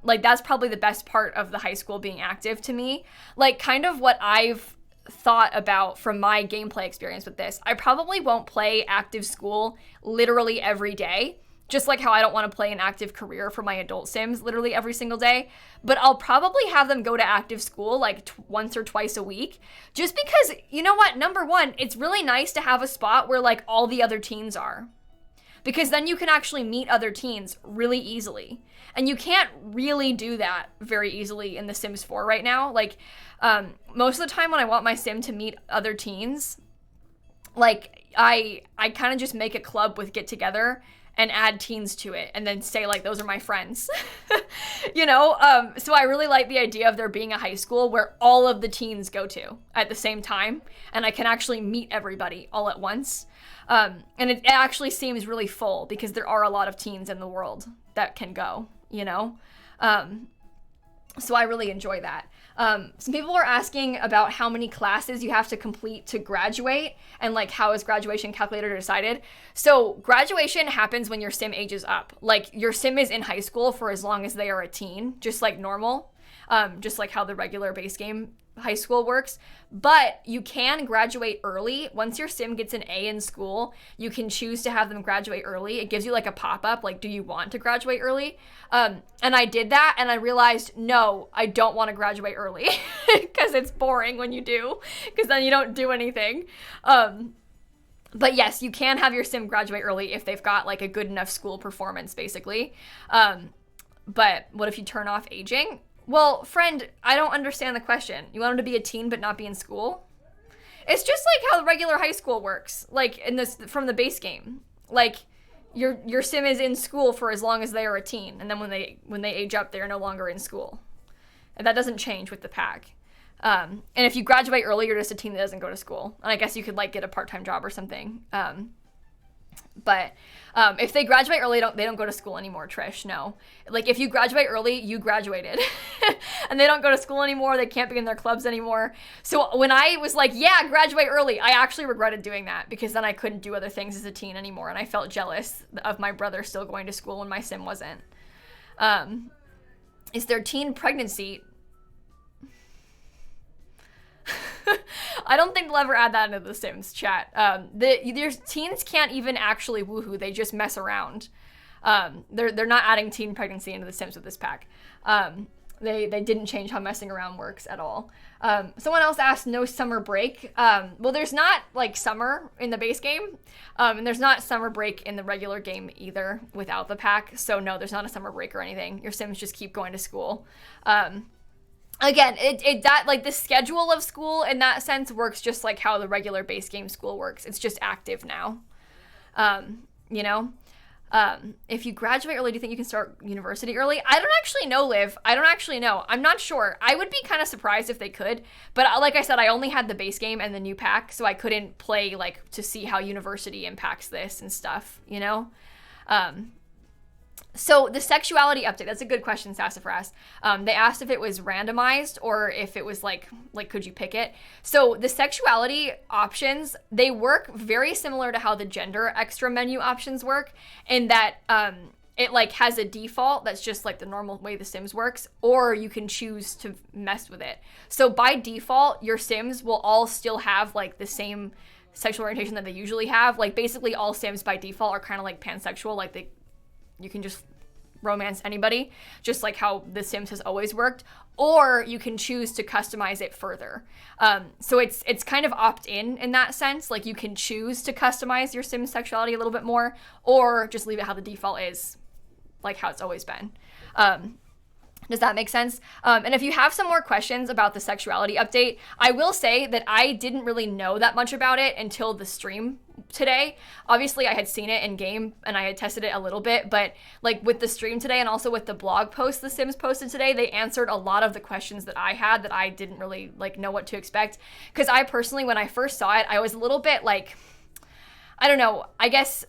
S1: Like, that's probably the best part of the high school being active to me. Like, kind of what I've thought about from my gameplay experience with this, I probably won't play active school literally every day, just like how I don't want to play an active career for my adult Sims literally every single day, but I'll probably have them go to active school like once or twice a week, just because, you know what, number one, it's really nice to have a spot where like all the other teens are, because then you can actually meet other teens really easily. And you can't really do that very easily in The Sims 4 right now. Like, most of the time when I want my Sim to meet other teens, like, I kind of just make a club with Get Together and add teens to it and then say, like, those are my friends. You know? So I really like the idea of there being a high school where all of the teens go to at the same time, and I can actually meet everybody all at once. And it actually seems really full because there are a lot of teens in the world that can go, you know? So I really enjoy that. Some people were asking about how many classes you have to complete to graduate, and like how is graduation calculated or decided. So graduation happens when your Sim ages up. Like, your Sim is in high school for as long as they are a teen, just like normal, just like how the regular base game high school works. But you can graduate early. Once your Sim gets an A in school, you can choose to have them graduate early. It gives you like a pop-up, like, do you want to graduate early? And I did that, and I realized, no, I don't want to graduate early, because it's boring when you do, because then you don't do anything. But yes, you can have your Sim graduate early if they've got like a good enough school performance, basically. But what if you turn off aging? Well, friend, I don't understand the question. You want him to be a teen but not be in school? It's just like how the regular high school works, like in this from the base game. Like, your Sim is in school for as long as they are a teen, and then when they age up, they are no longer in school. And that doesn't change with the pack. And if you graduate early, you're just a teen that doesn't go to school. And I guess you could like get a part-time job or something. But if they graduate early, they don't go to school anymore, Trish, no. Like, if you graduate early, you graduated. And they don't go to school anymore, they can't be in their clubs anymore. So when I was like, yeah, graduate early, I actually regretted doing that, because then I couldn't do other things as a teen anymore, and I felt jealous of my brother still going to school when my Sim wasn't. Is there teen pregnancy? I don't think they'll ever add that into the Sims chat. There's teens can't even actually woohoo, they just mess around. They're not adding teen pregnancy into the Sims with this pack. They didn't change how messing around works at all. Someone else asked, no summer break. Well, there's not like summer in the base game, and there's not summer break in the regular game either without the pack. So no, there's not a summer break or anything. Your Sims just keep going to school. Again, that like the schedule of school in that sense works just like how the regular base game school works. It's just active now. You know? If you graduate early, do you think you can start university early? I don't actually know, Liv. I don't actually know. I'm not sure. I would be kind of surprised if they could. But like I said, I only had the base game and the new pack, so I couldn't play like to see how university impacts this and stuff, you know? So the sexuality update, that's a good question Sassafras. They asked if it was randomized or if it was like could you pick it? So the sexuality options, they work very similar to how the gender extra menu options work, in that it like has a default that's just like the normal way the Sims works, or you can choose to mess with it. So by default, your Sims will all still have like the same sexual orientation that they usually have. Like basically all Sims by default are kind of like pansexual, like you can just romance anybody, just like how The Sims has always worked, or you can choose to customize it further. So it's kind of opt-in that sense. Like you can choose to customize your Sims sexuality a little bit more, or just leave it how the default is, like how it's always been. Does that make sense? And if you have some more questions about the sexuality update, I will say that I didn't really know that much about it until the stream today. Obviously, I had seen it in game and I had tested it a little bit, but like with the stream today and also with the blog post The Sims posted today, they answered a lot of the questions that I had that I didn't really like know what to expect. Because I personally, when I first saw it, I was a little bit like, I don't know, I guess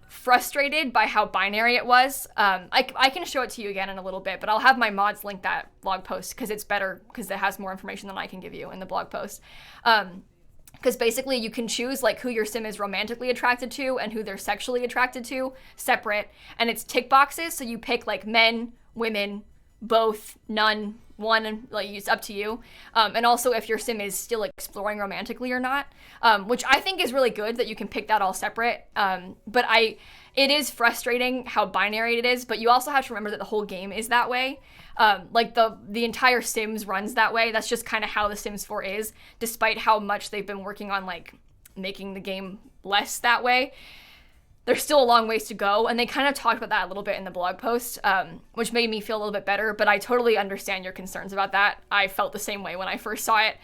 S1: frustrated by how binary it was. I can show it to you again in a little bit, but I'll have my mods link that blog post because it's better because it has more information than I can give you in the blog post. Because basically you can choose like who your Sim is romantically attracted to and who they're sexually attracted to separate, and it's tick boxes, so you pick like men, women, both, none, one, and like it's up to you. And also if your Sim is still exploring romantically or not, which I think is really good that you can pick that all separate. But it is frustrating how binary it is, but you also have to remember that the whole game is that way. Like the entire Sims runs that way. That's just kind of how the Sims 4 is, despite how much they've been working on like making the game less that way. There's still a long ways to go, and they kind of talked about that a little bit in the blog post, which made me feel a little bit better, but I totally understand your concerns about that. I felt the same way when I first saw it.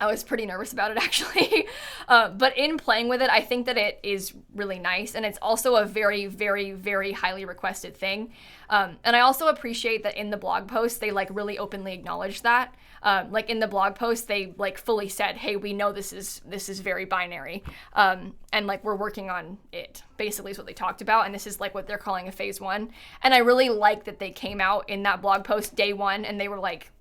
S1: I was pretty nervous about it, actually. But in playing with it, I think that it is really nice, and it's also a very, very, very highly requested thing. And I also appreciate that in the blog post, they like really openly acknowledged that. Like in the blog post, they like fully said, hey, we know this is very binary. And like we're working on it, basically is what they talked about. And this is like what they're calling a phase 1. And I really like that they came out in that blog post day 1 and they were like,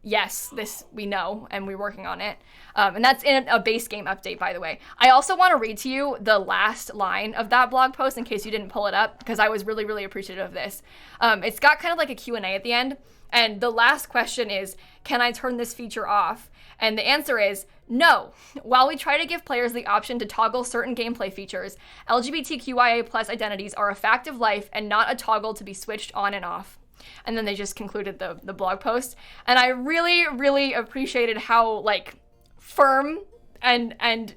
S1: yes, this we know and we're working on it. And that's in a base game update, by the way. I also want to read to you the last line of that blog post in case you didn't pull it up, because I was really, really appreciative of this. It's got kind of like a Q&A at the end. And the last question is, can I turn this feature off? And the answer is no. While we try to give players the option to toggle certain gameplay features, LGBTQIA+ identities are a fact of life and not a toggle to be switched on and off. And then they just concluded the blog post. And I really, really appreciated how like firm and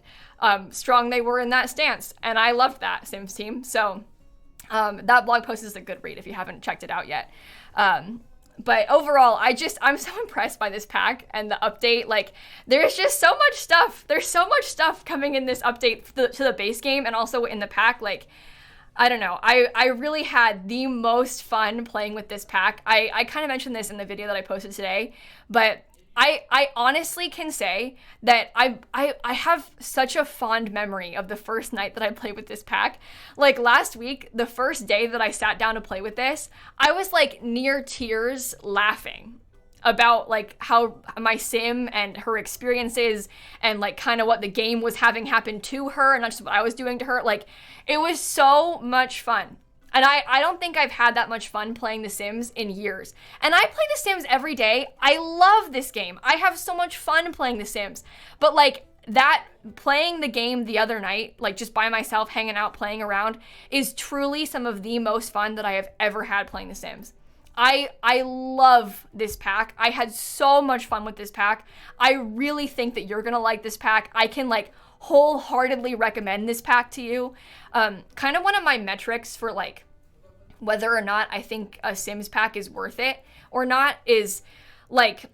S1: strong they were in that stance. And I loved that, Sims team. So that blog post is a good read if you haven't checked it out yet. But overall, I'm so impressed by this pack and the update. Like, there's just so much stuff. There's so much stuff coming in this update to the base game and also in the pack. Like, I don't know. I really had the most fun playing with this pack. I kind of mentioned this in the video that I posted today, but I honestly can say that I have such a fond memory of the first night that I played with this pack. Like last week, the first day that I sat down to play with this, I was like near tears laughing about like how my Sim and her experiences and like kind of what the game was having happen to her and not just what I was doing to her. Like it was so much fun. And I don't think I've had that much fun playing The Sims in years. And I play The Sims every day. I love this game. I have so much fun playing The Sims. But like that, playing the game the other night, like just by myself, hanging out, playing around, is truly some of the most fun that I have ever had playing The Sims. I love this pack. I had so much fun with this pack. I really think that you're gonna like this pack. I can like wholeheartedly recommend this pack to you. Kind of one of my metrics for like whether or not I think a Sims pack is worth it or not is like,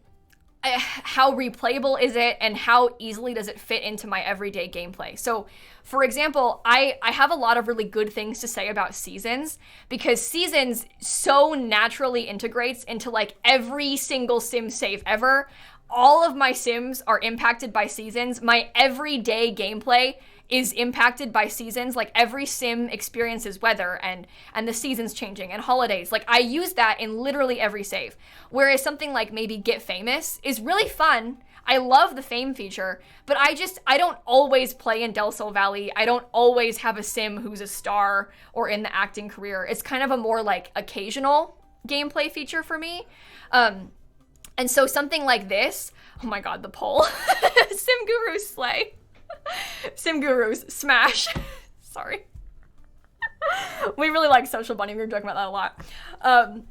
S1: how replayable is it, and how easily does it fit into my everyday gameplay? So, for example, I have a lot of really good things to say about seasons, because seasons so naturally integrates into like every single sim save ever. All of my sims are impacted by seasons. My everyday gameplay is impacted by seasons. Like every sim experiences weather and the seasons changing and holidays. Like I use that in literally every save. Whereas something like maybe Get Famous is really fun. I love the fame feature, but I don't always play in Del Sol Valley. I don't always have a sim who's a star or in the acting career. It's kind of a more like occasional gameplay feature for me. And so something like this, oh my God, the poll. Sim Gurus slay. Sim Gurus smash. Sorry. We really like Social Bunny. We were talking about that a lot.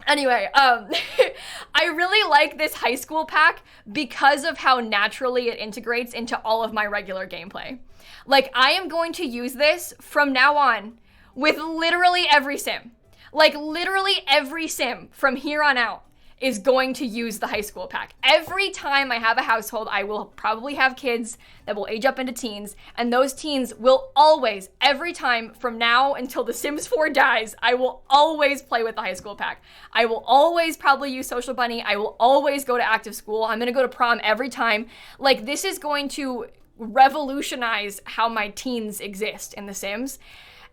S1: Anyway, I really like this high school pack because of how naturally it integrates into all of my regular gameplay. Like, I am going to use this from now on with literally every sim. Like, literally every sim from here on out is going to use the high school pack. Every time I have a household, I will probably have kids that will age up into teens, and those teens will always, every time from now until The Sims 4 dies, I will always play with the high school pack. I will always probably use Social Bunny. I will always go to active school. I'm gonna go to prom every time. Like, this is going to revolutionize how my teens exist in The Sims.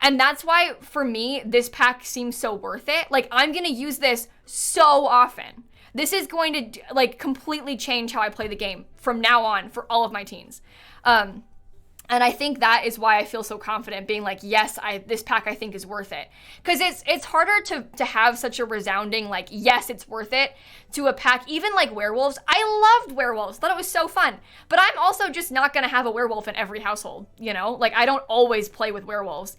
S1: And that's why, for me, this pack seems so worth it. Like, I'm going to use this so often. This is going to, like, completely change how I play the game from now on for all of my teens. And I think that is why I feel so confident being like, yes, this pack I think is worth it. Because it's harder to have such a resounding, like, yes, it's worth it to a pack. Even like werewolves. I loved werewolves. Thought it was so fun. But I'm also just not going to have a werewolf in every household, you know? Like, I don't always play with werewolves.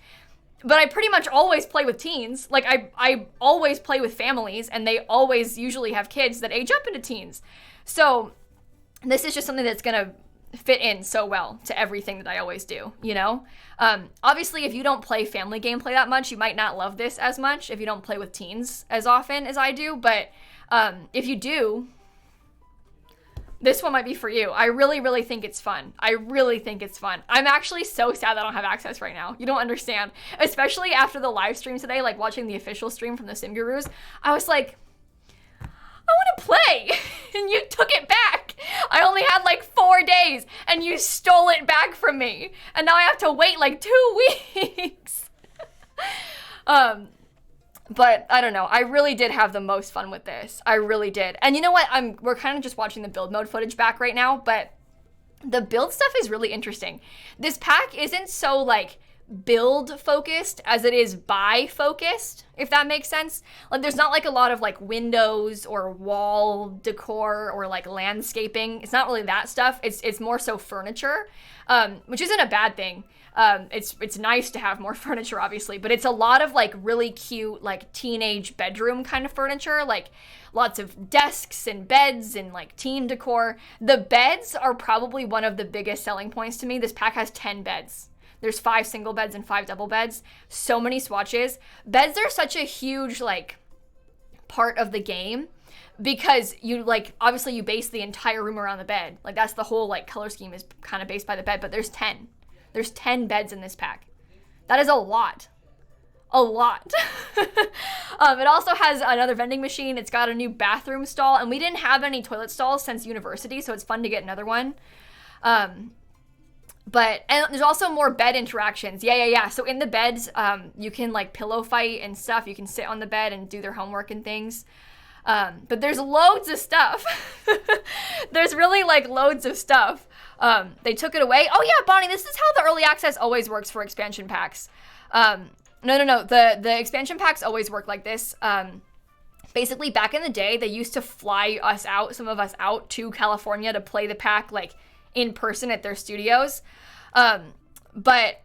S1: But I pretty much always play with teens. Like, I always play with families, and they always usually have kids that age up into teens. So this is just something that's going to fit in so well to everything that I always do, you know? Obviously, if you don't play family gameplay that much, you might not love this as much if you don't play with teens as often as I do. But if you do, this one might be for you. I really, really think it's fun. I really think it's fun. I'm actually so sad that I don't have access right now. You don't understand. Especially after the live stream today, like watching the official stream from the Sim Gurus, I was like, I want to play. And you took it back. I only had like 4 days and you stole it back from me. And now I have to wait like 2 weeks. But I don't know. I really did have the most fun with this. I really did. And you know what? We're kind of just watching the build mode footage back right now, but the build stuff is really interesting. This pack isn't so like build focused as it is buy focused, if that makes sense. Like there's not like a lot of like windows or wall decor or like landscaping. It's not really that stuff. It's more so furniture, which isn't a bad thing. It's nice to have more furniture, obviously, but it's a lot of like really cute, like teenage bedroom kind of furniture, like lots of desks and beds and like teen decor. The beds are probably one of the biggest selling points to me. This pack has 10 beds. There's 5 single beds and 5 double beds. So many swatches. Beds are such a huge like part of the game because you like, obviously you base the entire room around the bed. Like that's the whole like color scheme is kind of based by the bed, but there's 10. There's 10 beds in this pack. That is a lot. A lot. It also has another vending machine. It's got a new bathroom stall, and we didn't have any toilet stalls since university, so it's fun to get another one. And there's also more bed interactions. Yeah. So in the beds, you can like pillow fight and stuff. You can sit on the bed and do their homework and things. But there's loads of stuff. There's really like loads of stuff. They took it away. Oh yeah, Bonnie, this is how the early access always works for expansion packs. No. The expansion packs always work like this. Basically back in the day, they used to fly some of us out to California to play the pack like in person at their studios. But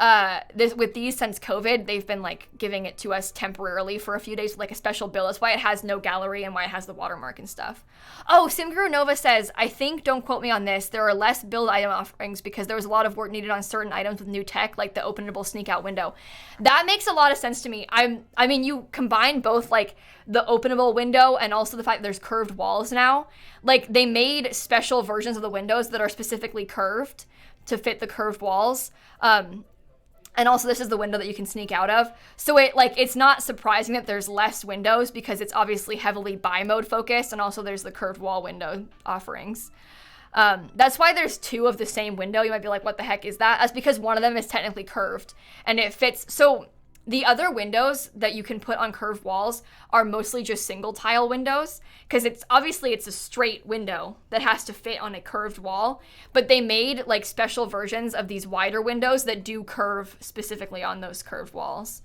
S1: with these, since COVID, they've been like giving it to us temporarily for a few days, like a special bill. That's why it has no gallery and why it has the watermark and stuff. Oh, Simguru Nova says, I think, don't quote me on this, there are less build item offerings because there was a lot of work needed on certain items with new tech, like the openable sneak out window. That makes a lot of sense to me. I mean, you combine both like the openable window and also the fact that there's curved walls now. Like they made special versions of the windows that are specifically curved to fit the curved walls. And also this is the window that you can sneak out of. So it's not surprising that there's less windows because it's obviously heavily buy mode focused, and also there's the curved wall window offerings. That's why there's two of the same window. You might be like, what the heck is that? That's because one of them is technically curved and it fits. So the other windows that you can put on curved walls are mostly just single tile windows because it's a straight window that has to fit on a curved wall, but they made like special versions of these wider windows that do curve specifically on those curved walls.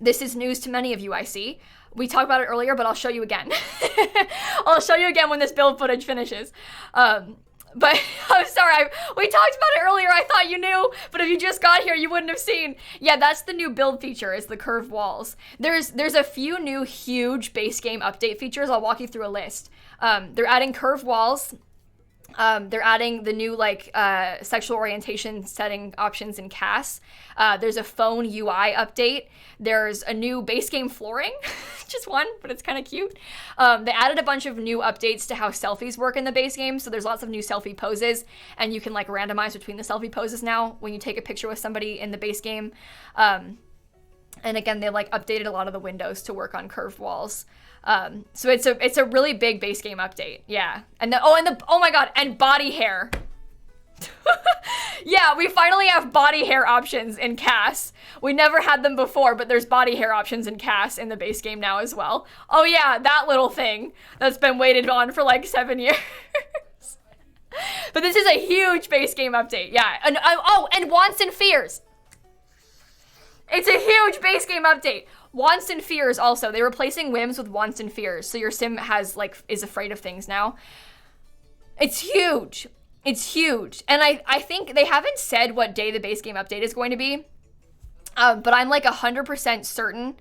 S1: This is news to many of you, I see. We talked about it earlier, but I'll show you again. I'll show you again when this build footage finishes. But I'm sorry, we talked about it earlier. I thought you knew, but if you just got here, you wouldn't have seen. Yeah, that's the new build feature, is the curved walls. There's a few new huge base game update features. I'll walk you through a list. They're adding curved walls. They're adding the new sexual orientation setting options in CAS. There's a phone UI update. There's a new base game flooring, just one, but it's kind of cute. They added a bunch of new updates to how selfies work in the base game. So there's lots of new selfie poses, and you can like randomize between the selfie poses now when you take a picture with somebody in the base game. And again, they like updated a lot of the windows to work on curved walls. So it's a really big base game update. Yeah. Oh my God, and body hair. Yeah, we finally have body hair options in CAS. We never had them before, but there's body hair options in CAS in the base game now as well. Oh yeah, that little thing that's been waited on for like 7 years. But this is a huge base game update. Yeah. And wants and fears. It's a huge base game update. Wants and fears also. They're replacing whims with wants and fears. So your sim is afraid of things now. It's huge. It's huge. And I think they haven't said what day the base game update is going to be. But I'm like 100% certain.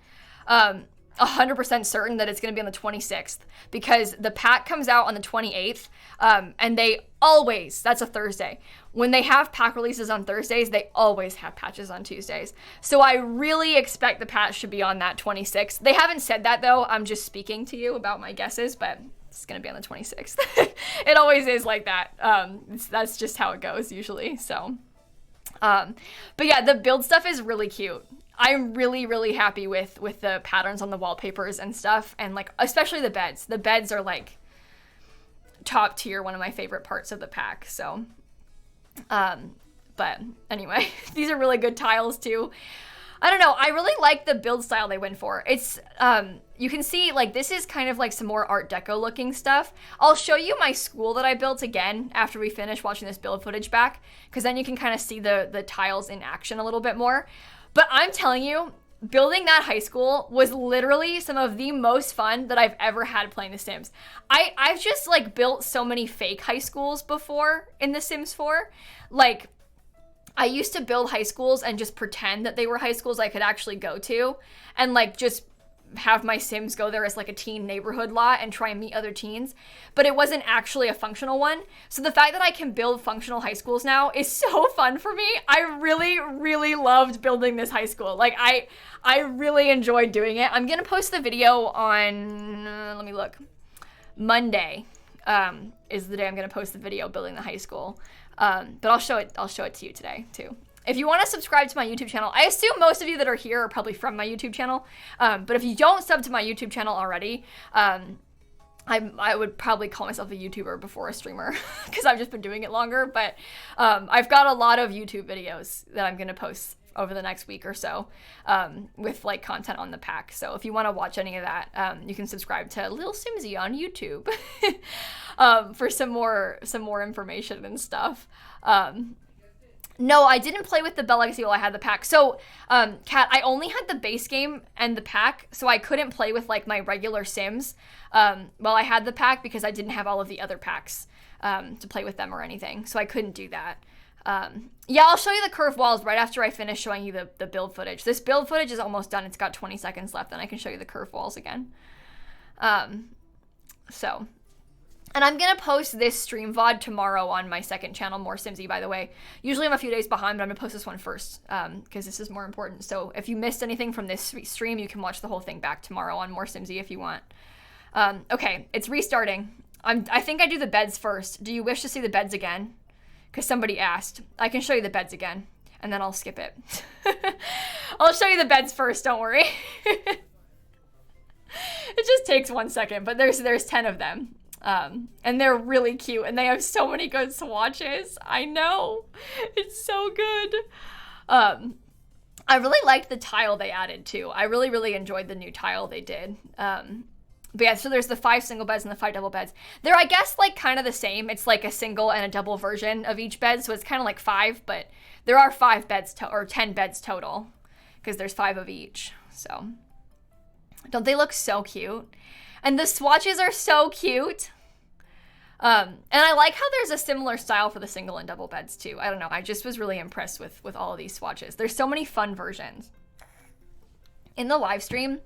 S1: 100% certain that it's going to be on the 26th because the pack comes out on the 28th. And they always, that's a Thursday. When they have pack releases on Thursdays, they always have patches on Tuesdays. So I really expect the patch should be on that 26th. They haven't said that though. I'm just speaking to you about my guesses, but it's going to be on the 26th. It always is like that. That's just how it goes usually. So, but yeah, the build stuff is really cute. I'm really, really happy with the patterns on the wallpapers and stuff. And like, especially the beds. The beds are like top tier, one of my favorite parts of the pack. So, but anyway, these are really good tiles too. I don't know. I really like the build style they went for. It's, you can see like, this is kind of like some more Art Deco looking stuff. I'll show you my school that I built again after we finish watching this build footage back, because then you can kind of see the tiles in action a little bit more. But I'm telling you, building that high school was literally some of the most fun that I've ever had playing The Sims. I've just like built so many fake high schools before in The Sims 4. Like, I used to build high schools and just pretend that they were high schools I could actually go to, and like just have my Sims go there as like a teen neighborhood lot and try and meet other teens, but it wasn't actually a functional one. So the fact that I can build functional high schools now is so fun for me. I really, really loved building this high school. Like I really enjoyed doing it. I'm gonna post the video on, let me look, Monday is the day I'm gonna post the video building the high school. But I'll show it to you today too. If you want to subscribe to my YouTube channel, I assume most of you that are here are probably from my YouTube channel. But if you don't sub to my YouTube channel already, I would probably call myself a YouTuber before a streamer because I've just been doing it longer. But I've got a lot of YouTube videos that I'm going to post over the next week or so with like content on the pack. So if you want to watch any of that, you can subscribe to lilsimsie on YouTube for some more information and stuff. No, I didn't play with the Bell Legacy while I had the pack. So, Kat, I only had the base game and the pack, so I couldn't play with like my regular Sims while I had the pack because I didn't have all of the other packs to play with them or anything. So I couldn't do that. Yeah, I'll show you the curved walls right after I finish showing you the build footage. This build footage is almost done. It's got 20 seconds left, and I can show you the curved walls again. And I'm going to post this stream VOD tomorrow on my second channel, More Simsie, by the way. Usually I'm a few days behind, but I'm going to post this one first because this is more important. So if you missed anything from this stream, you can watch the whole thing back tomorrow on More Simsie if you want. Okay, it's restarting. I think I do the beds first. Do you wish to see the beds again? Because somebody asked. I can show you the beds again, and then I'll skip it. I'll show you the beds first, don't worry. It just takes 1 second, but there's 10 of them. And they're really cute, and they have so many good swatches. I know. It's so good. I really liked the tile they added, too. I really, really enjoyed the new tile they did. But yeah, so there's the 5 single beds and the 5 double beds. They're, I guess, like, kind of the same. It's like a single and a double version of each bed, so it's kind of like 5, but there are 5 beds, or 10 beds total, because there's 5 of each, so. Don't they look so cute? And the swatches are so cute. And I like how there's a similar style for the single and double beds, too. I don't know, I just was really impressed with all of these swatches. There's so many fun versions. In the live stream,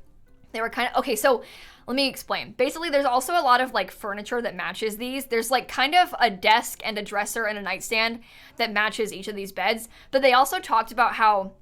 S1: they were kind of, okay, so let me explain. Basically, there's also a lot of like furniture that matches these. There's like kind of a desk and a dresser and a nightstand that matches each of these beds. But they also talked about how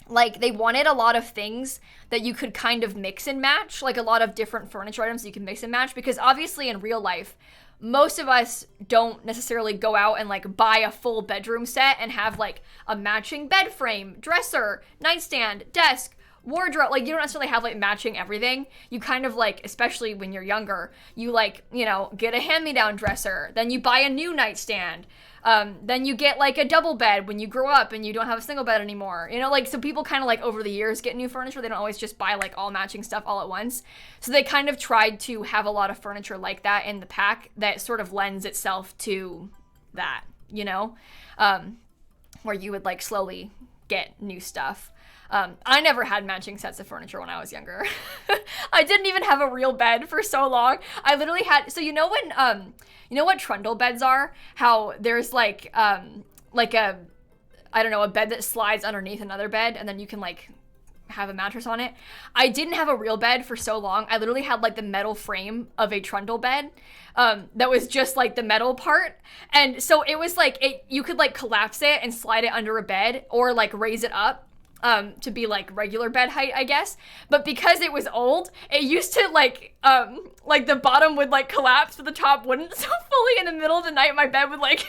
S1: like they wanted a lot of things that you could kind of mix and match, like a lot of different furniture items you can mix and match, because obviously in real life, most of us don't necessarily go out and like buy a full bedroom set and have like a matching bed frame, dresser, nightstand, desk, wardrobe. Like, you don't necessarily have like matching everything. You kind of like, especially when you're younger, you like, you know, get a hand-me-down dresser, then you buy a new nightstand, then you get like a double bed when you grow up and you don't have a single bed anymore, you know, like, so people kind of like over the years get new furniture. They don't always just buy like all matching stuff all at once. So they kind of tried to have a lot of furniture like that in the pack that sort of lends itself to that, you know, where you would like slowly get new stuff. I never had matching sets of furniture when I was younger. I didn't even have a real bed for so long. I literally had, so you know when, you know what trundle beds are? How there's like a, I don't know, a bed that slides underneath another bed and then you can like have a mattress on it. I didn't have a real bed for so long. I literally had like the metal frame of a trundle bed that was just like the metal part. And so it was like, you could like collapse it and slide it under a bed or like raise it up. To be like regular bed height, I guess. But because it was old, it used to like the bottom would like collapse, but the top wouldn't. So fully in the middle of the night, my bed would like,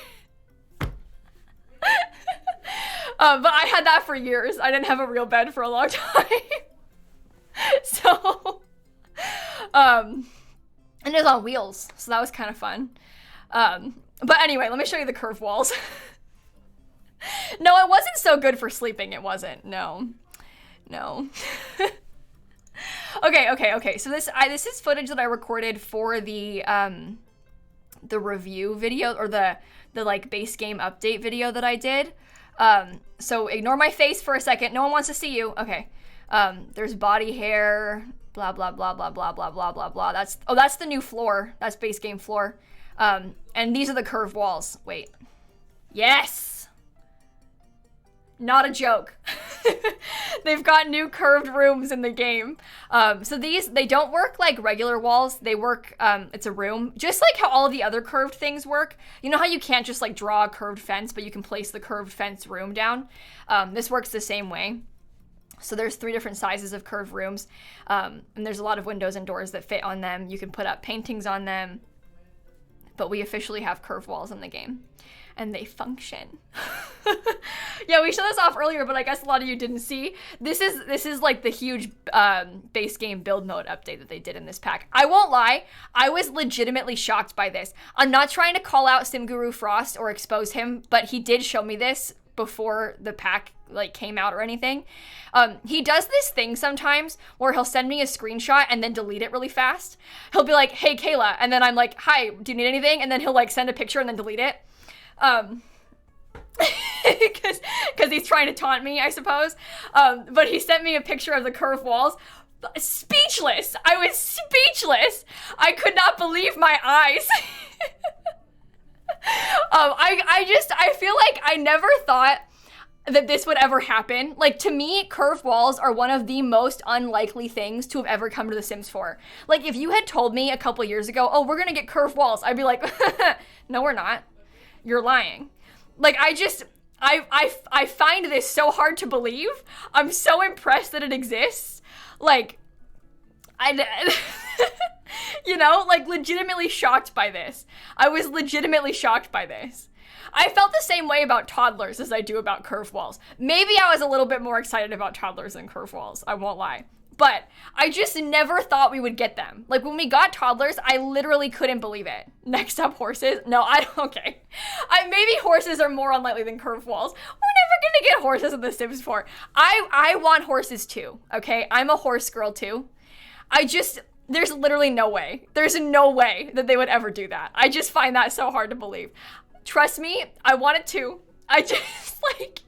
S1: but I had that for years. I didn't have a real bed for a long time. So, and it was on wheels. So that was kind of fun. But anyway, let me show you the curved walls. No, it wasn't so good for sleeping. It wasn't. No. Okay. So this is footage that I recorded for the review video, or the like base game update video that I did. So ignore my face for a second. No one wants to see you. Okay. There's body hair, blah blah blah blah blah blah blah blah blah. That's the new floor. That's base game floor. And these are the curved walls. Wait. Yes. Not a joke. They've got new curved rooms in the game. So they don't work like regular walls. They work, it's a room. Just like how all of the other curved things work. You know how you can't just like draw a curved fence, but you can place the curved fence room down? This works the same way. So there's 3 different sizes of curved rooms. And there's a lot of windows and doors that fit on them. You can put up paintings on them. But we officially have curved walls in the game. And they function. Yeah, we showed this off earlier, but I guess a lot of you didn't see. This is like the huge base game build mode update that they did in this pack. I won't lie, I was legitimately shocked by this. I'm not trying to call out SimGuru Frost or expose him, but he did show me this before the pack like came out or anything. He does this thing sometimes where he'll send me a screenshot and then delete it really fast. He'll be like, "Hey Kayla," and then I'm like, "Hi, do you need anything?" And then he'll like send a picture and then delete it. Because he's trying to taunt me, I suppose. But he sent me a picture of the curved walls. Speechless. I was speechless. I could not believe my eyes. I feel like I never thought that this would ever happen. Like, to me, curved walls are one of the most unlikely things to have ever come to The Sims 4. Like, if you had told me a couple years ago, oh, we're gonna get curved walls, I'd be like, no, we're not. You're lying. Like, I find this so hard to believe. I'm so impressed that it exists. Like, you know, like, legitimately shocked by this. I was legitimately shocked by this. I felt the same way about toddlers as I do about curved walls. Maybe I was a little bit more excited about toddlers than curved walls, I won't lie. But I just never thought we would get them. Like, when we got toddlers, I literally couldn't believe it. Next up, horses. No, okay. Maybe horses are more unlikely than curved walls. We're never gonna get horses in The Sims 4. I want horses too, okay? I'm a horse girl too. There's literally no way. There's no way that they would ever do that. I just find that so hard to believe. Trust me, I want it too. I just, like,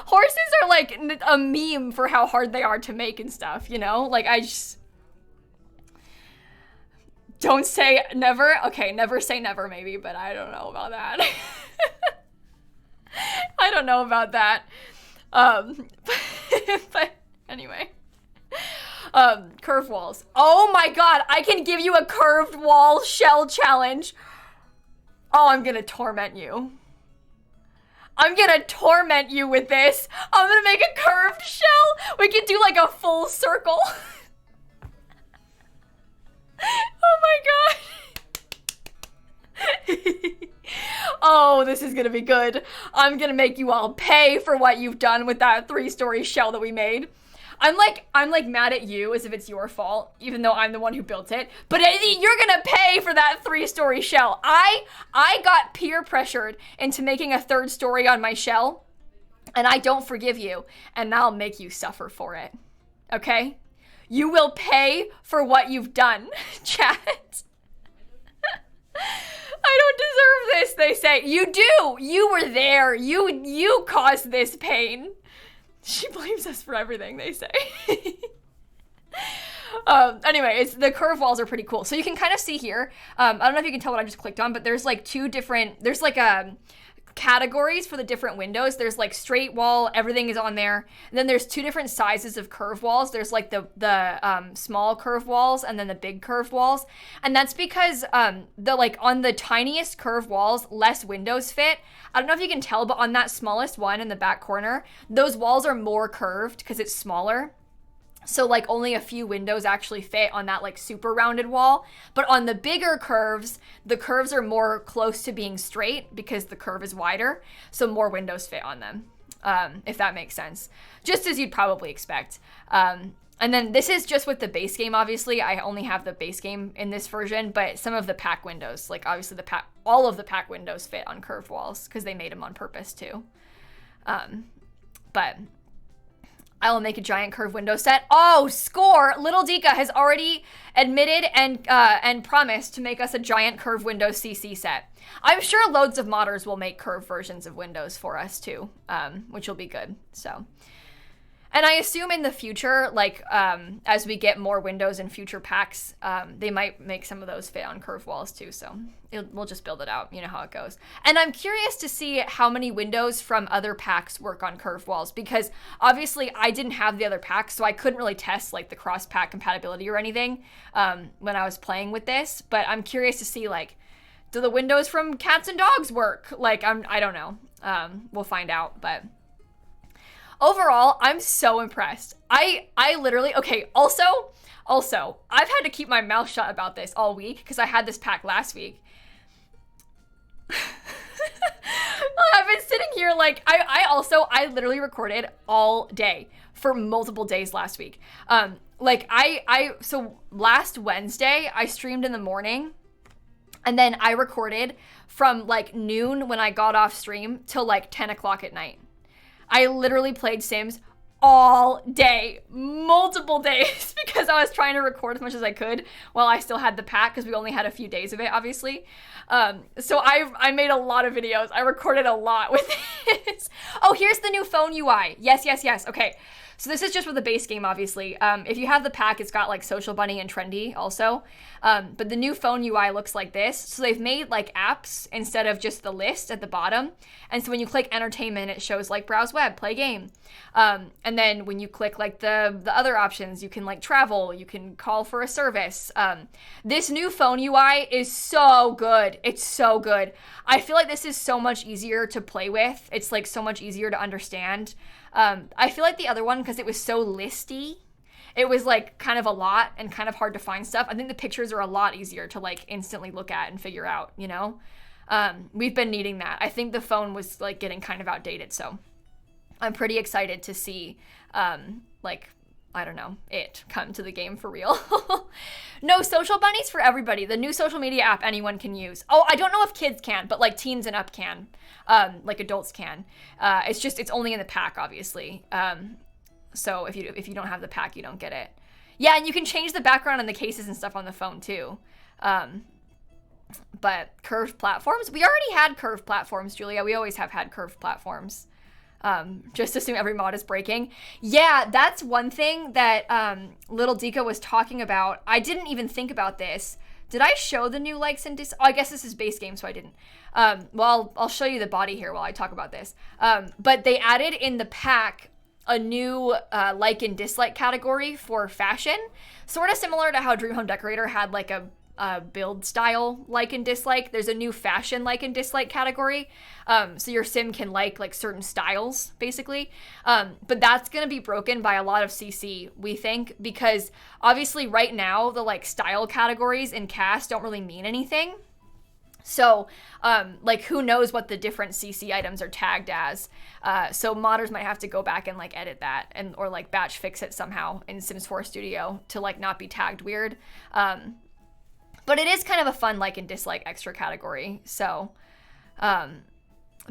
S1: horses are like a meme for how hard they are to make and stuff, you know? Like, I just, don't say never. Okay, never say never maybe, but I don't know about that. I don't know about that. But anyway. Curved walls. Oh my god, I can give you a curved wall shell challenge. Oh, I'm gonna torment you. I'm gonna torment you with this. I'm gonna make a curved shell. We can do like a full circle. Oh my god. Oh, this is gonna be good. I'm gonna make you all pay for what you've done with that 3-story shell that we made. I'm like mad at you as if it's your fault, even though I'm the one who built it. But you're gonna pay for that 3-story shell. I got peer pressured into making a 3rd story on my shell, and I don't forgive you, and I'll make you suffer for it. Okay? You will pay for what you've done, chat. I don't deserve this, they say. You do. You were there. You caused this pain. She blames us for everything, they say. Anyway, the curved walls are pretty cool. So you can kind of see here, I don't know if you can tell what I just clicked on, but there's like there's like categories for the different windows. There's like straight wall, everything is on there. And then there's 2 different sizes of curved walls. There's like the small curved walls and then the big curved walls. And that's because on the tiniest curved walls, less windows fit. I don't know if you can tell, but on that smallest one in the back corner, those walls are more curved because it's smaller. So like only a few windows actually fit on that like super rounded wall. But on the bigger curves, the curves are more close to being straight because the curve is wider. So more windows fit on them, if that makes sense. Just as you'd probably expect. And then this is just with the base game, obviously. I only have the base game in this version, but some of the pack windows, like obviously all of the pack windows fit on curved walls because they made them on purpose too. But I will make a giant curved window set. Oh, score! Little Dika has already admitted and promised to make us a giant curved window CC set. I'm sure loads of modders will make curved versions of windows for us too, which will be good. So. And I assume in the future, like, as we get more windows in future packs, they might make some of those fit on curved walls too, so we'll just build it out, you know how it goes. And I'm curious to see how many windows from other packs work on curved walls, because obviously I didn't have the other packs, so I couldn't really test, like, the cross-pack compatibility or anything when I was playing with this, but I'm curious to see, like, do the windows from cats and dogs work? Like, I don't know. We'll find out, but... Overall, I'm so impressed. I literally, okay, also, I've had to keep my mouth shut about this all week because I had this pack last week. I've been sitting here like, I literally recorded all day for multiple days last week. So last Wednesday, I streamed in the morning and then I recorded from like noon when I got off stream till like 10 o'clock at night. I literally played Sims all day, multiple days, because I was trying to record as much as I could while I still had the pack, because we only had a few days of it, obviously. So I made a lot of videos. I recorded a lot with this. Oh, here's the new phone UI. Yes. Okay. So this is just with the base game, obviously. If you have the pack, it's got like Social Bunny and Trendy also. But the new phone UI looks like this. So they've made like apps instead of just the list at the bottom. And so when you click entertainment, it shows like browse web, play game. And then when you click like the other options, you can like travel, you can call for a service. This new phone UI is so good. It's so good. I feel like this is so much easier to play with. It's like so much easier to understand. I feel like the other one, because it was so listy, it was like kind of a lot and kind of hard to find stuff. I think the pictures are a lot easier to like instantly look at and figure out, you know? We've been needing that. I think the phone was like getting kind of outdated, so I'm pretty excited to see like, I don't know, it come to the game for real. No, Social Bunnies for everybody. The new social media app anyone can use. Oh, I don't know if kids can, but like teens and up can. Like adults can. It's only in the pack, obviously. So if you don't have the pack, you don't get it. Yeah, and you can change the background and the cases and stuff on the phone too. But curved platforms? We already had curved platforms, Julia. We always have had curved platforms. Just assume every mod is breaking. Yeah, that's one thing that Little Dika was talking about. I didn't even think about this. Did I show the new likes and I guess this is base game, so I didn't. Well, I'll show you the body here while I talk about this. But they added in the pack a new like and dislike category for fashion. Sort of similar to how Dream Home Decorator had like a build style like and dislike. There's a new fashion like and dislike category. So your sim can like certain styles, basically. But that's going to be broken by a lot of CC, we think, because obviously right now the like style categories in CAS don't really mean anything. So, like, who knows what the different CC items are tagged as. So modders might have to go back and like edit that or like batch fix it somehow in Sims 4 Studio to like not be tagged weird. But it is kind of a fun like and dislike extra category. So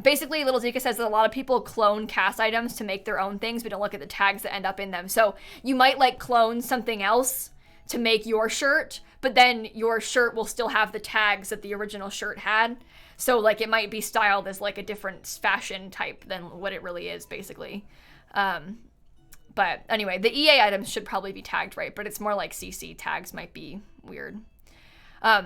S1: basically Little Zika says that a lot of people clone CAS items to make their own things, but don't look at the tags that end up in them. So you might like clone something else to make your shirt, but then your shirt will still have the tags that the original shirt had. So like it might be styled as like a different fashion type than what it really is, basically. But anyway, the EA items should probably be tagged right, but it's more like CC tags might be weird.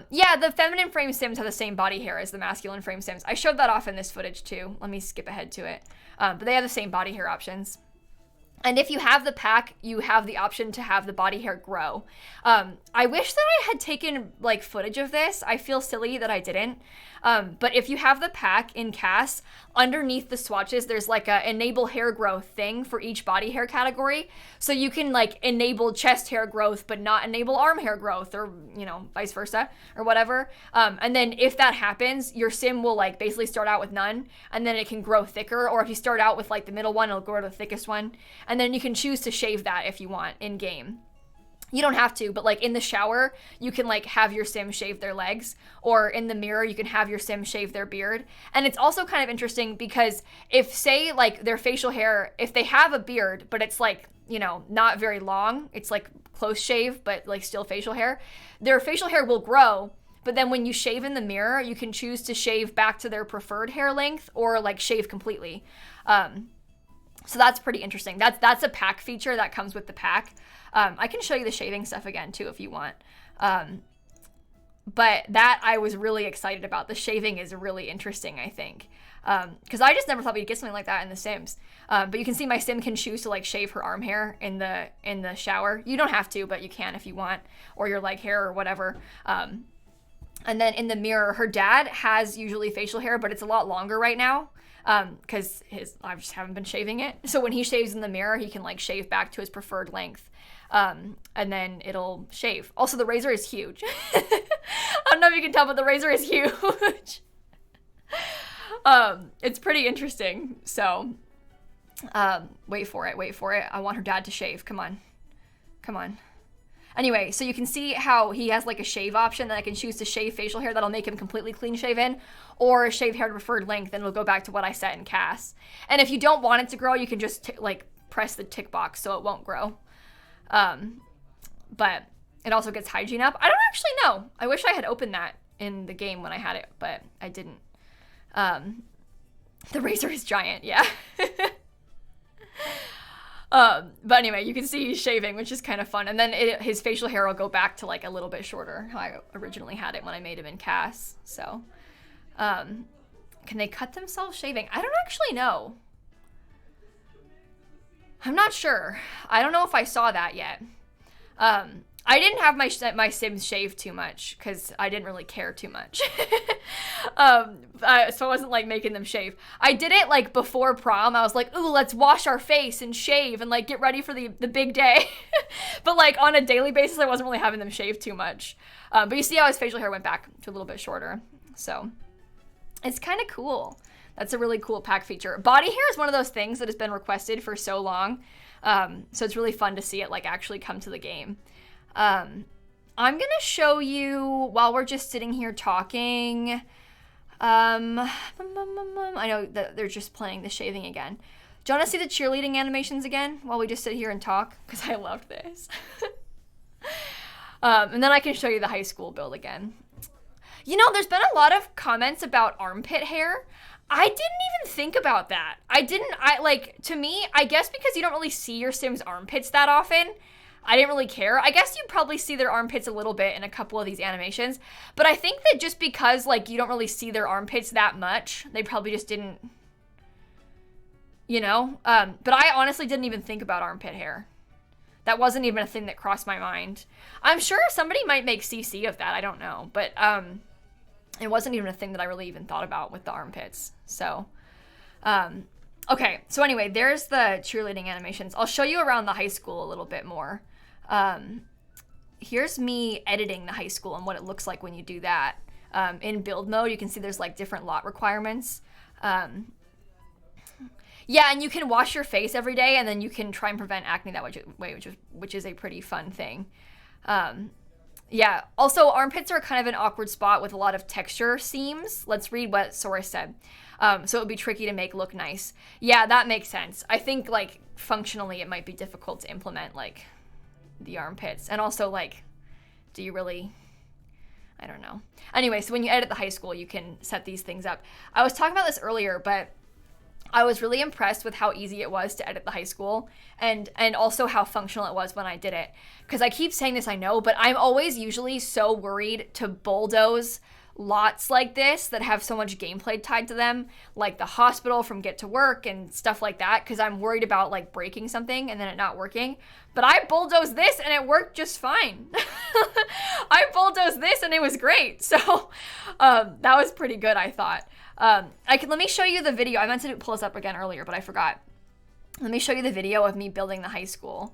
S1: Yeah, the feminine frame sims have the same body hair as the masculine frame sims. I showed that off in this footage too. Let me skip ahead to it. But they have the same body hair options. And if you have the pack, you have the option to have the body hair grow. I wish that I had taken like footage of this. I feel silly that I didn't. But if you have the pack in CAS, underneath the swatches, there's like a enable hair growth thing for each body hair category. So you can like enable chest hair growth, but not enable arm hair growth, or, you know, vice versa or whatever. And then if that happens, your sim will like basically start out with none, and then it can grow thicker. Or if you start out with like the middle one, it'll grow to the thickest one. And then you can choose to shave that if you want in game. You don't have to, but like in the shower, you can like have your sim shave their legs, or in the mirror, you can have your sim shave their beard. And it's also kind of interesting because if, say, like their facial hair, if they have a beard, but it's like, you know, not very long, it's like close shave, but like still facial hair, their facial hair will grow. But then when you shave in the mirror, you can choose to shave back to their preferred hair length or like shave completely. So that's pretty interesting. That's a pack feature that comes with the pack. I can show you the shaving stuff again too if you want. But that I was really excited about. The shaving is really interesting, I think. Because I just never thought we'd get something like that in The Sims. But you can see my sim can choose to like shave her arm hair in the shower. You don't have to, but you can if you want, or your leg hair or whatever. And then in the mirror, her dad has usually facial hair, but it's a lot longer right now. Because I just haven't been shaving it. So when he shaves in the mirror, he can like shave back to his preferred length. And then it'll shave. Also, the razor is huge. I don't know if you can tell, but the razor is huge. It's pretty interesting. So, wait for it. I want her dad to shave. Come on. Anyway, so you can see how he has like a shave option that I can choose to shave facial hair that'll make him completely clean shaven, or shave hair to preferred length, and it'll go back to what I set in CAS. And if you don't want it to grow, you can just like press the tick box so it won't grow. But it also gets hygiene up. I don't actually know. I wish I had opened that in the game when I had it, but I didn't. The razor is giant, yeah. But anyway, you can see he's shaving, which is kind of fun. And then his facial hair will go back to like a little bit shorter, how I originally had it when I made him in Cass. So, can they cut themselves shaving? I don't actually know. I'm not sure. I don't know if I saw that yet. I didn't have my Sims shave too much because I didn't really care too much. So I wasn't like making them shave. I did it like before prom. I was like, ooh, let's wash our face and shave and like get ready for the big day. But like on a daily basis, I wasn't really having them shave too much. But you see how his facial hair went back to a little bit shorter. So it's kind of cool. That's a really cool pack feature. Body hair is one of those things that has been requested for so long. So it's really fun to see it like actually come to the game. I'm going to show you while we're just sitting here talking. I know that they're just playing the shaving again. Do you want to see the cheerleading animations again while we just sit here and talk? Because I love this. And then I can show you the high school build again. You know, there's been a lot of comments about armpit hair. I didn't even think about that. To me, I guess because you don't really see your Sims' armpits that often, I didn't really care. I guess you probably see their armpits a little bit in a couple of these animations, but I think that just because like you don't really see their armpits that much, they probably just didn't, you know? But I honestly didn't even think about armpit hair. That wasn't even a thing that crossed my mind. I'm sure somebody might make CC of that. I don't know, but it wasn't even a thing that I really even thought about with the armpits. So, okay. So anyway, there's the cheerleading animations. I'll show you around the high school a little bit more. Here's me editing the high school and what it looks like when you do that. In build mode, you can see there's like different lot requirements. Yeah, and you can wash your face every day, and then you can try and prevent acne that way, which is a pretty fun thing. Yeah, also armpits are kind of an awkward spot with a lot of texture seams. Let's read what Sora said. So it would be tricky to make look nice. Yeah, that makes sense. I think like functionally it might be difficult to implement like the armpits. And also like, do you really, I don't know. Anyway, so when you edit the high school, you can set these things up. I was talking about this earlier, but I was really impressed with how easy it was to edit the high school and also how functional it was when I did it. Because I keep saying this, I know, but I'm always usually so worried to bulldoze lots like this that have so much gameplay tied to them, like the hospital from Get to Work and stuff like that, because I'm worried about like breaking something and then it not working. But I bulldozed this and it worked just fine. I bulldozed this and it was great. So that was pretty good, I thought. Let me show you the video. I meant to pull this up again earlier, but I forgot. Let me show you the video of me building the high school.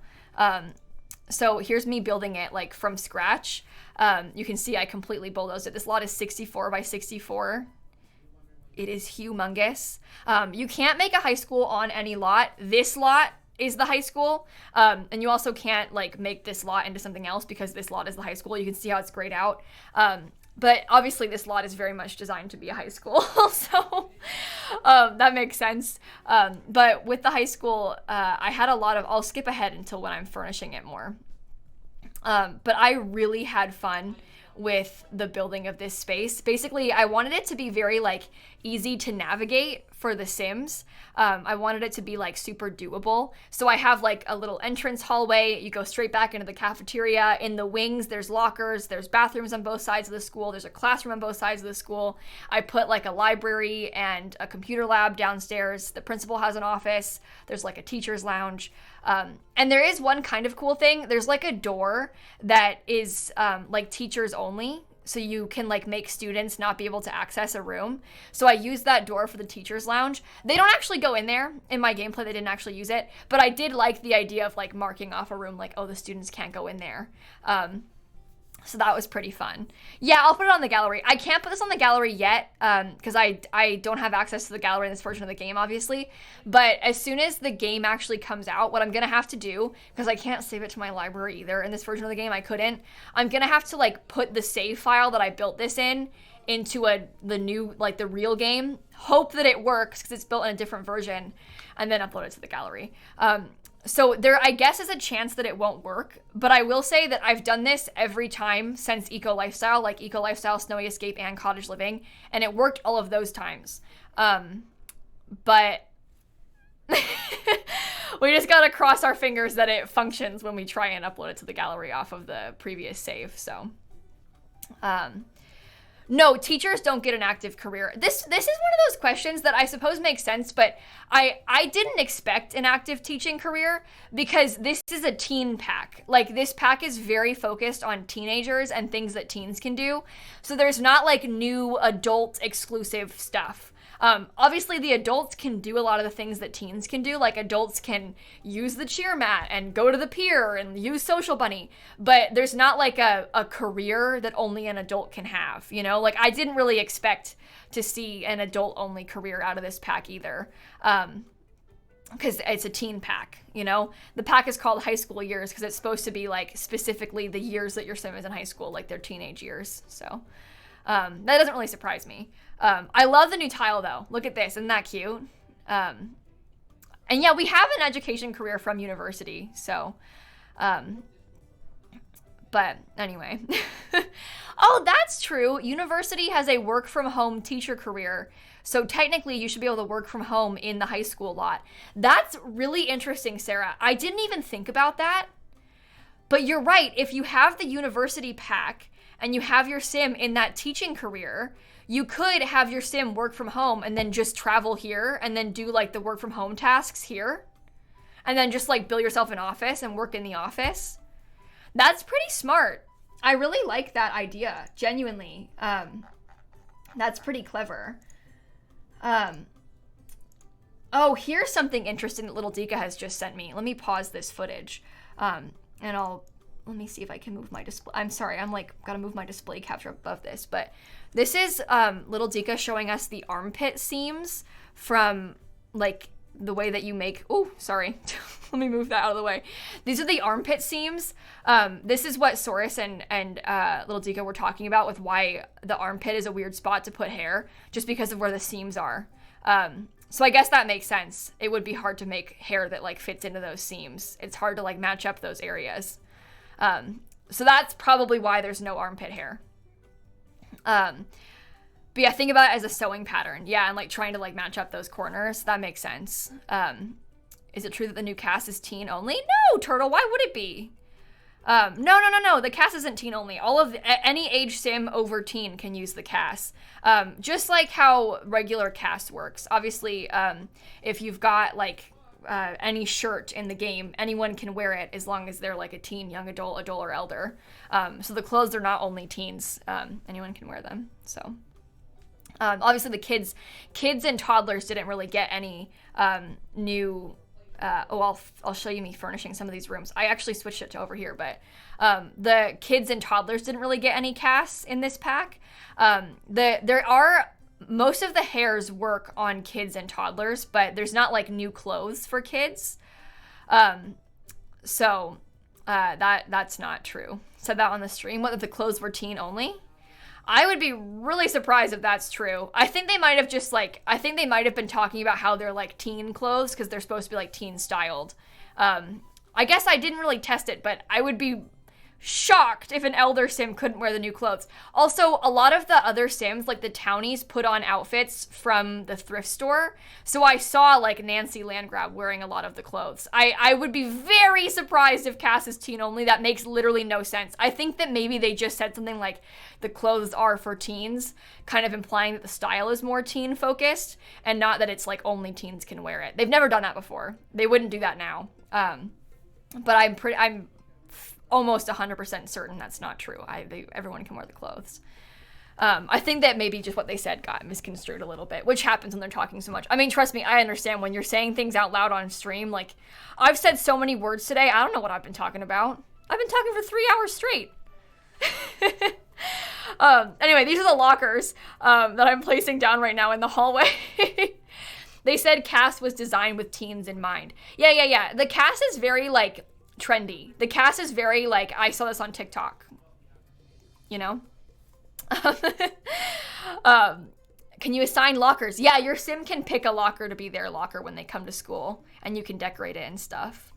S1: So here's me building it like from scratch. You can see I completely bulldozed it. This lot is 64 by 64. It is humongous. You can't make a high school on any lot. This lot is the high school. And you also can't like make this lot into something else because this lot is the high school. You can see how it's grayed out. But obviously this lot is very much designed to be a high school. So that makes sense. But with the high school, I had a lot of, I'll skip ahead until when I'm furnishing it more. But I really had fun with the building of this space. Basically, I wanted it to be very like easy to navigate for the Sims. I wanted it to be like super doable. So I have like a little entrance hallway. You go straight back into the cafeteria. In the wings, there's lockers, there's bathrooms on both sides of the school. There's a classroom on both sides of the school. I put like a library and a computer lab downstairs. The principal has an office. There's like a teacher's lounge. And there is one kind of cool thing. There's like a door that is like teachers only. So you can like make students not be able to access a room. So I used that door for the teacher's lounge. They don't actually go in there. In my gameplay, they didn't actually use it. But I did like the idea of like marking off a room like, oh, the students can't go in there. So that was pretty fun. Yeah, I'll put it on the gallery. I can't put this on the gallery yet because I don't have access to the gallery in this version of the game, obviously. But as soon as the game actually comes out, what I'm going to have to do, because I can't save it to my library either in this version of the game, I couldn't. I'm going to have to like put the save file that I built this in into the new, like the real game. Hope that it works because it's built in a different version and then upload it to the gallery. So there, I guess, is a chance that it won't work, but I will say that I've done this every time since Eco Lifestyle, like Eco Lifestyle, Snowy Escape, and Cottage Living, and it worked all of those times. But We just gotta cross our fingers that it functions when we try and upload it to the gallery off of the previous save. So, no, teachers don't get an active career. This is one of those questions that I suppose makes sense, but I didn't expect an active teaching career because this is a teen pack. Like, this pack is very focused on teenagers and things that teens can do. So there's not like new adult exclusive stuff. Obviously the adults can do a lot of the things that teens can do. Like, adults can use the cheer mat and go to the pier and use Social Bunny, but there's not like a career that only an adult can have, you know? Like, I didn't really expect to see an adult only career out of this pack either. Because it's a teen pack, you know? The pack is called High School Years because it's supposed to be like specifically the years that your sim is in high school, like their teenage years. So that doesn't really surprise me. I love the new tile though. Look at this, isn't that cute? And yeah, we have an education career from university, so, but anyway. Oh, that's true. University has a work from home teacher career. So technically you should be able to work from home in the high school lot. That's really interesting, Sarah. I didn't even think about that, but you're right. If you have the university pack and you have your sim in that teaching career, you could have your sim work from home and then just travel here and then do like the work from home tasks here. And then just like build yourself an office and work in the office. That's pretty smart. I really like that idea, genuinely. That's pretty clever. Oh, here's something interesting that little Dika has just sent me. Let me pause this footage. And let me see if I can move my display. I'm sorry, I'm like, gotta move my display capture above this, but this is little Dika showing us the armpit seams from like the way that you make, oh, sorry. Let me move that out of the way. These are the armpit seams. This is what Saurus and little Dika were talking about with why the armpit is a weird spot to put hair, just because of where the seams are. So I guess that makes sense. It would be hard to make hair that like fits into those seams. It's hard to like match up those areas. So that's probably why there's no armpit hair. But yeah, think about it as a sewing pattern. Yeah, and like trying to like match up those corners. That makes sense. Is it true that the new cast is teen only? No, Turtle, why would it be? No. The cast isn't teen only. Any age sim over teen can use the cast. Just like how regular cast works. Obviously, if you've got like any shirt in the game, anyone can wear it as long as they're like a teen, young adult, or elder. So the clothes are not only teens. Anyone can wear them. So obviously the kids and toddlers didn't really get any new. I'll show you me furnishing some of these rooms. I actually switched it to over here, but the kids and toddlers didn't really get any casts in this pack. Most of the hairs work on kids and toddlers, but there's not like new clothes for kids. So that's not true. Said that on the stream. What if the clothes were teen only? I would be really surprised if that's true. I think they might have been talking about how they're like teen clothes because they're supposed to be like teen styled. I guess I didn't really test it, but I would be shocked if an elder sim couldn't wear the new clothes. Also, a lot of the other sims, like the townies, put on outfits from the thrift store. So I saw like Nancy Landgrab wearing a lot of the clothes. I would be very surprised if Cass is teen only. That makes literally no sense. I think that maybe they just said something like the clothes are for teens, kind of implying that the style is more teen focused and not that it's like only teens can wear it. They've never done that before. They wouldn't do that now. But I'm almost 100% certain that's not true. Everyone can wear the clothes. I think that maybe just what they said got misconstrued a little bit, which happens when they're talking so much. I mean, trust me, I understand when you're saying things out loud on stream. Like, I've said so many words today, I don't know what I've been talking about. I've been talking for 3 hours straight. Anyway, these are the lockers that I'm placing down right now in the hallway. They said cast was designed with teens in mind. Yeah. The cast is very, like, trendy. The cast is very like, I saw this on TikTok, you know? Can you assign lockers? Yeah, your sim can pick a locker to be their locker when they come to school, and you can decorate it and stuff.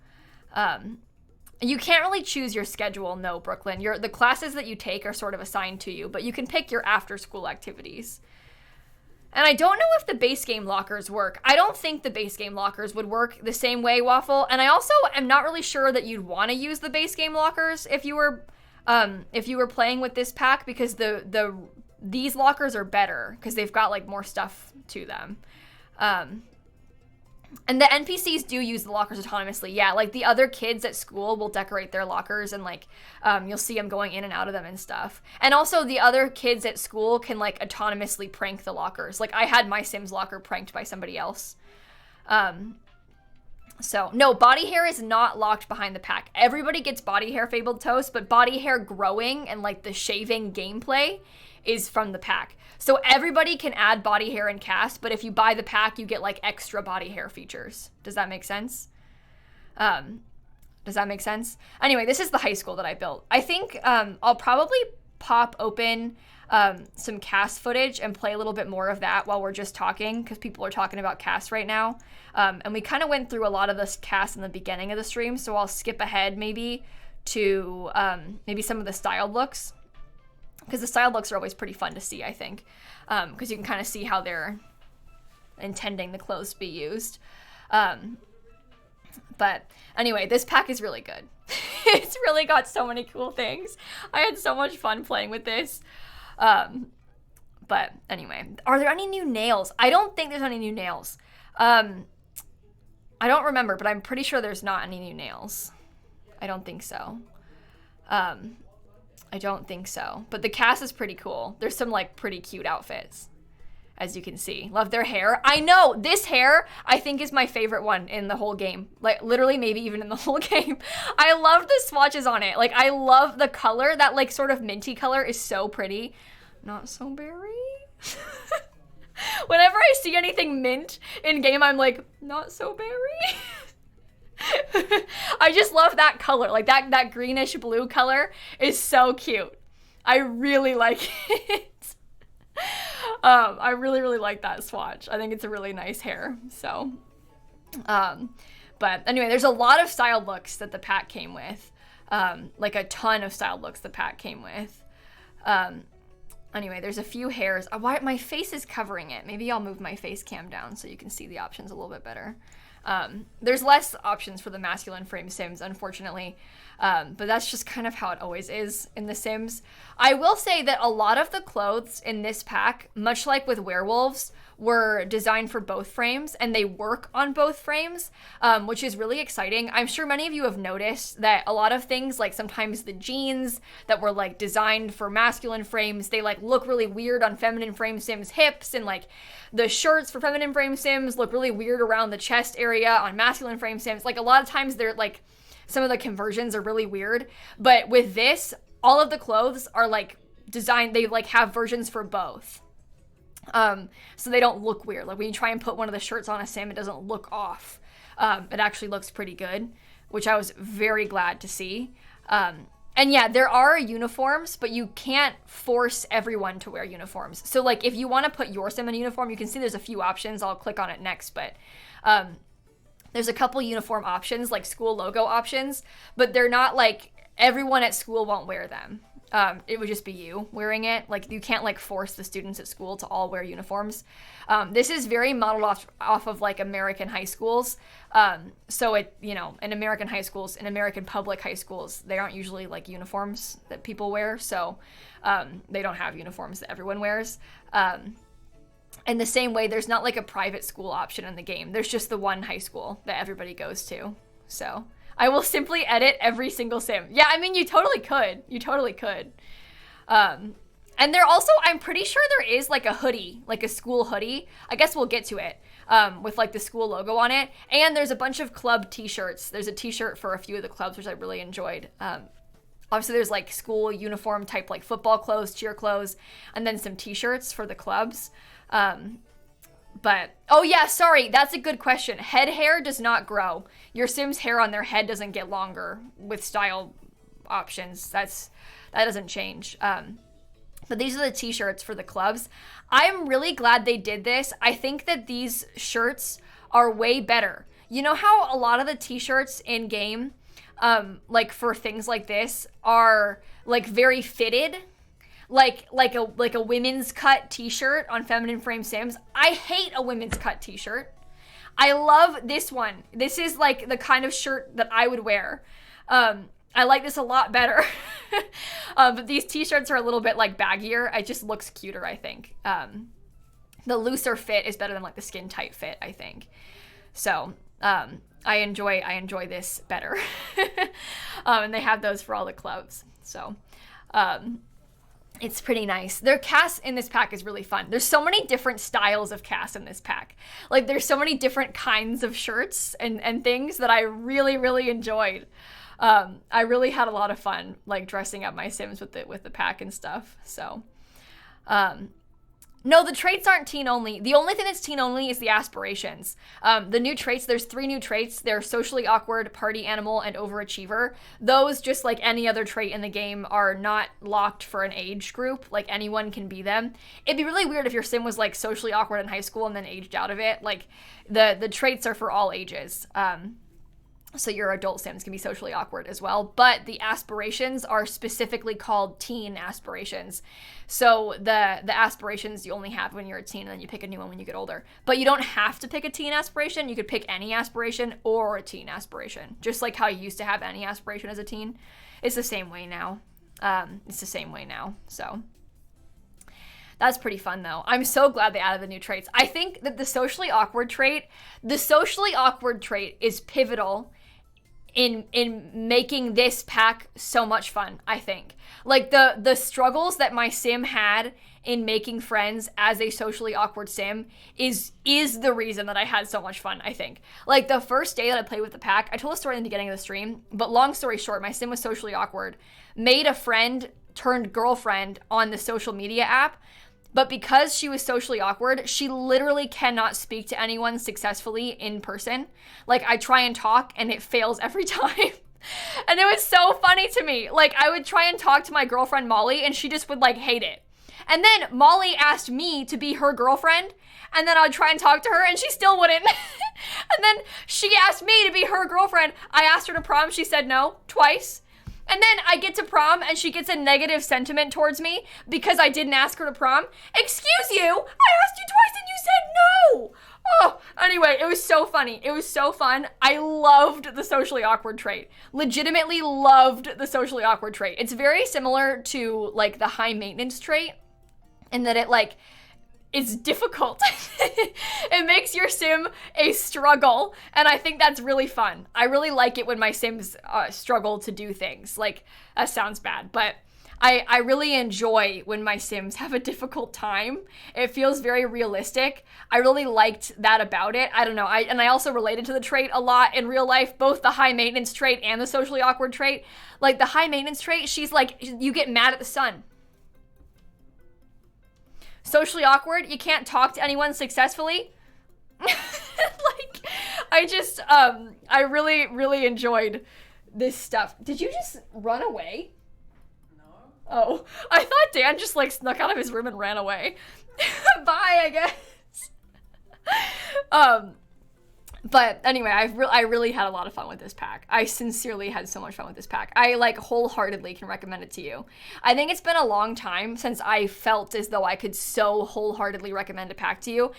S1: You can't really choose your schedule, no, Brooklyn. The classes that you take are sort of assigned to you, but you can pick your after school activities. And I don't know if the base game lockers work. I don't think the base game lockers would work the same way, Waffle. And I also am not really sure that you'd want to use the base game lockers if you were playing with this pack, because these lockers are better because they've got like more stuff to them. And the NPCs do use the lockers autonomously. Yeah, like the other kids at school will decorate their lockers, and like you'll see them going in and out of them and stuff. And also the other kids at school can like autonomously prank the lockers. Like I had my Sims locker pranked by somebody else. So no, body hair is not locked behind the pack. Everybody gets body hair, Fabled Toast, but body hair growing and like the shaving gameplay is from the pack. So everybody can add body hair and cast, but if you buy the pack, you get like extra body hair features. Does that make sense? Anyway, this is the high school that I built. I think I'll probably pop open some cast footage and play a little bit more of that while we're just talking, because people are talking about cast right now. And we kind of went through a lot of this cast in the beginning of the stream, so I'll skip ahead maybe to maybe some of the styled looks, because the styled looks are always pretty fun to see, I think, because you can kind of see how they're intending the clothes to be used. But anyway, this pack is really good. It's really got so many cool things. I had so much fun playing with this. But anyway, are there any new nails? I don't think there's any new nails. I don't remember, but I'm pretty sure there's not any new nails. I don't think so. I don't think so. But the cast is pretty cool. There's some like pretty cute outfits, as you can see. Love their hair. I know, this hair I think is my favorite one in the whole game. Like literally maybe even in the whole game. I love the swatches on it. Like I love the color. That like sort of minty color is so pretty. Not so berry. Whenever I see anything mint in game, I'm like, not so berry. I just love that color. Like that greenish blue color is so cute. I really like it. I really, really like that swatch. I think it's a really nice hair. So, but anyway, there's a lot of styled looks that the pack came with. Like a ton of styled looks the pack came with. Anyway, there's a few hairs. Why my face is covering it. Maybe I'll move my face cam down so you can see the options a little bit better. There's less options for the masculine frame Sims, unfortunately, but that's just kind of how it always is in The Sims. I will say that a lot of the clothes in this pack, much like with werewolves, were designed for both frames, and they work on both frames, which is really exciting. I'm sure many of you have noticed that a lot of things, like sometimes the jeans that were like designed for masculine frames, they like look really weird on feminine frame Sims hips, and like the shirts for feminine frame Sims look really weird around the chest area on masculine frame Sims. Like a lot of times they're like, some of the conversions are really weird, but with this, all of the clothes are like designed, they like have versions for both. So they don't look weird. Like when you try and put one of the shirts on a Sim, it doesn't look off. It actually looks pretty good, which I was very glad to see. And yeah, there are uniforms, but you can't force everyone to wear uniforms. So like if you want to put your Sim in a uniform, you can see there's a few options. I'll click on it next, but there's a couple uniform options, like school logo options, but they're not like everyone at school won't wear them. It would just be you wearing it. Like you can't like force the students at school to all wear uniforms. This is very modeled off of like American high schools. So it, you know, in American high schools, in American public high schools, they aren't usually like uniforms that people wear. So they don't have uniforms that everyone wears. In the same way, there's not like a private school option in the game. There's just the one high school that everybody goes to. So I will simply edit every single Sim. Yeah, I mean, you totally could. You totally could. And there also, I'm pretty sure there is like a hoodie, like a school hoodie. I guess we'll get to it, with like the school logo on it. And there's a bunch of club t-shirts. There's a t-shirt for a few of the clubs, which I really enjoyed. Obviously there's like school uniform type, like football clothes, cheer clothes, and then some t-shirts for the clubs. But, oh yeah, sorry, that's a good question. Head hair does not grow. Your Sim's hair on their head doesn't get longer with style options. That doesn't change. But these are the t-shirts for the clubs. I'm really glad they did this. I think that these shirts are way better. You know how a lot of the t-shirts in game, like for things like this, are like very fitted? like a women's cut t-shirt on Feminine Frame Sims. I hate a women's cut t-shirt. I love this one. This is like the kind of shirt that I would wear. I like this a lot better. But these t-shirts are a little bit like baggier. It just looks cuter, I think. The looser fit is better than like the skin tight fit, I think. So I enjoy this better. And they have those for all the clubs. So it's pretty nice. Their cast in this pack is really fun. There's so many different styles of cast in this pack. Like there's so many different kinds of shirts and things that I really, really enjoyed. I really had a lot of fun like dressing up my Sims with the pack and stuff. So no, the traits aren't teen only. The only thing that's teen only is the aspirations. The new traits, there's 3 new traits. They're socially awkward, party animal, and overachiever. Those, just like any other trait in the game, are not locked for an age group. Like anyone can be them. It'd be really weird if your Sim was like socially awkward in high school and then aged out of it. Like the traits are for all ages. So your adult Sims can be socially awkward as well. But the aspirations are specifically called teen aspirations. So the aspirations you only have when you're a teen, and then you pick a new one when you get older. But you don't have to pick a teen aspiration. You could pick any aspiration or a teen aspiration. Just like how you used to have any aspiration as a teen. It's the same way now. So that's pretty fun though. I'm so glad they added the new traits. I think that the socially awkward trait is pivotal in making this pack so much fun, I think. Like the struggles that my Sim had in making friends as a socially awkward Sim is the reason that I had so much fun, I think. Like the first day that I played with the pack, I told a story in the beginning of the stream, but long story short, my Sim was socially awkward, made a friend turned girlfriend on the social media app. But because she was socially awkward, she literally cannot speak to anyone successfully in person. Like, I try and talk, and it fails every time. And it was so funny to me. Like, I would try and talk to my girlfriend, Molly, and she just would, like, hate it. And then Molly asked me to be her girlfriend, and then I'd try and talk to her, and she still wouldn't. And then she asked me to be her girlfriend. I asked her to prom. She said no, twice. And then I get to prom and she gets a negative sentiment towards me because I didn't ask her to prom. Excuse you? I asked you twice and you said no. Oh, anyway, it was so funny. It was so fun. I loved the socially awkward trait. Legitimately loved the socially awkward trait. It's very similar to like the high maintenance trait in that it like, it's difficult. It makes your Sim a struggle, and I think that's really fun. I really like it when my Sims struggle to do things. Like, that sounds bad, but I really enjoy when my Sims have a difficult time. It feels very realistic. I really liked that about it. I don't know. I also related to the trait a lot in real life, both the high maintenance trait and the socially awkward trait. Like, the high maintenance trait, she's like, you get mad at the sun. Socially awkward, you can't talk to anyone successfully. Like, I really, really enjoyed this stuff. Did you just run away?
S2: No.
S1: Oh, I thought Dan just like snuck out of his room and ran away. Bye, I guess. But anyway, I really had a lot of fun with this pack. I sincerely had so much fun with this pack. I like wholeheartedly can recommend it to you. I think it's been a long time since I felt as though I could so wholeheartedly recommend a pack to you.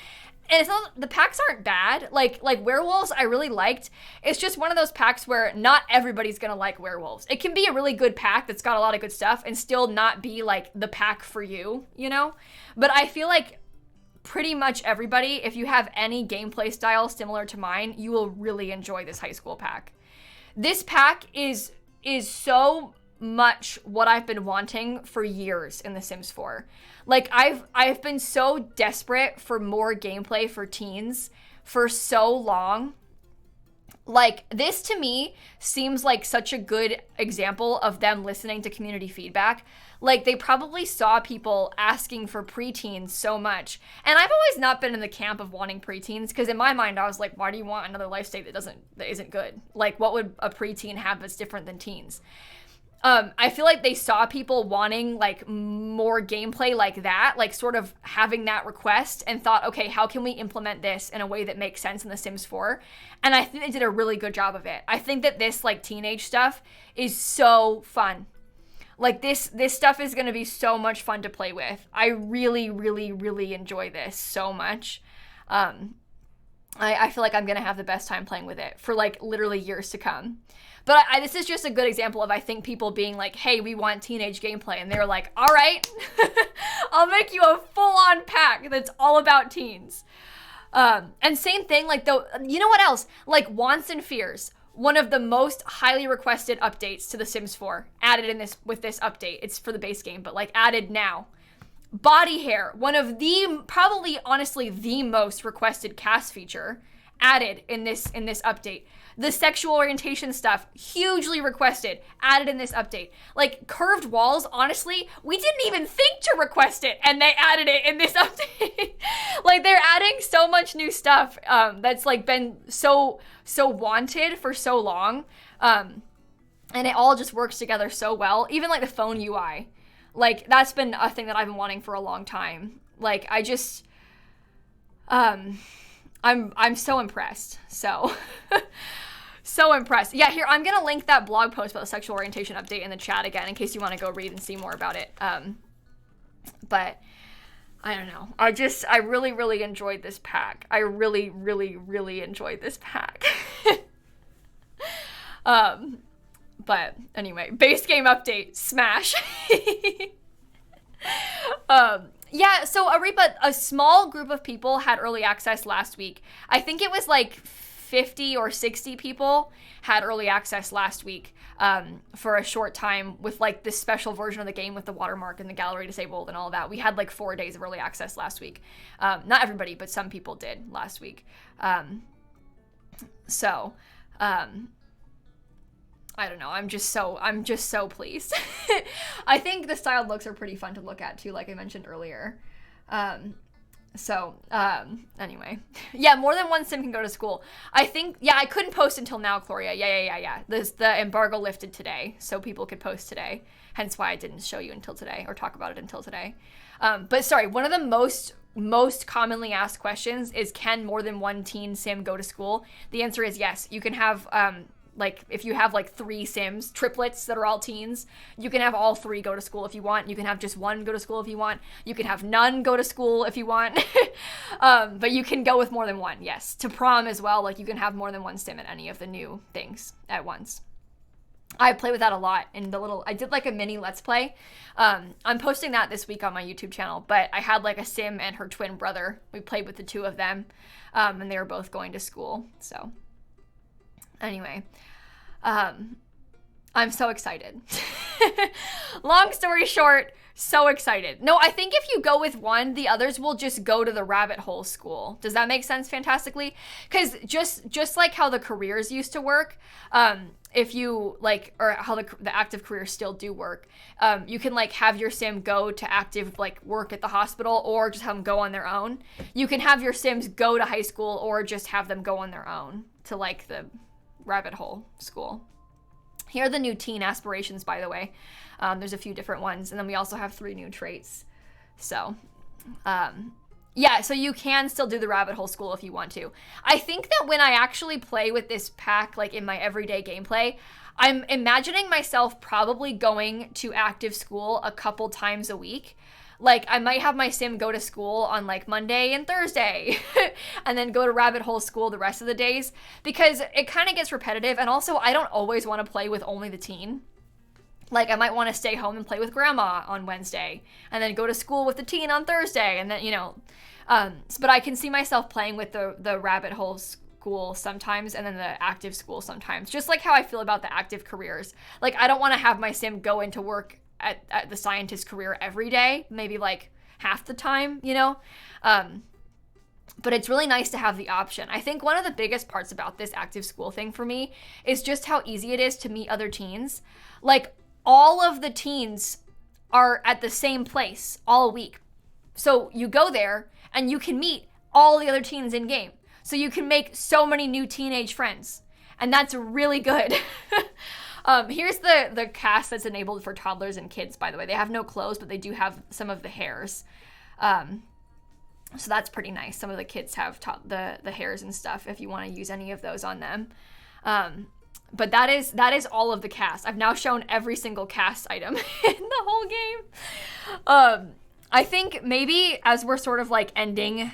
S1: And it's not, the packs aren't bad. Like werewolves, I really liked. It's just one of those packs where not everybody's gonna like werewolves. It can be a really good pack that's got a lot of good stuff and still not be like the pack for you, you know? But I feel like pretty much everybody, if you have any gameplay style similar to mine, you will really enjoy this high school pack. This pack is so much what I've been wanting for years in The Sims 4. Like, I've been so desperate for more gameplay for teens for so long. Like, this to me seems like such a good example of them listening to community feedback. Like, they probably saw people asking for preteens so much. And I've always not been in the camp of wanting preteens, because in my mind, I was like, why do you want another life state that isn't good? Like, what would a preteen have that's different than teens? I feel like they saw people wanting, like, more gameplay like that, like, sort of having that request, and thought, okay, how can we implement this in a way that makes sense in The Sims 4? And I think they did a really good job of it. I think that this, like, teenage stuff is so fun. Like this stuff is going to be so much fun to play with. I really, really, really enjoy this so much. I feel like I'm going to have the best time playing with it for like literally years to come. But this is just a good example of, I think, people being like, hey, we want teenage gameplay. And they're like, all right, I'll make you a full-on pack that's all about teens. And same thing, like, you know what else? Like, wants and fears. One of the most highly requested updates to The Sims 4 added with this update. It's for the base game, but like added now. Body hair, one of the, probably honestly the most requested cast feature added in this update. The sexual orientation stuff, hugely requested, added in this update. Like curved walls, honestly, we didn't even think to request it, and they added it in this update. Like they're adding so much new stuff that's like been so wanted for so long, and it all just works together so well. Even like the phone UI, like that's been a thing that I've been wanting for a long time. Like I just, I'm so impressed. So impressed. Yeah, here, I'm gonna link that blog post about the sexual orientation update in the chat again in case you want to go read and see more about it. But I don't know. I really, really enjoyed this pack. I really, really, really enjoyed this pack. But anyway, base game update, smash. Yeah, so Arepa, a small group of people had early access last week. I think it was like 50 or 60 people had early access last week for a short time with like this special version of the game with the watermark and the gallery disabled and all that. We had like 4 days of early access last week. Not everybody, but some people did last week. I don't know. I'm just so pleased. I think the styled looks are pretty fun to look at too, like I mentioned earlier. Anyway, yeah, more than one sim can go to school. I think, yeah, I couldn't post until now, Gloria. Yeah. The embargo lifted today, so people could post today. Hence why I didn't show you until today or talk about it until today. But sorry, one of the most commonly asked questions is, can more than one teen sim go to school? The answer is yes. You can have, like if you have like 3 sims, triplets that are all teens, you can have all 3 go to school if you want. You can have just one go to school if you want. You can have none go to school if you want. But you can go with more than one, yes. To prom as well, like you can have more than one sim at any of the new things at once. I play with that a lot in I did like a mini Let's Play. I'm posting that this week on my YouTube channel, but I had like a sim and her twin brother. We played with the 2 of them, and they were both going to school, so. Anyway, I'm so excited. Long story short, so excited. No, I think if you go with one, the others will just go to the rabbit hole school. Does that make sense fantastically? Because just like how the careers used to work, if you like, or how the active careers still do work, you can like have your sim go to active like work at the hospital or just have them go on their own. You can have your sims go to high school or just have them go on their own to like the rabbit hole school. Here are the new teen aspirations, by the way. There's a few different ones, and then we also have 3 new traits. So, yeah, so you can still do the rabbit hole school if you want to. I think that when I actually play with this pack, like in my everyday gameplay, I'm imagining myself probably going to active school a couple times a week. Like, I might have my sim go to school on, like, Monday and Thursday, and then go to rabbit hole school the rest of the days, because it kind of gets repetitive, and also I don't always want to play with only the teen. Like, I might want to stay home and play with grandma on Wednesday, and then go to school with the teen on Thursday, and then, you know. But I can see myself playing with the rabbit hole school sometimes, and then the active school sometimes, just like how I feel about the active careers. Like, I don't want to have my sim go into work at the scientist career every day, maybe like half the time, you know? But it's really nice to have the option. I think one of the biggest parts about this active school thing for me is just how easy it is to meet other teens. Like, all of the teens are at the same place all week. So you go there and you can meet all the other teens in game. So you can make so many new teenage friends. And that's really good. Here's the cast that's enabled for toddlers and kids, by the way. They have no clothes, but they do have some of the hairs. So that's pretty nice. Some of the kids have the hairs and stuff if you want to use any of those on them. But that is all of the cast. I've now shown every single cast item in the whole game. I think maybe as we're sort of like ending,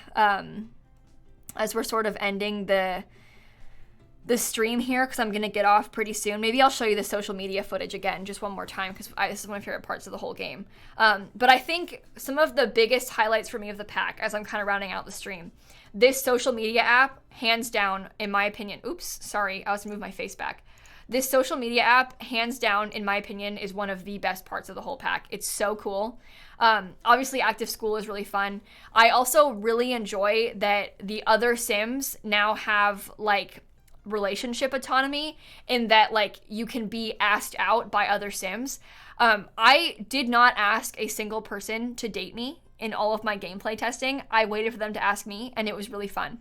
S1: the stream here, because I'm going to get off pretty soon. Maybe I'll show you the social media footage again just one more time, because this is one of my favorite parts of the whole game. But I think some of the biggest highlights for me of the pack, as I'm kind of rounding out the stream, this social media app, hands down, in my opinion, oops, sorry, I was going to move my face back. This social media app, hands down, in my opinion, is one of the best parts of the whole pack. It's so cool. Obviously, active school is really fun. I also really enjoy that the other Sims now have, like, relationship autonomy, in that, like, you can be asked out by other Sims. I did not ask a single person to date me in all of my gameplay testing. I waited for them to ask me, and it was really fun.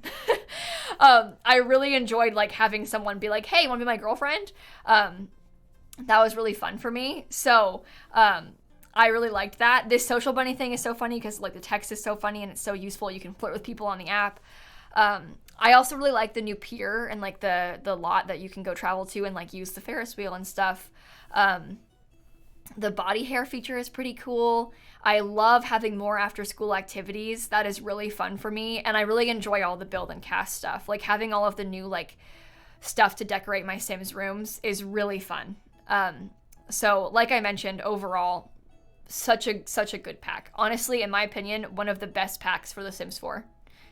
S1: I really enjoyed, like, having someone be like, hey, you want to be my girlfriend? That was really fun for me. So I really liked that. This social bunny thing is so funny because, like, the text is so funny and it's so useful. You can flirt with people on the app. I also really like the new Pier and, like, the lot that you can go travel to and, like, use the Ferris wheel and stuff. The body hair feature is pretty cool. I love having more after school activities. That is really fun for me. And I really enjoy all the build and cast stuff. Like, having all of the new, like, stuff to decorate my Sims rooms is really fun. So like I mentioned, overall, such a good pack. Honestly, in my opinion, one of the best packs for The Sims 4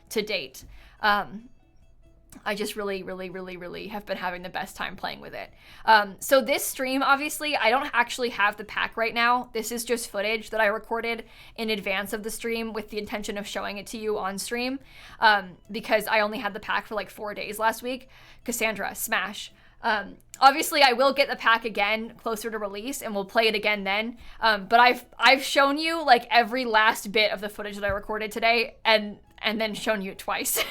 S1: to date. I just really have been having the best time playing with it. So this stream, obviously, I don't actually have the pack right now. This is just footage that I recorded in advance of the stream with the intention of showing it to you on stream, because I only had the pack for like 4 days last week. Cassandra, smash. Obviously, I will get the pack again closer to release, and we'll play it again then. But I've shown you like every last bit of the footage that I recorded today, and then shown you it twice.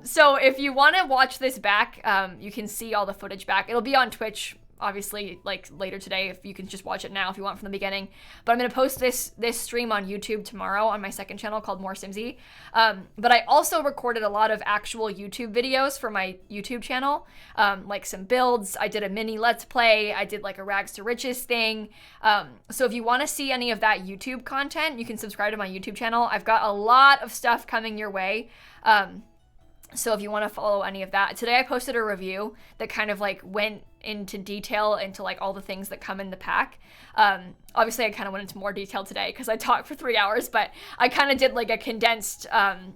S1: So if you want to watch this back, you can see all the footage back. It'll be on Twitch, obviously, like later today, if you can just watch it now if you want from the beginning. But I'm going to post this stream on YouTube tomorrow on my second channel called More Simsie. But I also recorded a lot of actual YouTube videos for my YouTube channel, like some builds. I did a mini Let's Play. I did like a Rags to Riches thing. So if you want to see any of that YouTube content, you can subscribe to my YouTube channel. I've got a lot of stuff coming your way. So if you want to follow any of that. Today I posted a review that kind of like went into detail into like all the things that come in the pack. Obviously I kind of went into more detail today because I talked for 3 hours, but I kind of did like a condensed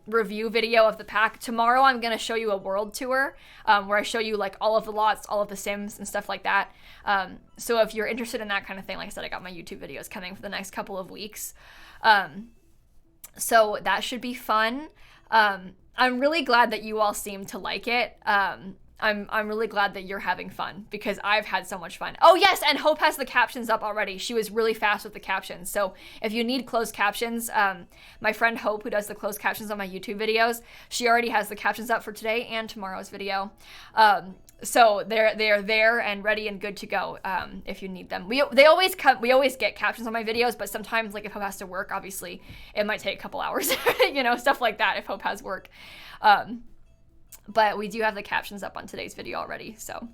S1: review video of the pack. Tomorrow I'm going to show you a world tour where I show you like all of the lots, all of the Sims and stuff like that. So if you're interested in that kind of thing, like I said, I got my YouTube videos coming for the next couple of weeks. So that should be fun. I'm really glad that you all seem to like it. I'm really glad that you're having fun because I've had so much fun. Oh yes, and Hope has the captions up already. She was really fast with the captions. So if you need closed captions, my friend Hope, who does the closed captions on my YouTube videos, she already has the captions up for today and tomorrow's video. So they're there and ready and good to go if you need them. We always get captions on my videos, but sometimes like if Hope has to work, obviously it might take a couple hours, you know, stuff like that if Hope has work. But we do have the captions up on today's video already, so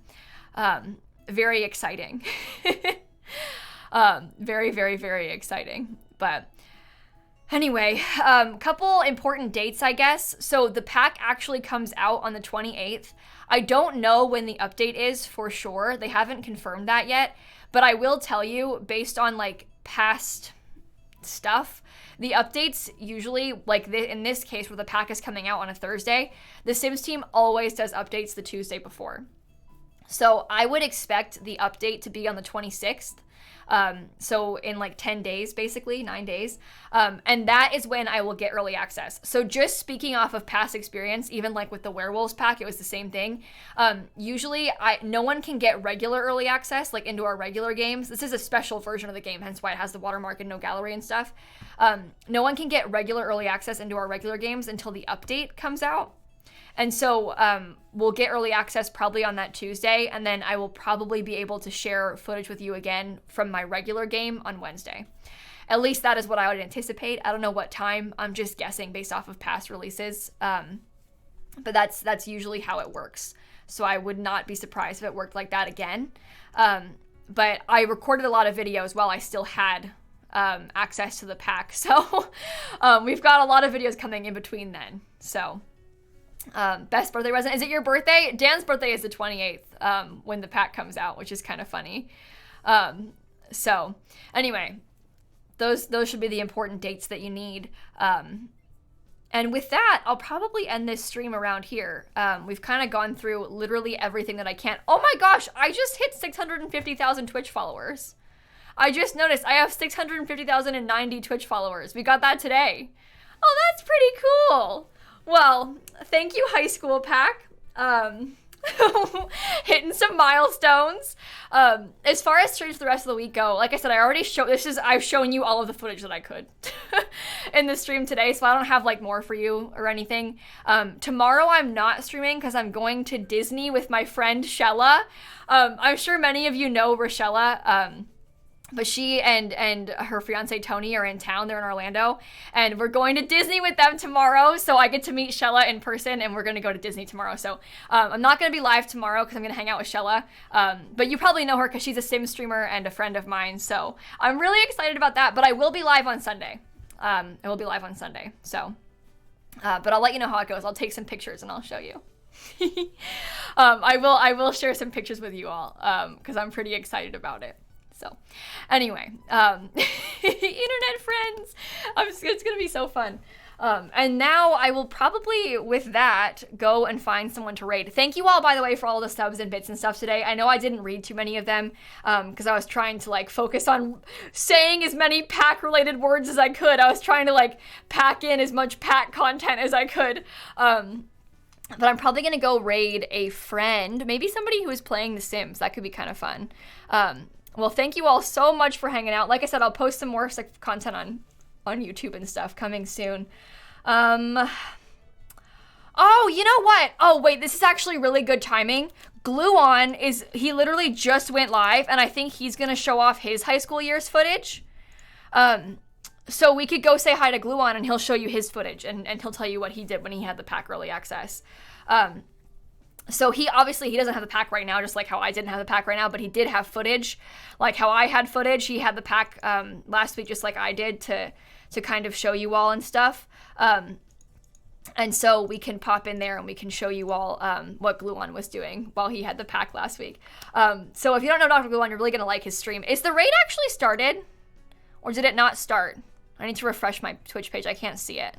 S1: very exciting. Very exciting. But anyway, couple important dates, I guess. So the pack actually comes out on the 28th. I don't know when the update is for sure. They haven't confirmed that yet, but I will tell you based on like past stuff, the updates usually, like in this case where the pack is coming out on a Thursday, the Sims team always does updates the Tuesday before. So I would expect the update to be on the 26th. So in like 10 days, basically 9 days. And that is when I will get early access. So just speaking off of past experience, even like with the werewolves pack, it was the same thing. Usually no one can get regular early access, like into our regular games. This is a special version of the game, hence why it has the watermark and no gallery and stuff. No one can get regular early access into our regular games until the update comes out. And so we'll get early access probably on that Tuesday, and then I will probably be able to share footage with you again from my regular game on Wednesday. At least that is what I would anticipate. I don't know what time. I'm just guessing based off of past releases. But that's usually how it works. so I would not be surprised if it worked like that again. But I recorded a lot of videos while I still had access to the pack, so we've got a lot of videos coming in between then. So best birthday present. Is it your birthday? Dan's birthday is the 28th when the pack comes out, which is kind of funny. So anyway, those should be the important dates that you need. And with that, I'll probably end this stream around here. We've kind of gone through literally everything that I can. Oh my gosh, I just hit 650,000 Twitch followers. I just noticed I have 650,090 Twitch followers. We got that today. Oh, that's pretty cool. Well, thank you, High School Pack. Hitting some milestones. As far as streams for the rest of the week go, like I said, I already I've shown you all of the footage that I could in the stream today, so I don't have like more for you or anything. Tomorrow I'm not streaming because I'm going to Disney with my friend Shella. I'm sure many of you know Rochella. But she and her fiance Tony are in town. They're in Orlando, and we're going to Disney with them tomorrow. So I get to meet Shella in person, and we're going to go to Disney tomorrow. So I'm not going to be live tomorrow because I'm going to hang out with Shella. But you probably know her because she's a sim streamer and a friend of mine. So I'm really excited about that. But I will be live on Sunday. So, but I'll let you know how it goes. I'll take some pictures and I'll show you. I will share some pictures with you all because I'm pretty excited about it. So anyway, internet friends, it's gonna be so fun. And now I will probably, with that, go and find someone to raid. Thank you all, by the way, for all the subs and bits and stuff today. I know I didn't read too many of them because I was trying to like focus on saying as many pack related words as I could. I was trying to like pack in as much pack content as I could. But I'm probably going to go raid a friend, maybe somebody who is playing The Sims. That could be kind of fun. Well, thank you all so much for hanging out. Like I said, I'll post some more content on YouTube and stuff coming soon. Oh, you know what? Oh, wait, this is actually really good timing. Glue-On he literally just went live, and I think he's going to show off his high school years footage. So we could go say hi to Glue-On, and he'll show you his footage, and he'll tell you what he did when he had the pack early access. So he doesn't have the pack right now, just like how I didn't have the pack right now, but he did have footage. Like how I had footage, he had the pack last week, just like I did, to kind of show you all and stuff. And so we can pop in there and we can show you all what Glue-On was doing while he had the pack last week. So if you don't know Dr. Glue-On, you're really going to like his stream. Is the raid actually started? Or did it not start? I need to refresh my Twitch page. I can't see it.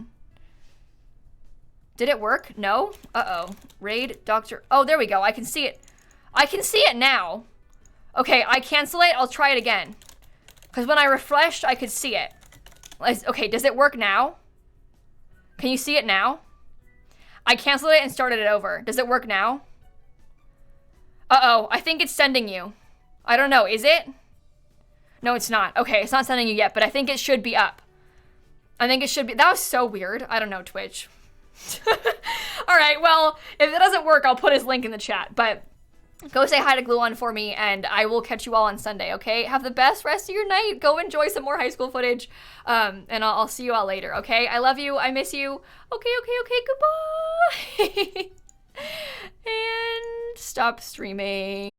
S1: Did it work? No? Uh-oh. Raid Dr. Oh, there we go. I can see it. I can see it now. Okay, I cancel it. I'll try it again. Because when I refreshed, I could see it. Okay, does it work now? Can you see it now? I canceled it and started it over. Does it work now? Uh-oh. I think it's sending you. I don't know. Is it? No, it's not. Okay, it's not sending you yet, but I think it should be up. I think it should be. That was so weird. I don't know, Twitch. All right, well, if it doesn't work, I'll put his link in the chat, but go say hi to Glue-On for me, and I will catch you all on Sunday, okay? Have the best rest of your night. Go enjoy some more high school footage, and I'll see you all later, okay? I love you. I miss you. Okay, goodbye. And stop streaming.